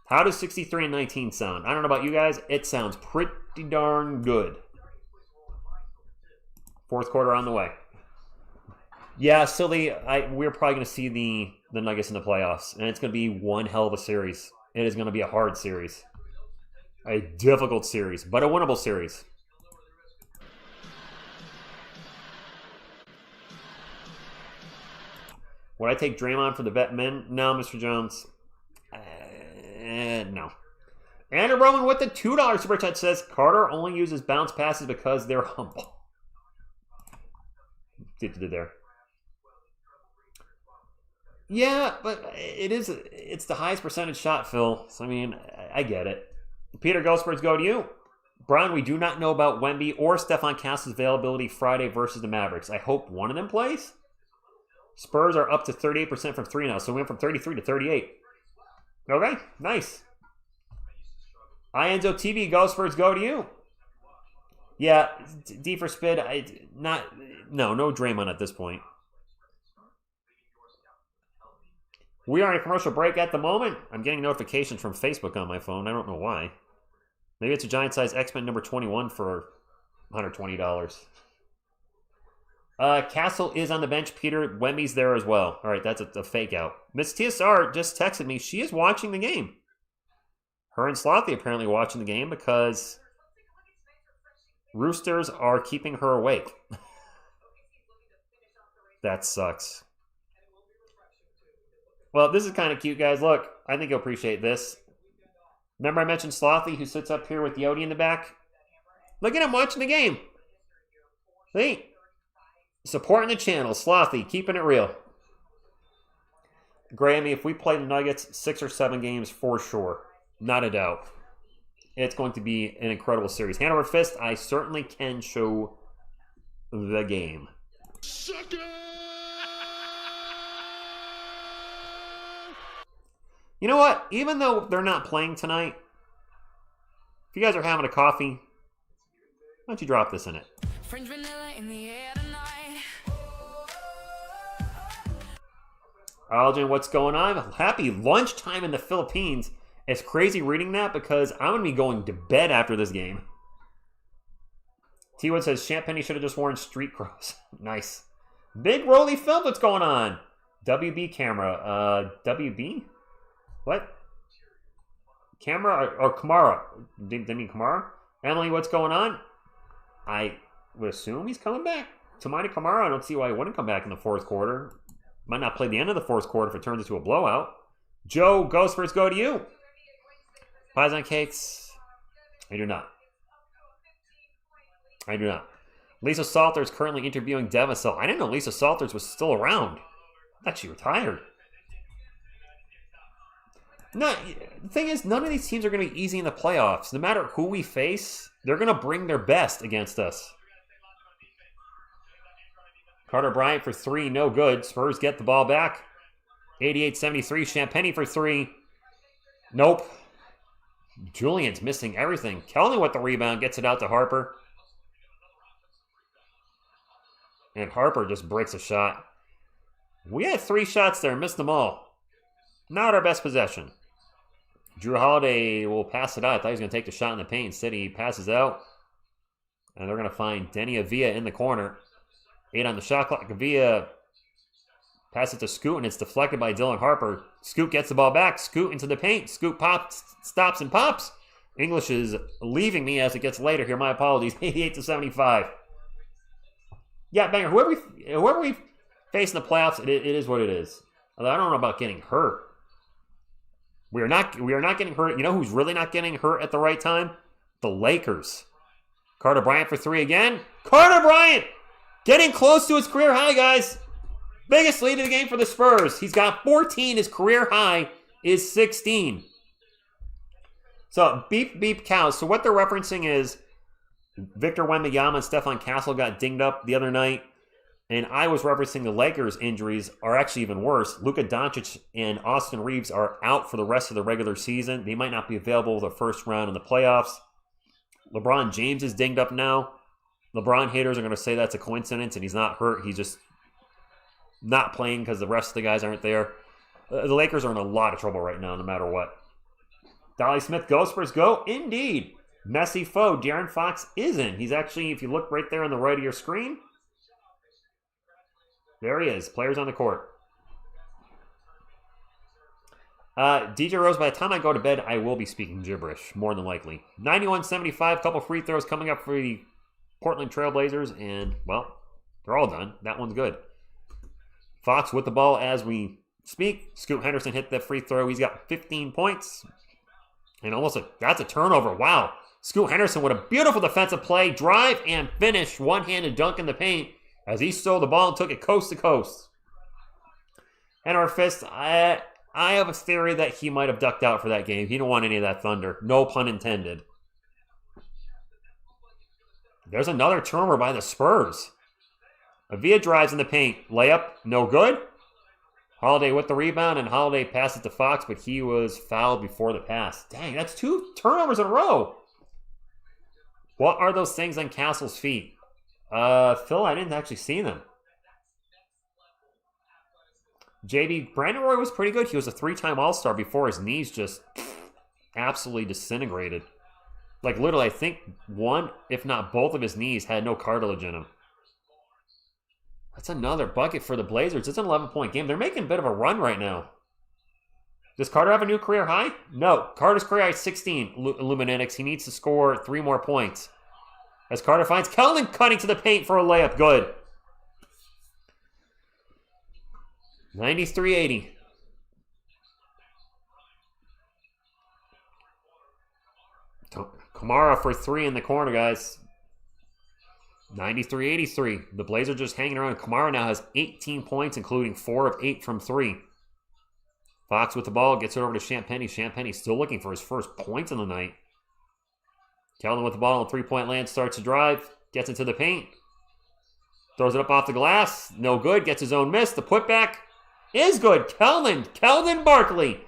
How does 63-19 sound? I don't know about you guys. It sounds pretty darn good. 4th quarter on the way. Yeah, silly. We're probably going to see the Nuggets in the playoffs, and it's going to be one hell of a series. It is going to be a hard series. A difficult series, but a winnable series. Would I take Draymond for the vet men? No, Mr. Jones. No. Andrew Roman with the $2 super chat says Carter only uses bounce passes because they're humble. Did there. Yeah, but it's the highest percentage shot, Phil. So, I mean, I get it. Peter Ghostbirds, go to you. Brian, we do not know about Wemby or Stephon Castle's availability Friday versus the Mavericks. I hope one of them plays. Spurs are up to 38% from 3 now, so we went from 33 to 38. Okay, nice. Ienzo TV, Ghostbirds, go to you. Yeah, D for Spid, no Draymond at this point. We are in a commercial break at the moment. I'm getting notifications from Facebook on my phone. I don't know why. Maybe it's a giant size X-Men number 21 for $120. Castle is on the bench. Peter, Wemby's there as well. All right, that's a fake out. Miss TSR just texted me. She is watching the game. Her and Slothy apparently watching the game because Roosters are keeping her awake. That sucks. Well, this is kind of cute, guys. Look, I think you'll appreciate this. Remember I mentioned Slothy, who sits up here with Yodi in the back? Look at him watching the game. See? Supporting the channel. Slothy, keeping it real. Grammy, if we play the Nuggets 6 or 7 games, for sure. Not a doubt. It's going to be an incredible series. Hand over fist, I certainly can show the game. Sucker! You know what? Even though they're not playing tonight, if you guys are having a coffee, why don't you drop this in it? French vanilla in the air tonight. Aljan, what's going on? Happy lunchtime in the Philippines. It's crazy reading that because I'm going to be going to bed after this game. T-Wood says, Champagne should have just worn street cross. Nice. Big Rolly Phil, what's going on? WB camera. WB? What? Camera or Kamara? They mean Kamara? Emily, what's going on? I would assume he's coming back. Tamani Kamara, I don't see why he wouldn't come back in the fourth quarter. Might not play the end of the fourth quarter if it turns into a blowout. Joe, Ghost first go to you. Pies on cakes? I do not. I do not. Lisa Salters currently interviewing Devasol. I didn't know Lisa Salters was still around. I thought she retired. No, the thing is, none of these teams are going to be easy in the playoffs. No matter who we face, they're going to bring their best against us. Carter Bryant for 3, no good. Spurs get the ball back. 88-73, Champagne for 3. Nope. Julian's missing everything. Kelly with the rebound, gets it out to Harper. And Harper just breaks a shot. We had 3 shots there, missed them all. Not our best possession. Drew Holiday will pass it out. I thought he was going to take the shot in the paint. Instead, he passes out. And they're going to find Deni Avdija in the corner. 8 on the shot clock. Avdija passes it to Scoot, and it's deflected by Dylan Harper. Scoot gets the ball back. Scoot into the paint. Scoot pops, stops, and pops. English is leaving me as it gets later here. My apologies. 88-75. Yeah, Banger, whoever we face in the playoffs, it is what it is. Although I don't know about getting hurt. We are not getting hurt. You know who's really not getting hurt at the right time? The Lakers. Carter Bryant for 3 again. Carter Bryant getting close to his career high, guys. Biggest lead of the game for the Spurs. He's got 14. His career high is 16. So beep beep cows. So what they're referencing is Victor Wembanyama and Stefan Castle got dinged up the other night. And I was referencing the Lakers' injuries are actually even worse. Luka Doncic and Austin Reeves are out for the rest of the regular season. They might not be available the first round in the playoffs. LeBron James is dinged up now. LeBron haters are going to say that's a coincidence and he's not hurt. He's just not playing because the rest of the guys aren't there. The Lakers are in a lot of trouble right now, no matter what. Dolly Smith, go Spurs, go. Indeed. Messy foe. De'Aaron Fox isn't. He's actually, if you look right there on the right of your screen, there he is. Players on the court. DJ Rose, by the time I go to bed, I will be speaking gibberish, more than likely. 91-75, couple free throws coming up for the Portland Trailblazers, and, well, they're all done. That one's good. Fox with the ball as we speak. Scoot Henderson hit that free throw. He's got 15 points. And that's a turnover. Wow. Scoot Henderson with a beautiful defensive play. Drive and finish. One-handed dunk in the paint as he stole the ball and took it coast to coast. And our fist, I have a theory that he might have ducked out for that game. He didn't want any of that thunder. No pun intended. There's another turnover by the Spurs. Avdija drives in the paint. Layup, no good. Holiday with the rebound, and Holiday passes to Fox, but he was fouled before the pass. Dang, that's 2 turnovers in a row. What are those things on Castle's feet? Phil, I didn't actually see them. JB, Brandon Roy was pretty good. He was a 3-time All-Star before his knees just absolutely disintegrated. Like, literally, I think one, if not both of his knees had no cartilage in them. That's another bucket for the Blazers. It's an 11-point game. They're making a bit of a run right now. Does Carter have a new career high? No. Carter's career high is 16, Illuminatics. He needs to score 3 more points. As Carter finds Keldon cutting to the paint for a layup. Good. 93-80. Kamara for 3 in the corner, guys. 93-83. The Blazers just hanging around. Kamara now has 18 points, including 4 of 8 from 3. Fox with the ball, gets it over to Champagny. Champagny still looking for his first points of the night. Keldon with the ball on the three-point land, starts to drive, gets into the paint. Throws it up off the glass. No good. Gets his own miss. The putback is good. Keldon Barkley.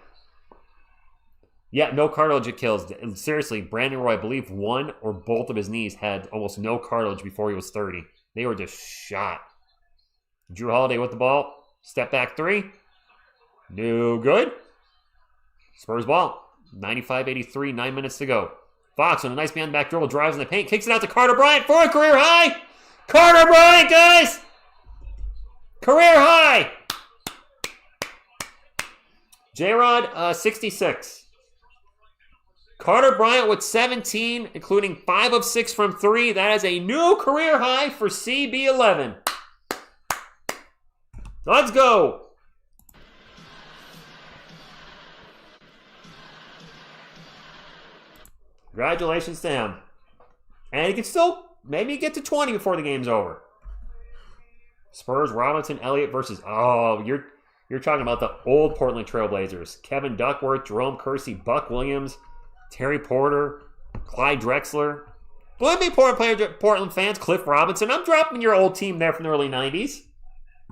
Yeah, no cartilage it kills. Seriously, Brandon Roy, I believe one or both of his knees had almost no cartilage before he was 30. They were just shot. Drew Holiday with the ball. Step back 3. No good. Spurs ball. 95-83, 9 minutes to go. Fox on a nice man back dribble, drives in the paint, kicks it out to Carter Bryant for a career high. Carter Bryant, guys! Career high! J-Rod, 66. Carter Bryant with 17, including 5 of 6 from 3. That is a new career high for CB11. Let's go. Congratulations to him. And he can still maybe get to 20 before the game's over. Spurs, Robinson, Elliott versus... Oh, you're talking about the old Portland Trailblazers. Kevin Duckworth, Jerome Kersey, Buck Williams, Terry Porter, Clyde Drexler. Believe me, Portland fans, Cliff Robinson. I'm dropping your old team there from the early 90s.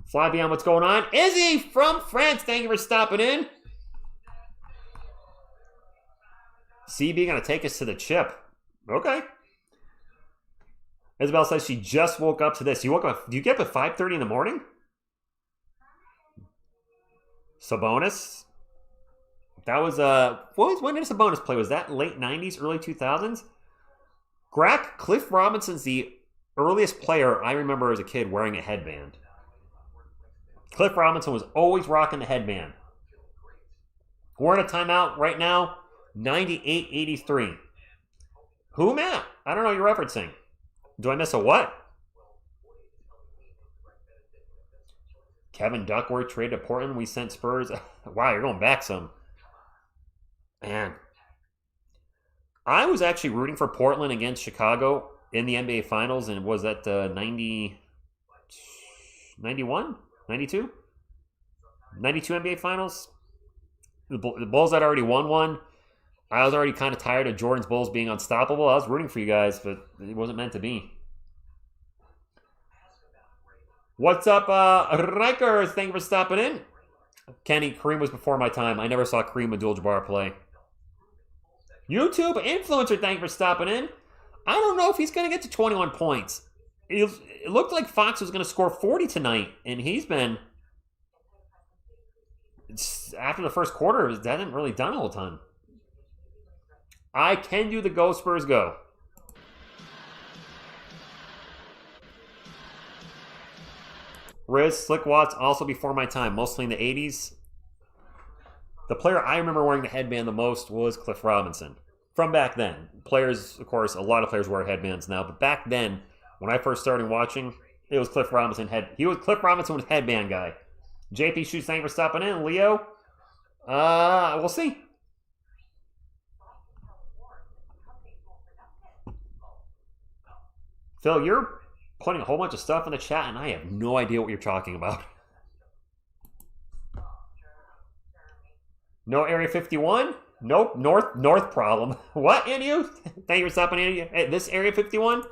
Fly beyond what's going on. Izzy from France, thank you for stopping in. CB going to take us to the chip. Okay. Isabel says she just woke up to this. You woke up. Do you get up at 5:30 in the morning? Sabonis. That was when did Sabonis play? Was that late 90s, early 2000s? Grack, Cliff Robinson's the earliest player I remember as a kid wearing a headband. Cliff Robinson was always rocking the headband. We're in a timeout right now. 98-83. Who, Matt? I don't know what you're referencing. Do I miss a what? Kevin Duckworth traded to Portland. We sent Spurs. Wow, you're going back some. Man. I was actually rooting for Portland against Chicago in the NBA Finals, and was that 90... 91? 92? 92 NBA Finals? The Bulls had already won one. I was already kind of tired of Jordan's Bulls being unstoppable. I was rooting for you guys, but it wasn't meant to be. What's up, Rikers? Thank you for stopping in. Kenny, Kareem was before my time. I never saw Kareem Abdul-Jabbar play. YouTube Influencer, thank you for stopping in. I don't know if he's going to get to 21 points. It looked like Fox was going to score 40 tonight, and he's been... After the first quarter, that hasn't really done all the time. I can do the Go Spurs Go. Riz, Slick Watts, also before my time, mostly in the 80s. The player I remember wearing the headband the most was Cliff Robinson. From back then. Players, of course, a lot of players wear headbands now, but back then, when I first started watching, it was Cliff Robinson. Cliff Robinson was headband guy. JP Shoots, thank you for stopping in. Leo, we'll see. Phil, you're putting a whole bunch of stuff in the chat, and I have no idea what you're talking about. No Area 51? Nope. North problem. What, Andy? Thank you for stopping in. Hey, this Area 51?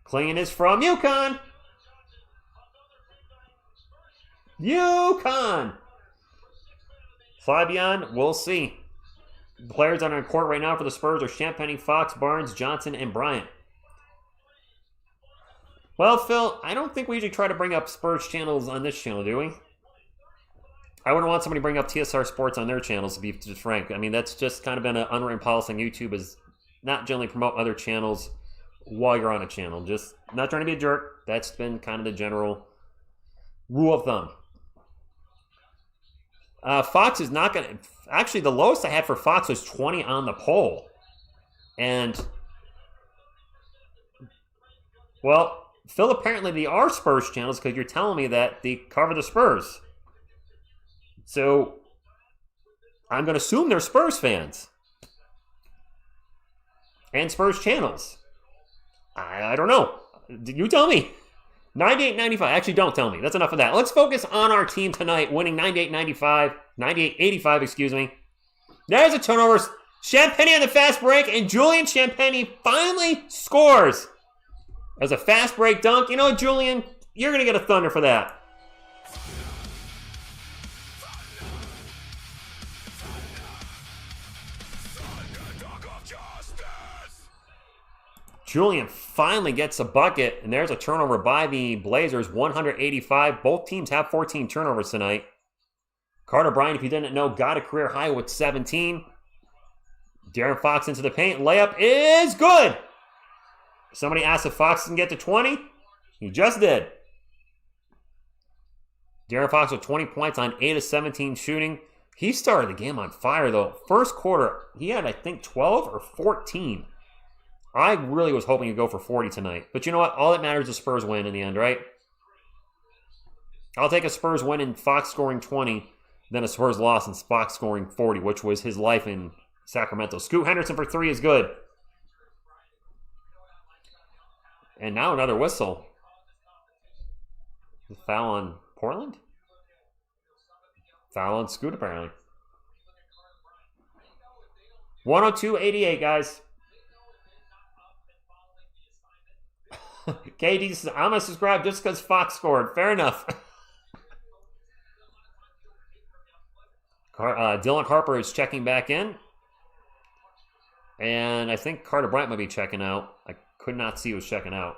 Klingon is from Yukon. Fabian, we'll see. The players on our court right now for the Spurs are Champagny, Fox, Barnes, Johnson, and Bryant. Well, Phil, I don't think we usually try to bring up Spurs channels on this channel, do we? I wouldn't want somebody to bring up TSR Sports on their channels, to be just frank. I mean, that's just kind of been an unwritten policy on YouTube, is not generally promote other channels while you're on a channel. Just not trying to be a jerk. That's been kind of the general rule of thumb. Fox is not going to... Actually, the lowest I had for Fox was 20 on the poll. And, well, Phil, apparently they are Spurs channels because you're telling me that they cover the Spurs. So, I'm going to assume they're Spurs fans. And Spurs channels. I don't know. You tell me. 98-95. Actually, don't tell me. That's enough of that. Let's focus on our team tonight, winning 98-85, excuse me. There's a turnover. Champagny on the fast break, and Julian Champagny finally scores. As a fast break dunk. You know, Julian, you're going to get a thunder for that. Julian finally gets a bucket, and there's a turnover by the Blazers, 185. Both teams have 14 turnovers tonight. Carter Bryant, if you didn't know, got a career high with 17. De'Aaron Fox into the paint. Layup is good. Somebody asked if Fox can get to 20. He just did. De'Aaron Fox with 20 points on 8 of 17 shooting. He started the game on fire, though. First quarter, he had, I think, 12 or 14. I really was hoping he'd go for 40 tonight. But you know what? All that matters is Spurs win in the end, right? I'll take a Spurs win and Fox scoring 20 than a Spurs loss and Fox scoring 40, which was his life in Sacramento. Scoot Henderson for 3 is good. And now another whistle. The foul on Portland? Foul on Scoot, apparently. 102-88, guys. KD says, I'm going to subscribe just because Fox scored. Fair enough. Dylan Harper is checking back in. And I think Carter Bryant might be checking out. I could not see who was checking out.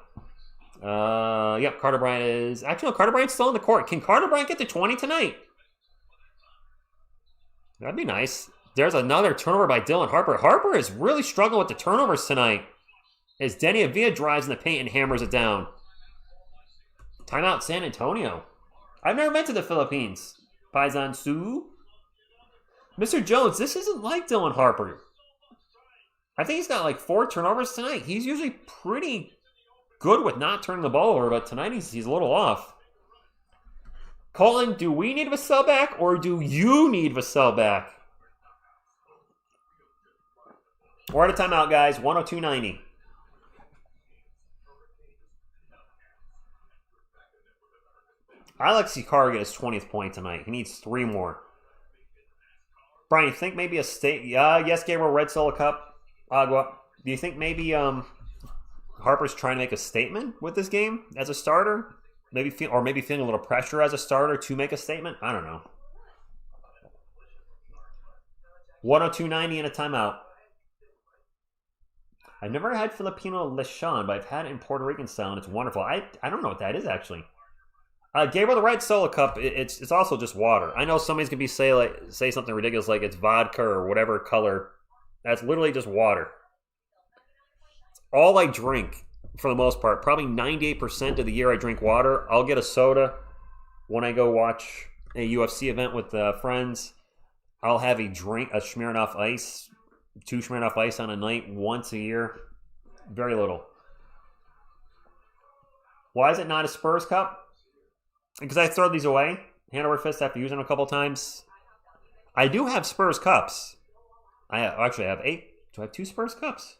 Yep, Carter Bryant is... Actually, no, Carter Bryant's still on the court. Can Carter Bryant get to 20 tonight? That'd be nice. There's another turnover by Dylan Harper. Harper is really struggling with the turnovers tonight. As Deni Avdija drives in the paint and hammers it down. Timeout San Antonio. I've never been to the Philippines. Paisan Su. Mr. Jones, this isn't like Dylan Harper. I think he's got like 4 turnovers tonight. He's usually pretty good with not turning the ball over, but tonight he's a little off. Colin, do we need Vassell back or do you need Vassell back? We're at a timeout, guys. 102-90. I like to see Carter get his 20th point tonight. He needs 3 more. Brian, you think maybe a state? Yes, Gabriel, Red Solo Cup. Agua. Do you think maybe Harper's trying to make a statement with this game as a starter? Maybe feeling a little pressure as a starter to make a statement? I don't know. 102.90 in a timeout. I've never had Filipino lechon, but I've had it in Puerto Rican style, and it's wonderful. I don't know what that is, actually. Gabriel, the Red Solo Cup, it's also just water. I know somebody's going to say something ridiculous like it's vodka or whatever color. That's literally just water. It's all I drink for the most part. Probably 98% of the year I drink water. I'll get a soda when I go watch a UFC event with friends. I'll have a drink, a Smirnoff Ice, 2 Smirnoff Ice on a night once a year. Very little. Why is it not a Spurs Cup? Because I throw these away, hand over fist after using them a couple times. I do have Spurs Cups. I have 8. Do I have 2 Spurs Cups?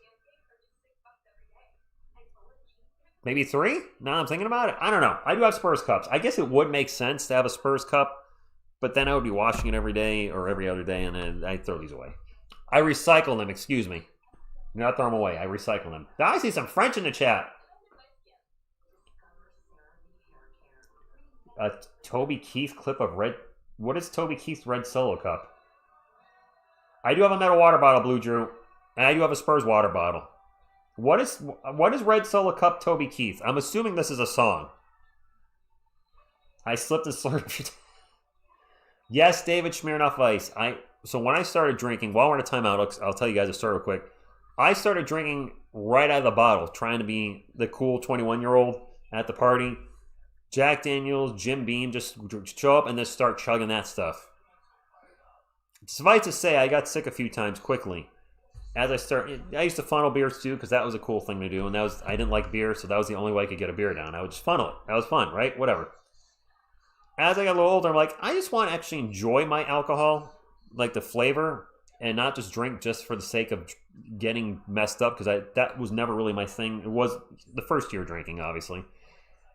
Maybe 3? Now I'm thinking about it. I don't know. I do have Spurs Cups. I guess it would make sense to have a Spurs Cup, but then I would be washing it every day or every other day, and then I throw these away. I recycle them, excuse me. Not throw them away. I recycle them. Now I see some French in the chat. Toby Keith clip of red. What is Toby Keith's Red Solo Cup? I do have a metal water bottle, Blue Drew, and I do have a Spurs water bottle. What is Red Solo Cup Toby Keith? I'm assuming this is a song. I slipped and slurped. Yes, David Smirnoff Ice. So when I started drinking, while we're in a timeout, I'll tell you guys a story real quick. I started drinking right out of the bottle, trying to be the cool 21-year-old at the party. Jack Daniels, Jim Beam, just show up and just start chugging that stuff. Suffice to say, I got sick a few times quickly. As I used to funnel beers too, because that was a cool thing to do. And I didn't like beer, so that was the only way I could get a beer down. I would just funnel it. That was fun, right? Whatever. As I got a little older, I'm like, I just want to actually enjoy my alcohol, like the flavor, and not just drink just for the sake of getting messed up, because that was never really my thing. It was the first year drinking, obviously.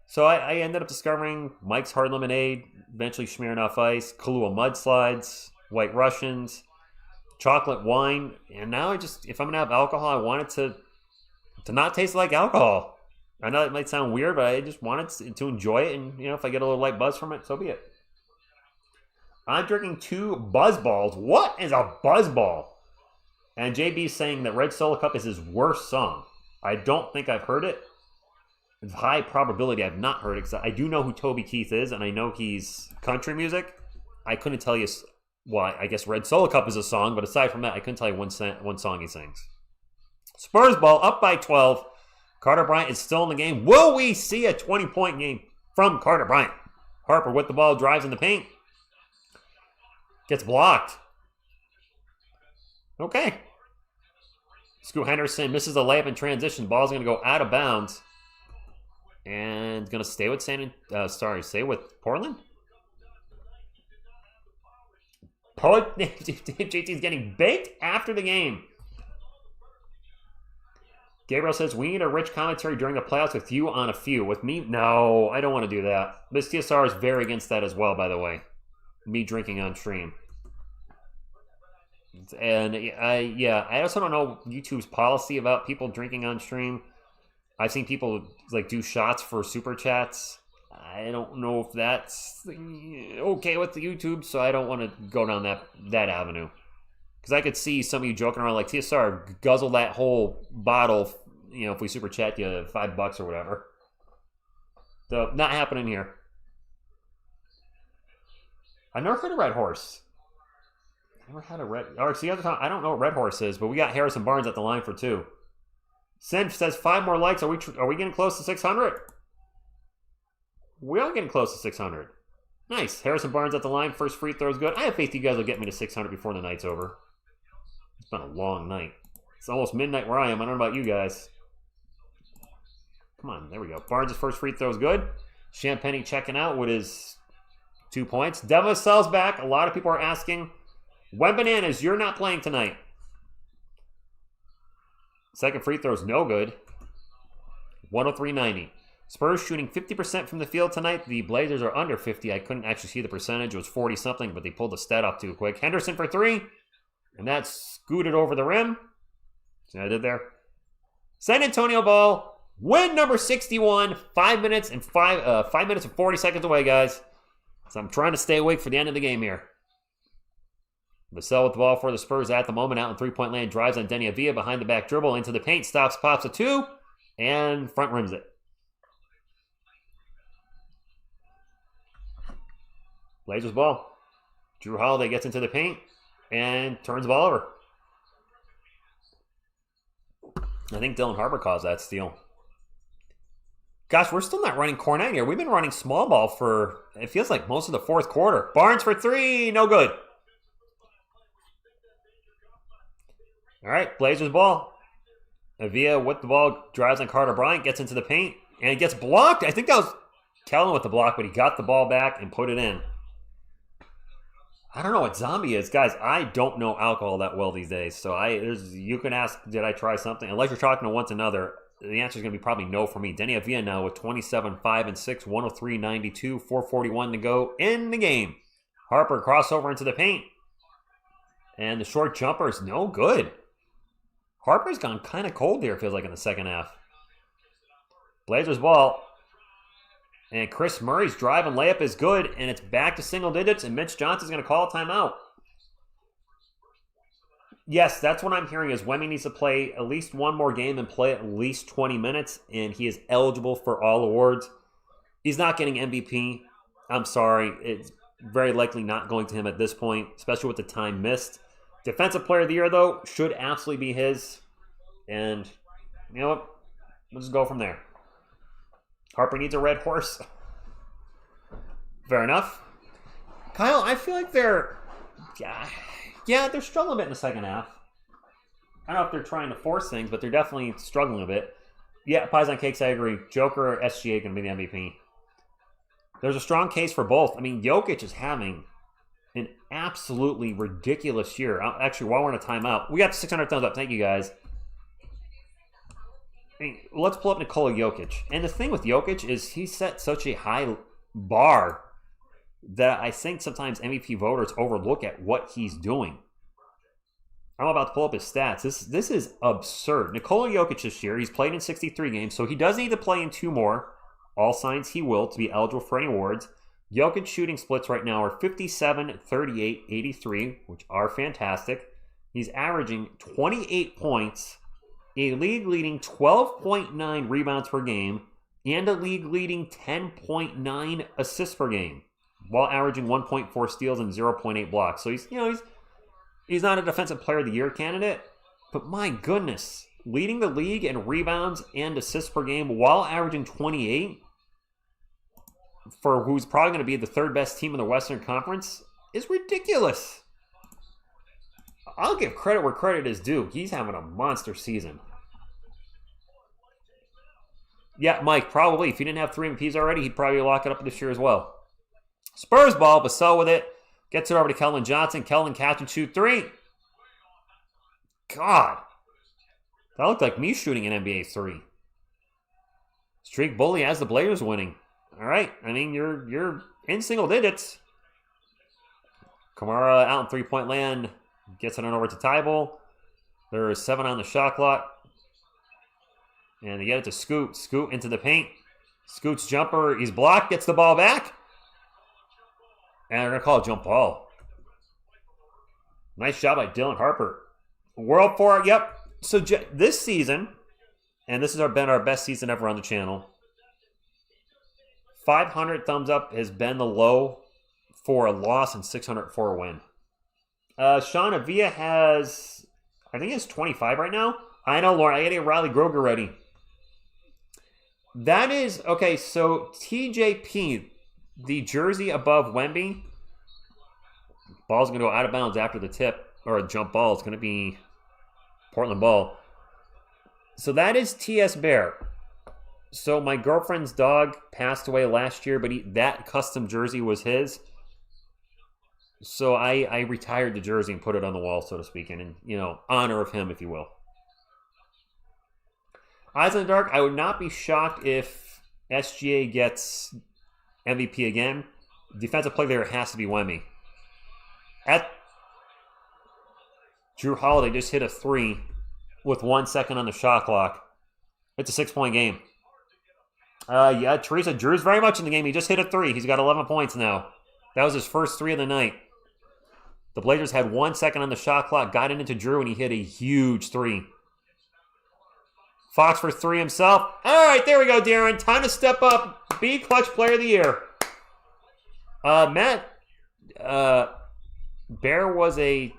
So I ended up discovering Mike's Hard Lemonade, eventually Smirnoff Ice, Kahlua Mudslides, White Russians, chocolate wine, and now if I'm going to have alcohol, I want it to not taste like alcohol. I know it might sound weird, but I just want it to enjoy it, and if I get a little light buzz from it, so be it. I'm drinking 2 Buzz Balls. What is a Buzz Ball? And JB's saying that Red Solo Cup is his worst song. I don't think I've heard it. It's high probability I've not heard it, because I do know who Toby Keith is, and I know he's country music. I couldn't tell you why. I guess Red Solo Cup is a song, but aside from that, I couldn't tell you one song he sings. Spurs ball up by 12. Carter Bryant is still in the game. Will we see a 20-point game from Carter Bryant? Harper with the ball, drives in the paint. Gets blocked. Okay. Scoot Henderson misses a layup in transition. Ball's going to go out of bounds. And going to stay with stay with Portland? JT's getting baked after the game. Gabriel says, we need a rich commentary during the playoffs with you on a few. With me? No, I don't want to do that. This TSR is very against that as well, by the way. Me drinking on stream. And I also don't know YouTube's policy about people drinking on stream. I've seen people do shots for super chats. I don't know if that's okay with the YouTube, so I don't want to go down that avenue. Because I could see some of you joking around like, TSR, guzzle that whole bottle, if we super chat you $5 or whatever. So, not happening here. I've never heard of Red Horse. I never had a Red... Or, see, other time, I don't know what Red Horse is, but we got Harrison Barnes at the line for 2. Senf says 5 more likes. Are we getting close to 600? We are getting close to 600. Nice. Harrison Barnes at the line. First free throw is good. I have faith you guys will get me to 600 before the night's over. It's been a long night. It's almost midnight where I am. I don't know about you guys. Come on. There we go. Barnes' first free throw is good. Champagny checking out with his 2 points. Deva sells back. A lot of people are asking, Wembanyama, you're not playing tonight. Second free throw is no good. 103-90. Spurs shooting 50% from the field tonight. The Blazers are under 50. I couldn't actually see the percentage. It was 40-something, but they pulled the stat up too quick. Henderson for 3. And that scooted over the rim. See what I did there? San Antonio ball. Win number 61. 5 minutes and 40 seconds away, guys. So I'm trying to stay awake for the end of the game here. Vassell with the ball for the Spurs at the moment. Out in three-point land. Drives on Deni Avdija. Behind the back dribble. Into the paint. Stops. Pops a 2. And front rims it. Blazers ball. Drew Holiday gets into the paint and turns the ball over. I think Dylan Harper caused that steal. Gosh, we're still not running Cornet here. We've been running small ball for, it feels like most of the fourth quarter. Barnes for 3. No good. All right, Blazers ball. Avdija with the ball. Drives on Carter Bryant. Gets into the paint and gets blocked. I think that was Kellen with the block, but he got the ball back and put it in. I don't know what Zombie is. Guys, I don't know alcohol that well these days. So you can ask, did I try something? Unless you're talking to once another, the answer is going to be probably no for me. Deni Avdija now with 27, 5, and 6, 103-92, 4:41 to go in the game. Harper crossover into the paint. And the short jumper is no good. Harper's gone kind of cold here, it feels like, in the second half. Blazers ball. And Chris Murray's drive and layup is good, and it's back to single digits, and Mitch Johnson's going to call a timeout. Yes, that's what I'm hearing is Wemby needs to play at least one more game and play at least 20 minutes, and he is eligible for all awards. He's not getting MVP. I'm sorry. It's very likely not going to him at this point, especially with the time missed. Defensive Player of the Year, though, should absolutely be his. And, you know what? We'll just go from there. Harper needs a red horse. Fair enough. Kyle, I feel like they're Yeah, they're struggling a bit in the second half. I don't know if they're trying to force things, but they're definitely struggling a bit. Yeah, Pies on Cakes, I agree. Joker or SGA going to be the MVP. There's a strong case for both. I mean, Jokic is having an absolutely ridiculous year. Actually, while we're in a timeout, we got 600 thumbs up. Thank you, guys. I mean, let's pull up Nikola Jokic. And the thing with Jokic is he set such a high bar that I think sometimes MVP voters overlook at what he's doing. I'm about to pull up his stats. This is absurd. Nikola Jokic this year, he's played in 63 games, so he does need to play in 2 more. All signs he will to be eligible for any awards. Jokic shooting splits right now are 57, 38, 83, which are fantastic. He's averaging 28 points, a league-leading 12.9 rebounds per game, and a league-leading 10.9 assists per game, while averaging 1.4 steals and 0.8 blocks. So he's not a Defensive Player of the Year candidate, but my goodness, leading the league in rebounds and assists per game while averaging 28 for who's probably going to be the 3rd best team in the Western Conference is ridiculous. I'll give credit where credit is due. He's having a monster season. Yeah, Mike, probably. If he didn't have 3 MVPs already, he'd probably lock it up this year as well. Spurs ball, Vassell with it. Gets it over to Keldon Johnson. Keldon catch and shoot 3. God. That looked like me shooting an NBA 3. Streak bully has the Blazers winning. All right. I mean, you're in single digits. Kamara out in 3-point land. Gets it on over to Tybal. There is 7 on the shot clock. And they get it to Scoot. Scoot into the paint. Scoot's jumper. He's blocked. Gets the ball back. And they're going to call a jump ball. Nice job by Dylan Harper. World 4. Yep. So this season, and this has been our best season ever on the channel, 500 thumbs up has been the low for a loss and 600 for a win. Sean Avia has, I think he has 25 right now. I know, Lauren. I got to get Riley Groger ready. That is, okay, so TJP, the jersey above Wemby, ball's going to go out of bounds after the tip, or a jump ball. It's going to be Portland ball. So that is TS Bear. So my girlfriend's dog passed away last year, but that custom jersey was his. So I retired the jersey and put it on the wall, so to speak, in honor of him, if you will. Eyes in the dark, I would not be shocked if SGA gets MVP again. Defensive player has to be Wemby. Drew Holiday just hit a 3 with 1 second on the shot clock. It's a 6-point game. Yeah, Teresa, Drew's very much in the game. He just hit a 3. He's got 11 points now. That was his first 3 of the night. The Blazers had 1 second on the shot clock, got it into Drew, and he hit a huge 3. Fox for 3 himself. All right, there we go, Darren. Time to step up. Be clutch player of the year. Matt, Bear was a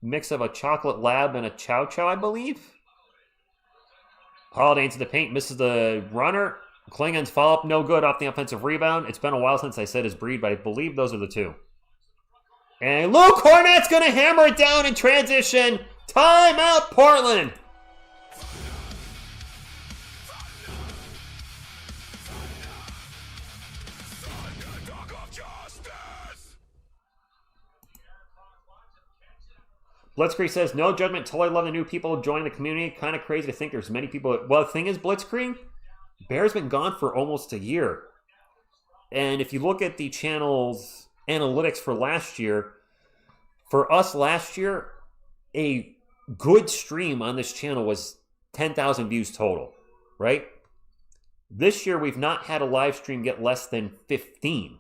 mix of a chocolate lab and a chow chow, I believe. Holiday into the paint, misses the runner. Klingon's follow-up, no good off the offensive rebound. It's been a while since I said his breed, but I believe those are the 2. And Luke Cornett's going to hammer it down in transition. Timeout, Portland. Blitzkrieg says, no judgment, totally love the new people joining the community. Kind of crazy to think there's many people. Well, the thing is, Blitzkrieg, Bear's been gone for almost a year. And if you look at the channel's analytics for last year, for us last year, a good stream on this channel was 10,000 views total, right? This year, we've not had a live stream get less than 15.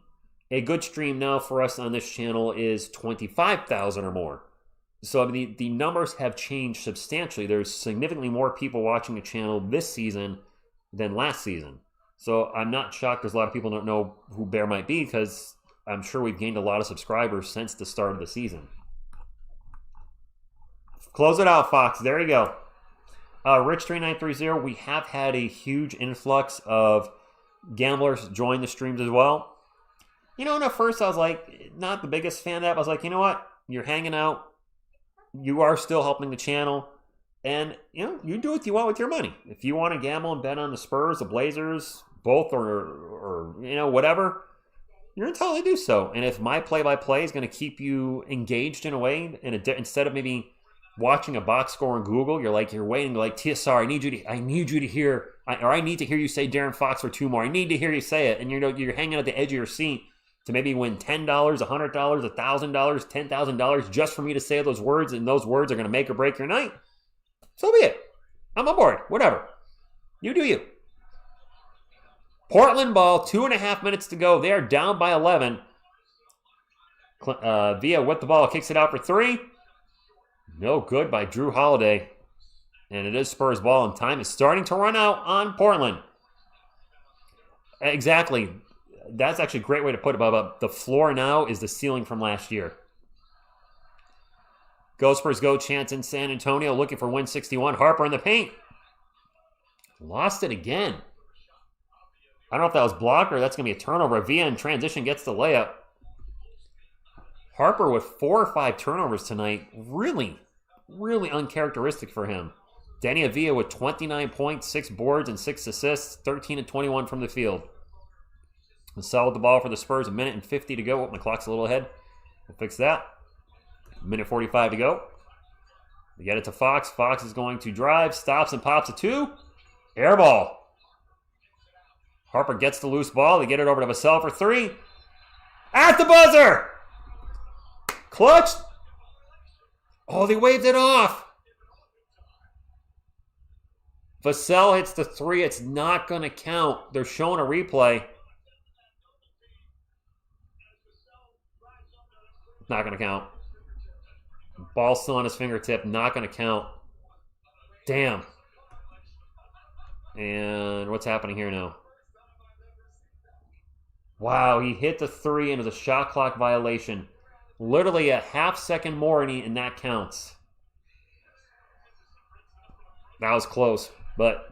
A good stream now for us on this channel is 25,000 or more. So I mean, the numbers have changed substantially. There's significantly more people watching the channel this season than last season. So I'm not shocked because a lot of people don't know who Bear might be because I'm sure we've gained a lot of subscribers since the start of the season. Close it out, Fox. There you go. Rich3930, we have had a huge influx of gamblers join the streams as well. And at first I was like, not the biggest fan of that. I was like, you know what? You're hanging out. You are still helping the channel. And, you do what you want with your money. If you want to gamble and bet on the Spurs, the Blazers, both, or whatever, you're entitled to do so. And if my play-by-play is going to keep you engaged in a way, instead of maybe watching a box score on Google, you're waiting, like, TSR, I need to hear you say Darren Fox for 2 more. I need to hear you say it. And you're hanging at the edge of your seat to maybe win $10, $100, $1,000, $10,000 just for me to say those words, and those words are going to make or break your night. So be it. I'm on board. Whatever. You do you. Portland ball, 2.5 minutes to go. They are down by 11. Villa with the ball, kicks it out for 3. No good by Drew Holiday. And it is Spurs ball, and time is starting to run out on Portland. Exactly. That's actually a great way to put it, Bubba. The floor now is the ceiling from last year. Go Spurs, go chance in San Antonio, looking for win 61. Harper in the paint. Lost it again. I don't know if that was blocked or that's going to be a turnover. Villa in transition gets the layup. Harper with 4 or 5 turnovers tonight. Really, really uncharacteristic for him. Deni Avdija with 29 points, 6 boards, and 6 assists, 13 and 21 from the field. Sell with the ball for the Spurs, 1:50 to go. Oh, my clock's a little ahead. We'll fix that. 1:45 to go. They get it to Fox. Fox is going to drive, stops and pops a 2. Air ball. Harper gets the loose ball. They get it over to Vassell for 3. At the buzzer! Clutch. Oh, they waved it off. Vassell hits the 3. It's not going to count. They're showing a replay. Not going to count. Ball still on his fingertip. Not going to count. Damn. And what's happening here now? Wow, he hit the 3 and it was a shot clock violation. Literally a half second more and that counts. That was close, but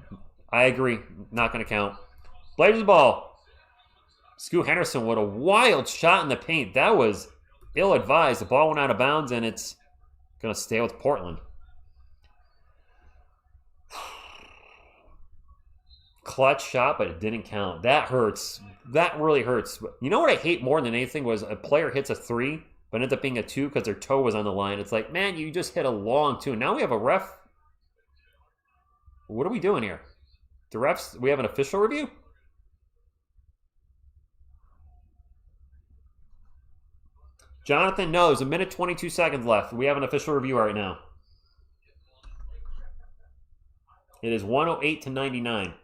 I agree. Not going to count. Blazers ball. Scoot Henderson with a wild shot in the paint. That was ill-advised. The ball went out of bounds, and it's going to stay with Portland. Clutch shot, but it didn't count. That hurts. That really hurts. You know what I hate more than anything was a player hits a 3, but ends up being a 2 because their toe was on the line. It's like, man, you just hit a long 2. Now we have a ref. What are we doing here? The refs, we have an official review? Jonathan knows. 1:22 left. We have an official review right now. It is 108 to 99.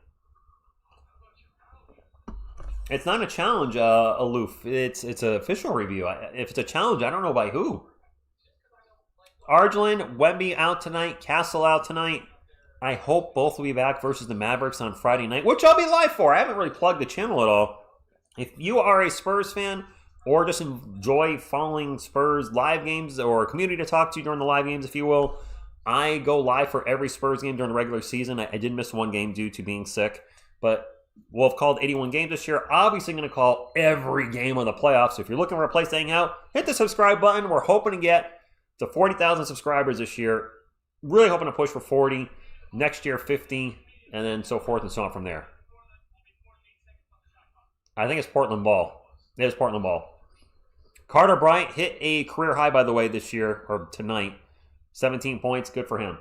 It's not a challenge, Aloof. It's an official review. If it's a challenge, I don't know by who. Arjun, Wemby out tonight. Castle out tonight. I hope both will be back versus the Mavericks on Friday night, which I'll be live for. I haven't really plugged the channel at all. If you are a Spurs fan or just enjoy following Spurs live games or a community to talk to during the live games, if you will, I go live for every Spurs game during the regular season. I did miss one game due to being sick, but we'll have called 81 games this year. Obviously going to call every game of the playoffs. So if you're looking for a place to hang out, hit the subscribe button. We're hoping to get to 40,000 subscribers this year. Really hoping to push for 40. Next year, 50, and then so forth and so on from there. I think it's Portland ball. It is Portland ball. Carter Bryant hit a career high, by the way, this year, or tonight. 17 points. Good for him.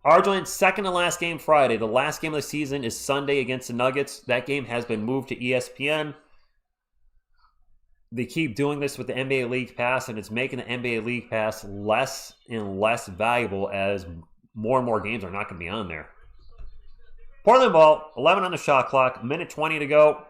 Arjun, second to last game Friday. The last game of the season is Sunday against the Nuggets. That game has been moved to ESPN. They keep doing this with the NBA League Pass, and it's making the NBA League Pass less and less valuable as more and more games are not going to be on there. Portland ball, 11 on the shot clock, 1:20 to go.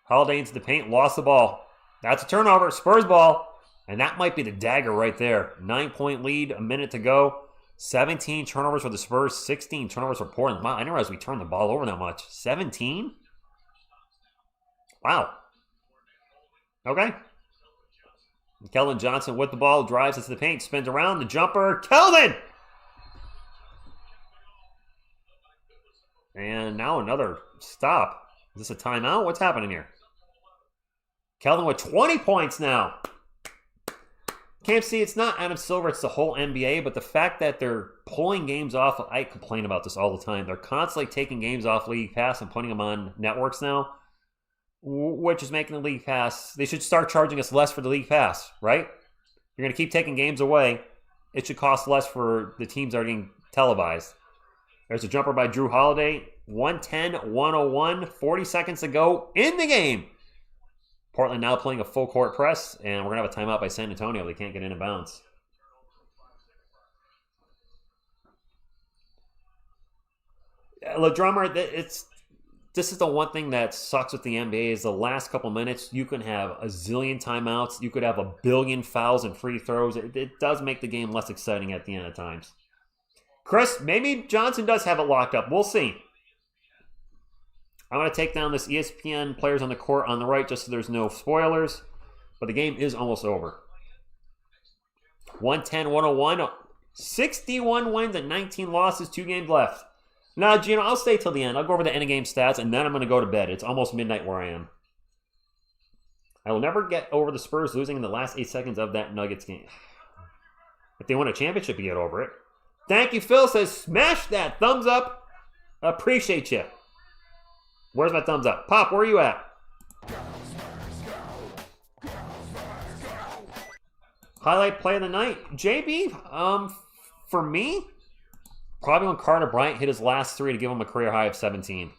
Holiday into the paint, lost the ball. That's a turnover, Spurs ball, and that might be the dagger right there. 9-point lead, a minute to go. 17 turnovers for the Spurs, 16 turnovers for Portland. Wow, I didn't realize we turned the ball over that much. 17? Wow. Okay. Keldon Johnson with the ball, drives into the paint, spins around, the jumper. Keldon! And now another stop. Is this a timeout? What's happening here? Keldon with 20 points now. Can't see it's not Adam Silver, it's the whole NBA, but the fact that they're pulling games off, I complain about this all the time. They're constantly taking games off League Pass and putting them on networks now, which is making the League Pass, they should start charging us less for the League Pass, right? You're going to keep taking games away. It should cost less for the teams that are getting televised. There's a jumper by Drew Holiday. 110-101, 40 seconds to go in the game. Portland now playing a full court press, and we're going to have a timeout by San Antonio. They can't get in and bounce. The drummer, this is the one thing that sucks with the NBA is the last couple minutes, you can have a zillion timeouts. You could have a billion fouls and free throws. It does make the game less exciting at the end of times. Chris, maybe Johnson does have it locked up. We'll see. I'm going to take down this ESPN players on the court on the right just so there's no spoilers. But the game is almost over. 110-101. 61 wins and 19 losses. 2 games left. Now, Gino, I'll stay till the end. I'll go over the end of game stats, and then I'm going to go to bed. It's almost midnight where I am. I will never get over the Spurs losing in the last 8 seconds of that Nuggets game. If they win a championship, you get over it. Thank you, Phil. Says, smash that thumbs up. Appreciate you. Where's my thumbs up? Pop, where are you at? Highlight play of the night. JB, for me, probably when Carter Bryant hit his last 3 to give him a career high of 17.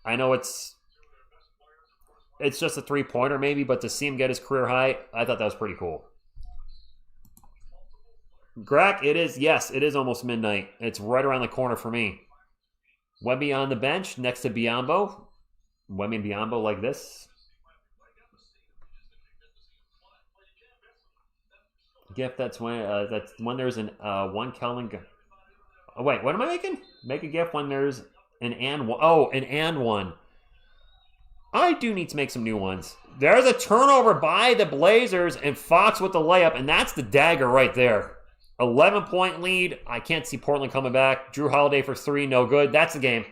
I know it's just a 3-pointer maybe, but to see him get his career high, I thought that was pretty cool. Grack, it is almost midnight. It's right around the corner for me. Wemby on the bench next to Biyombo. Wemby and Biyombo like this. GIF, that's when there's an one Kelvin. Oh, wait, what am I making? Make a GIF when there's an and one. Oh, an and one. I do need to make some new ones. There's a turnover by the Blazers and Fox with the layup, and that's the dagger right there. 11-point lead. I can't see Portland coming back. Drew Holiday for 3, no good. That's the game.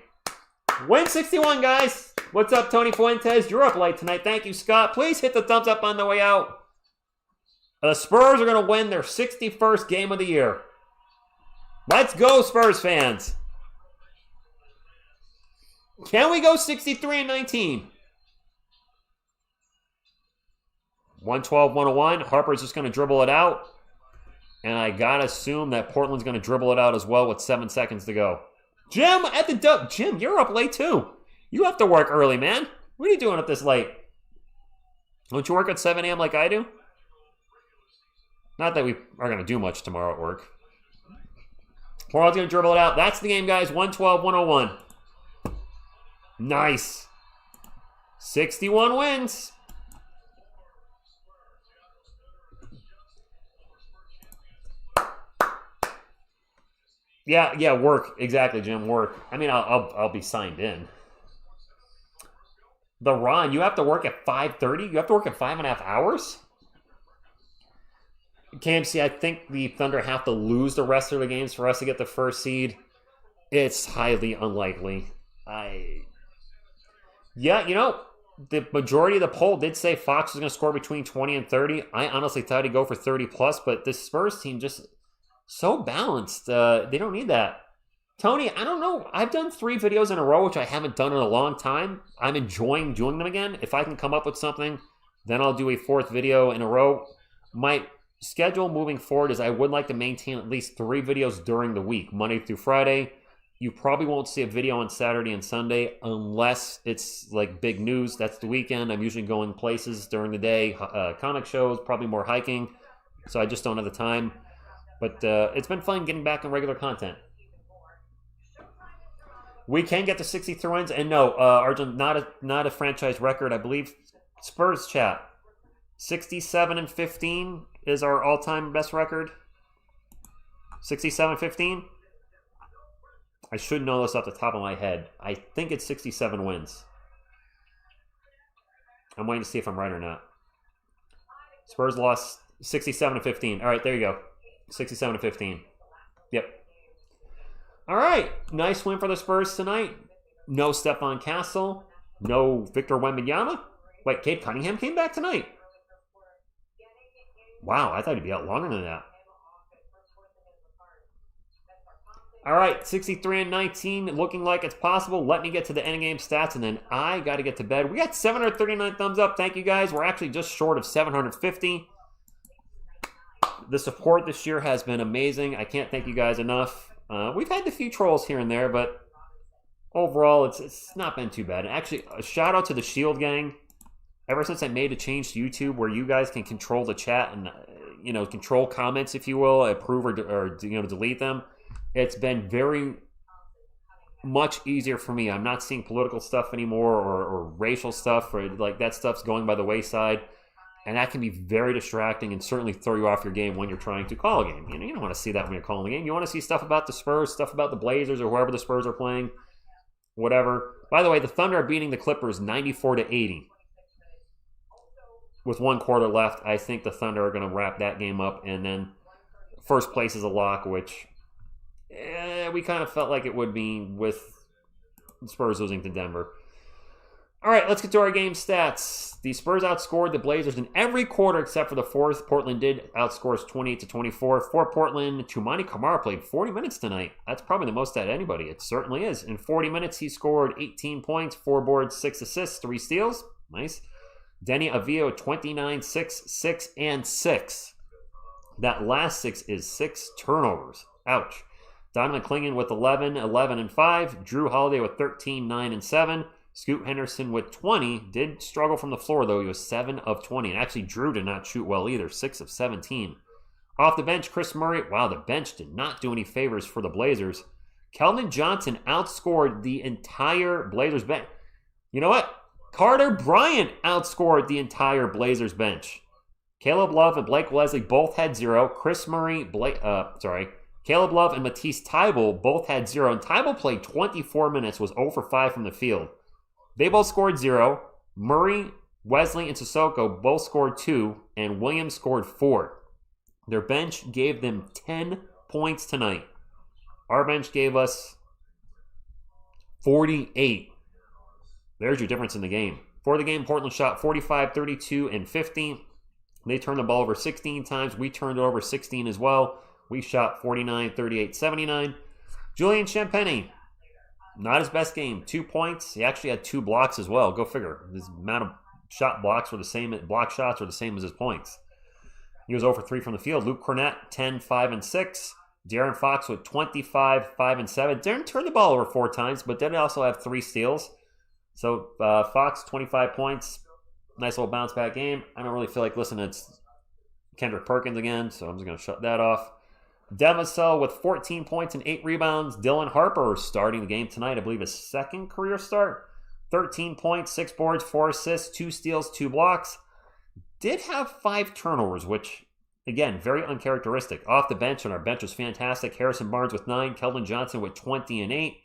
Win 61, guys. What's up, Tony Fuentes? You're up late tonight. Thank you, Scott. Please hit the thumbs up on the way out. The Spurs are going to win their 61st game of the year. Let's go, Spurs fans. Can we go 63-19? 112-101. Harper's just going to dribble it out. And I got to assume that Portland's going to dribble it out as well with 7 seconds to go. Jim, at the dub. Jim, you're up late too. You have to work early, man. What are you doing up this late? Don't you work at 7 a.m. like I do? Not that we are going to do much tomorrow at work. Portland's going to dribble it out. That's the game, guys. 112-101. Nice. 61 wins. Yeah, work. Exactly, Jim, work. I mean, I'll be signed in. The Ron, you have to work at 5:30? You have to work at 5.5 hours? KMC, I think the Thunder have to lose the rest of the games for us to get the first seed. It's highly unlikely. Yeah, the majority of the poll did say Fox was going to score between 20 and 30. I honestly thought he'd go for 30 plus, but this Spurs team just so balanced. They don't need that. Tony, I don't know. I've done 3 videos in a row, which I haven't done in a long time. I'm enjoying doing them again. If I can come up with something, then I'll do a 4th video in a row. My schedule moving forward is I would like to maintain at least 3 videos during the week, Monday through Friday. You probably won't see a video on Saturday and Sunday unless it's like big news. That's the weekend. I'm usually going places during the day, comic shows, probably more hiking. So I just don't have the time. But it's been fun getting back on regular content. We can get to 63 wins. And no, Arjun, not a franchise record. I believe Spurs chat. 67-15 is our all-time best record. 67-15. I should know this off the top of my head. I think it's 67 wins. I'm waiting to see if I'm right or not. Spurs lost 67-15. All right, there you go. 67-15. Yep. All right. Nice win for the Spurs tonight. No Stephon Castle. No Victor Wembanyama. Wait, Cade Cunningham came back tonight. Wow, I thought he'd be out longer than that. All right, 63 and 19, looking like it's possible. Let me get to the end game stats, and then I got to get to bed. We got 739 thumbs up. Thank you, guys. We're actually just short of 750. The support this year has been amazing. I can't thank you guys enough. We've had a few trolls here and there, but overall, it's not been too bad. And actually, a shout out to the Shield gang. Ever since I made a change to YouTube where you guys can control the chat and control comments, if you will, approve or delete them, it's been very much easier for me. I'm not seeing political stuff anymore or racial stuff, or like that stuff's going by the wayside. And that can be very distracting and certainly throw you off your game when you're trying to call a game. You don't want to see that when you're calling a game. You want to see stuff about the Spurs, stuff about the Blazers or whoever the Spurs are playing, whatever. By the way, the Thunder are beating the Clippers 94-80. With 1 quarter left, I think the Thunder are going to wrap that game up. And then first place is a lock, which we kind of felt like it would be with the Spurs losing to Denver. All right, let's get to our game stats. The Spurs outscored the Blazers in every quarter except for the fourth. Portland did outscore us 28-24. For Portland, Toumani Camara played 40 minutes tonight. That's probably the most at anybody. It certainly is. In 40 minutes, he scored 18 points, 4 boards, 6 assists, 3 steals. Nice. Deni Avdija, 29, 6, 6, and 6. That last 6 is 6 turnovers. Ouch. Donovan Clingan with 11, 11, and 5. Drew Holiday with 13, 9, and 7. Scoot Henderson with 20. Did struggle from the floor, though. He was 7 of 20. And actually, Drew did not shoot well either. 6 of 17. Off the bench, Chris Murray. Wow, the bench did not do any favors for the Blazers. Keldon Johnson outscored the entire Blazers bench. You know what? Carter Bryant outscored the entire Blazers bench. Caleb Love and Blake Wesley both had 0. Chris Murray, Caleb Love and Matisse Thybulle both had 0. And Thybulle played 24 minutes, was 0 for 5 from the field. They both scored 0. Murray, Wesley, and Sissoko both scored 2. And Williams scored 4. Their bench gave them 10 points tonight. Our bench gave us 48. There's your difference in the game. For the game, Portland shot 45, 32, and 50. They turned the ball over 16 times. We turned it over 16 as well. We shot 49, 38, 79. Julian Champagnie, not his best game. 2 points. He actually had 2 blocks as well. Go figure. His amount of shot blocks were the same. Block shots were the same as his points. He was 0 for 3 from the field. Luke Cornett, 10, 5, and 6. De'Aaron Fox with 25, 5, and 7. De'Aaron turned the ball over 4 times, but did also have 3 steals. So Fox, 25 points. Nice little bounce back game. I don't really feel like listening to Kendrick Perkins again, so I'm just going to shut that off. Devin Vassell with 14 points and 8 rebounds. Dylan Harper starting the game tonight. I believe his second career start. 13 points, 6 boards, 4 assists, 2 steals, 2 blocks. Did have 5 turnovers, which, again, very uncharacteristic. Off the bench, and our bench was fantastic. Harrison Barnes with 9. Keldon Johnson with 20 and 8.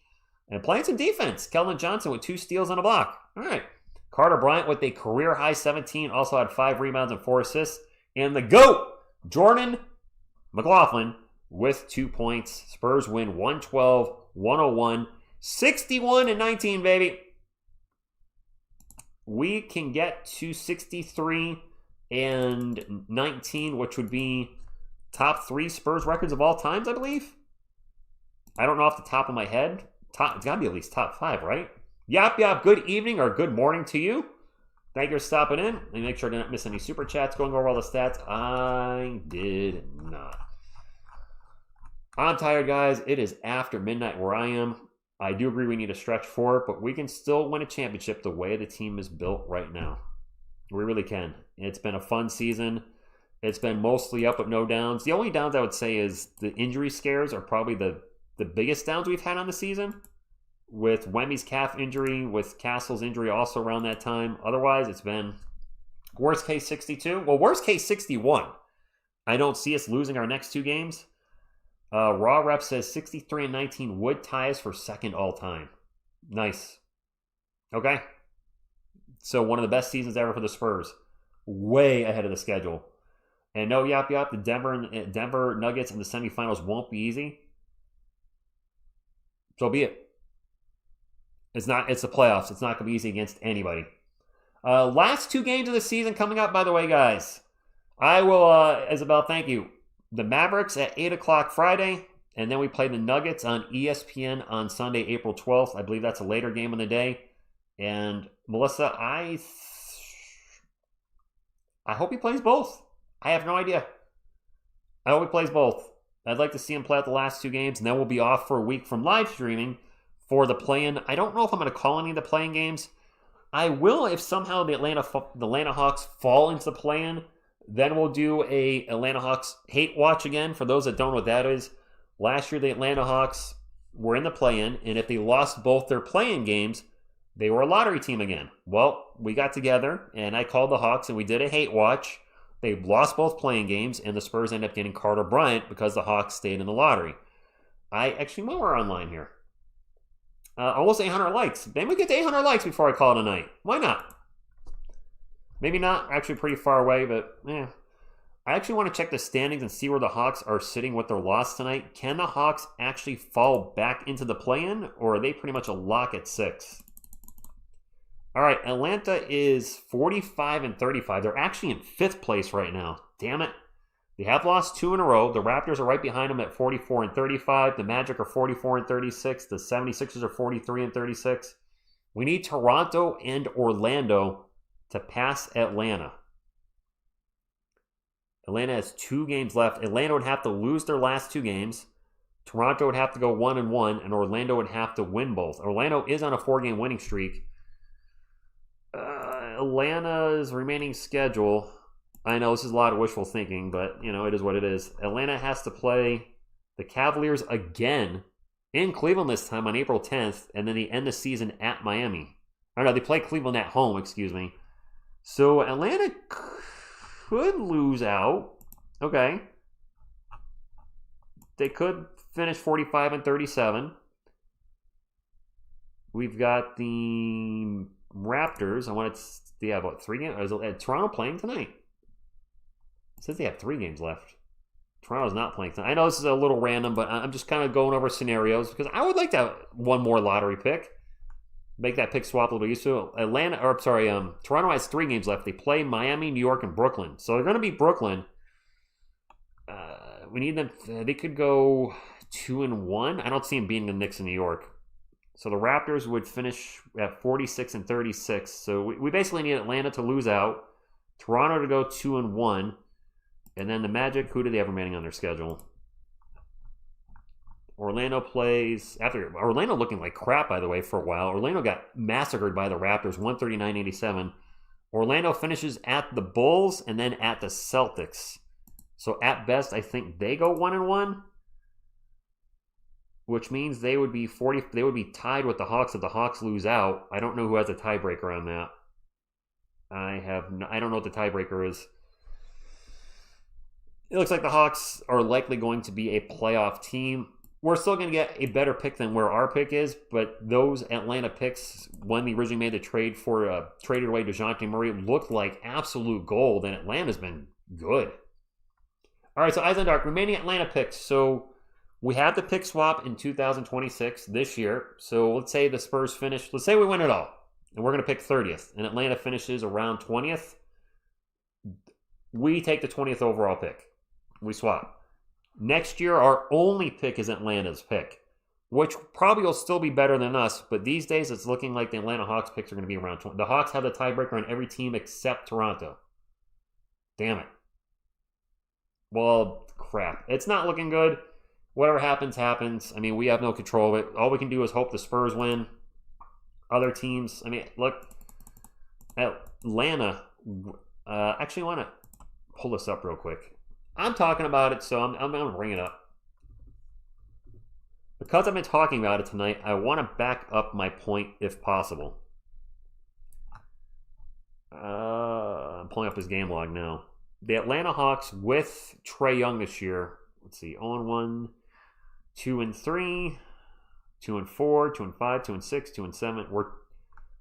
And playing some defense. Keldon Johnson with 2 steals and a block. All right. Carter Bryant with a career-high 17. Also had 5 rebounds and 4 assists. And the GOAT, Jordan McLaughlin, with 2 points. Spurs win 112-101. 61 and 19, baby. We can get to 63 and 19, which would be top 3 Spurs records of all times, I believe. I don't know off the top of my head. It's got to be at least top 5, right? Yap, good evening or good morning to you. Thank you for stopping in. And make sure to not miss any super chats going over all the stats. I did not. I'm tired, guys. It is after midnight where I am. I do agree we need a stretch 4, but we can still win a championship the way the team is built right now. We really can. It's been a fun season. It's been mostly up but no downs. The only downs I would say is the injury scares are probably the biggest downs we've had on the season. With Wemmy's calf injury, with Castle's injury also around that time. Otherwise, it's been worst case 62. Well, worst case 61. I don't see us losing our next 2 games. Raw Rep says 63 and 19 would tie us for second all time. Nice. Okay. So one of the best seasons ever for the Spurs. Way ahead of the schedule. And no, the Denver Nuggets in the semifinals won't be easy. So be it. It's the playoffs. It's not going to be easy against anybody. Last 2 games of the season coming up, by the way, guys. I will, Isabel, thank you. The Mavericks at 8 o'clock Friday, and then we play the Nuggets on ESPN on Sunday, April 12th. I believe that's a later game in the day. And Melissa, I hope he plays both. I have no idea. I hope he plays both. I'd like to see him play out the last 2 games, and then we'll be off for a week from live streaming for the play-in. I don't know if I'm going to call any of the play-in games. I will if somehow the Atlanta Hawks fall into the play-in. Then we'll do a Atlanta Hawks hate watch again. For those that don't know what that is, last year the Atlanta Hawks were in the play-in, and if they lost both their play-in games, they were a lottery team again. Well, we got together, and I called the Hawks, and we did a hate watch. They lost both playing games, and the Spurs ended up getting Carter Bryant because the Hawks stayed in the lottery. Actually, while we're online here, almost 800 likes. Maybe we get to 800 likes before I call it a night. Why not? Maybe not. Actually, pretty far away, but yeah. I actually want to check the standings and see where the Hawks are sitting with their loss tonight. Can the Hawks actually fall back into the play-in, or are they pretty much a lock at 6? All right, Atlanta is 45 and 35. They're actually in 5th place right now. Damn it. They have lost 2 in a row. The Raptors are right behind them at 44 and 35. The Magic are 44 and 36. The 76ers are 43 and 36. We need Toronto and Orlando to pass Atlanta. Atlanta has 2 games left. Atlanta would have to lose their last 2 games. Toronto would have to go 1-1, and Orlando would have to win both. Orlando is on a 4-game winning streak. Atlanta's remaining schedule, I know this is a lot of wishful thinking, but it is what it is. Atlanta has to play the Cavaliers again in Cleveland this time on April 10th, and then they end the season at Miami. Or no, they play Cleveland at home, excuse me. So Atlanta could lose out. Okay. They could finish 45 and 37. We've got the Raptors. They have what, 3 games? Is Toronto playing tonight? It says they have 3 games left. Toronto's not playing tonight. I know this is a little random, but I'm just kind of going over scenarios because I would like to have one more lottery pick. Make that pick swap a little useful. Toronto has 3 games left. They play Miami, New York, and Brooklyn. So they're going to beat Brooklyn. We need them. They could go 2-1. I don't see them beating the Knicks in New York. So the Raptors would finish at 46 and 36. So we basically need Atlanta to lose out, Toronto to go 2-1, and then the Magic, who do they have remaining on their schedule? Orlando plays, after Orlando looking like crap, by the way, for a while. Orlando got massacred by the Raptors, 139-87. Orlando finishes at the Bulls and then at the Celtics. So at best, I think they go 1-1. Which means they would be tied with the Hawks if the Hawks lose out. I don't know who has a tiebreaker on that. I don't know what the tiebreaker is. It looks like the Hawks are likely going to be a playoff team. We're still going to get a better pick than where our pick is, but those Atlanta picks, when we originally made the trade for traded away DeJounte Murray, looked like absolute gold, and Atlanta's been good. All right, so Eyes on Dark, remaining Atlanta picks. So we have the pick swap in 2026 this year. So let's say the Spurs finish. Let's say we win it all, and we're going to pick 30th, and Atlanta finishes around 20th. We take the 20th overall pick. We swap. Next year, our only pick is Atlanta's pick, which probably will still be better than us. But these days, it's looking like the Atlanta Hawks picks are going to be around 20. The Hawks have the tiebreaker on every team except Toronto. Damn it. Well, crap. It's not looking good. Whatever happens, happens. I mean, we have no control of it. All we can do is hope the Spurs win. Other teams, look, Atlanta. Actually, I want to pull this up real quick. I'm talking about it, so I'm going to bring it up. Because I've been talking about it tonight, I want to back up my point if possible. I'm pulling up his game log now. The Atlanta Hawks with Trae Young this year. Let's see, 0-1, 2-3, 2-4, 2-5, 2-6, 2-7. We're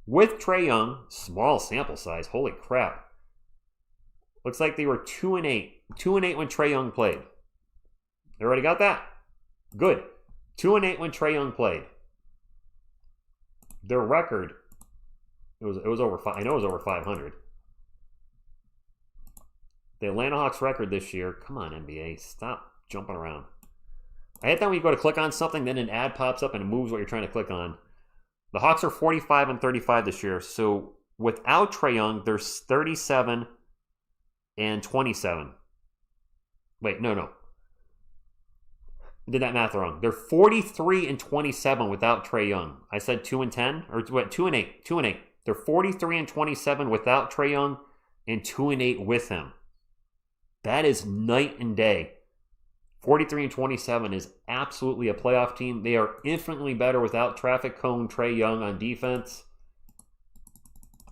with Trae Young, small sample size. Holy crap! Looks like they were 2-8. 2-8 when Trae Young played. They already got that? Good. 2-8 when Trae Young played. Their record, it was over 5. I know it was over 500. The Atlanta Hawks record this year. Come on, NBA. Stop jumping around. I hate that when you go to click on something, then an ad pops up and it moves what you're trying to click on. The Hawks are 45-35 this year. So without Trae Young, there's 37-27. Wait, no. I did that math wrong. They're 43-27 without Trae Young. I said 2-10 or what? 2-8. 2-8. They're 43-27 without Trae Young and 2-8 with him. That is night and day. 43-27 is absolutely a playoff team. They are infinitely better without traffic cone Trae Young on defense.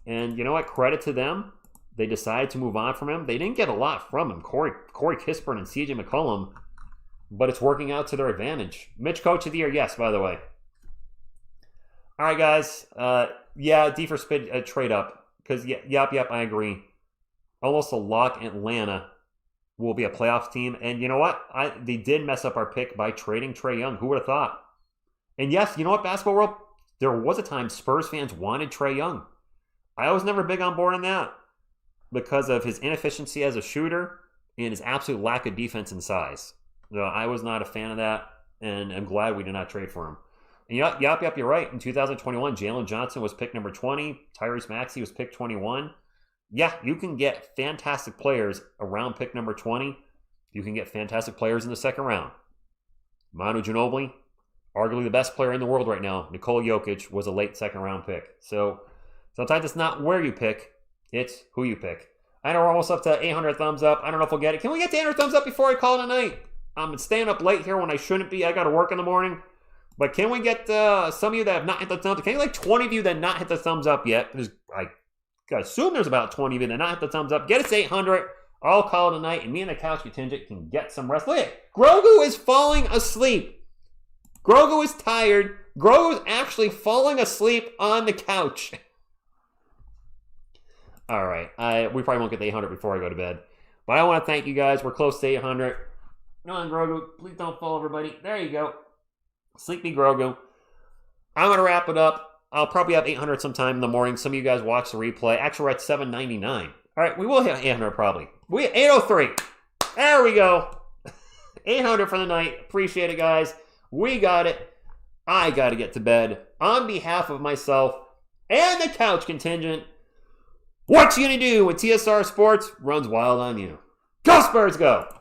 And you know what? Credit to them. They decided to move on from him. They didn't get a lot from him. Corey Kispert and CJ McCollum. But it's working out to their advantage. Mitch Coach of the Year, yes, by the way. All right, guys. Yeah, D for Spid trade up. Because, yep, I agree. Almost a lock Atlanta will be a playoff team. And you know what? They did mess up our pick by trading Trae Young. Who would have thought? And yes, you know what, basketball world? There was a time Spurs fans wanted Trae Young. I was never big on board on that because of his inefficiency as a shooter and his absolute lack of defense and size. So I was not a fan of that, and I'm glad we did not trade for him. And yep, you're right. In 2021, Jalen Johnson was pick number 20. Tyrese Maxey was pick 21. Yeah, you can get fantastic players around pick number 20. You can get fantastic players in the second round. Manu Ginobili, arguably the best player in the world right now. Nikola Jokic was a late second round pick. So sometimes it's not where you pick, it's who you pick. I know we're almost up to 800 thumbs up. I don't know if we'll get it. Can we get to 800 thumbs up before I call it a night? I'm staying up late here when I shouldn't be. I got to work in the morning. But can we get some of you that have not hit the thumbs up? Can you like 20 of you that have not hit the thumbs up yet? I assume there's about 20 of you that have not hit the thumbs up. Get us 800. I'll call it a night, and me and the couch contingent can get some rest. Look at Grogu is falling asleep. Grogu is tired. Grogu is actually falling asleep on the couch. All right. We probably won't get the 800 before I go to bed. But I want to thank you guys. We're close to 800. Come on, Grogu. Please don't fall, everybody. There you go. Sleepy Grogu. I'm going to wrap it up. I'll probably have 800 sometime in the morning. Some of you guys watch the replay. Actually, we're at 799. All right, we will hit 800 probably. We 803. There we go. 800 for the night. Appreciate it, guys. We got it. I got to get to bed. On behalf of myself and the couch contingent, what you going to do when TSR Sports runs wild on you? Go Spurs, go!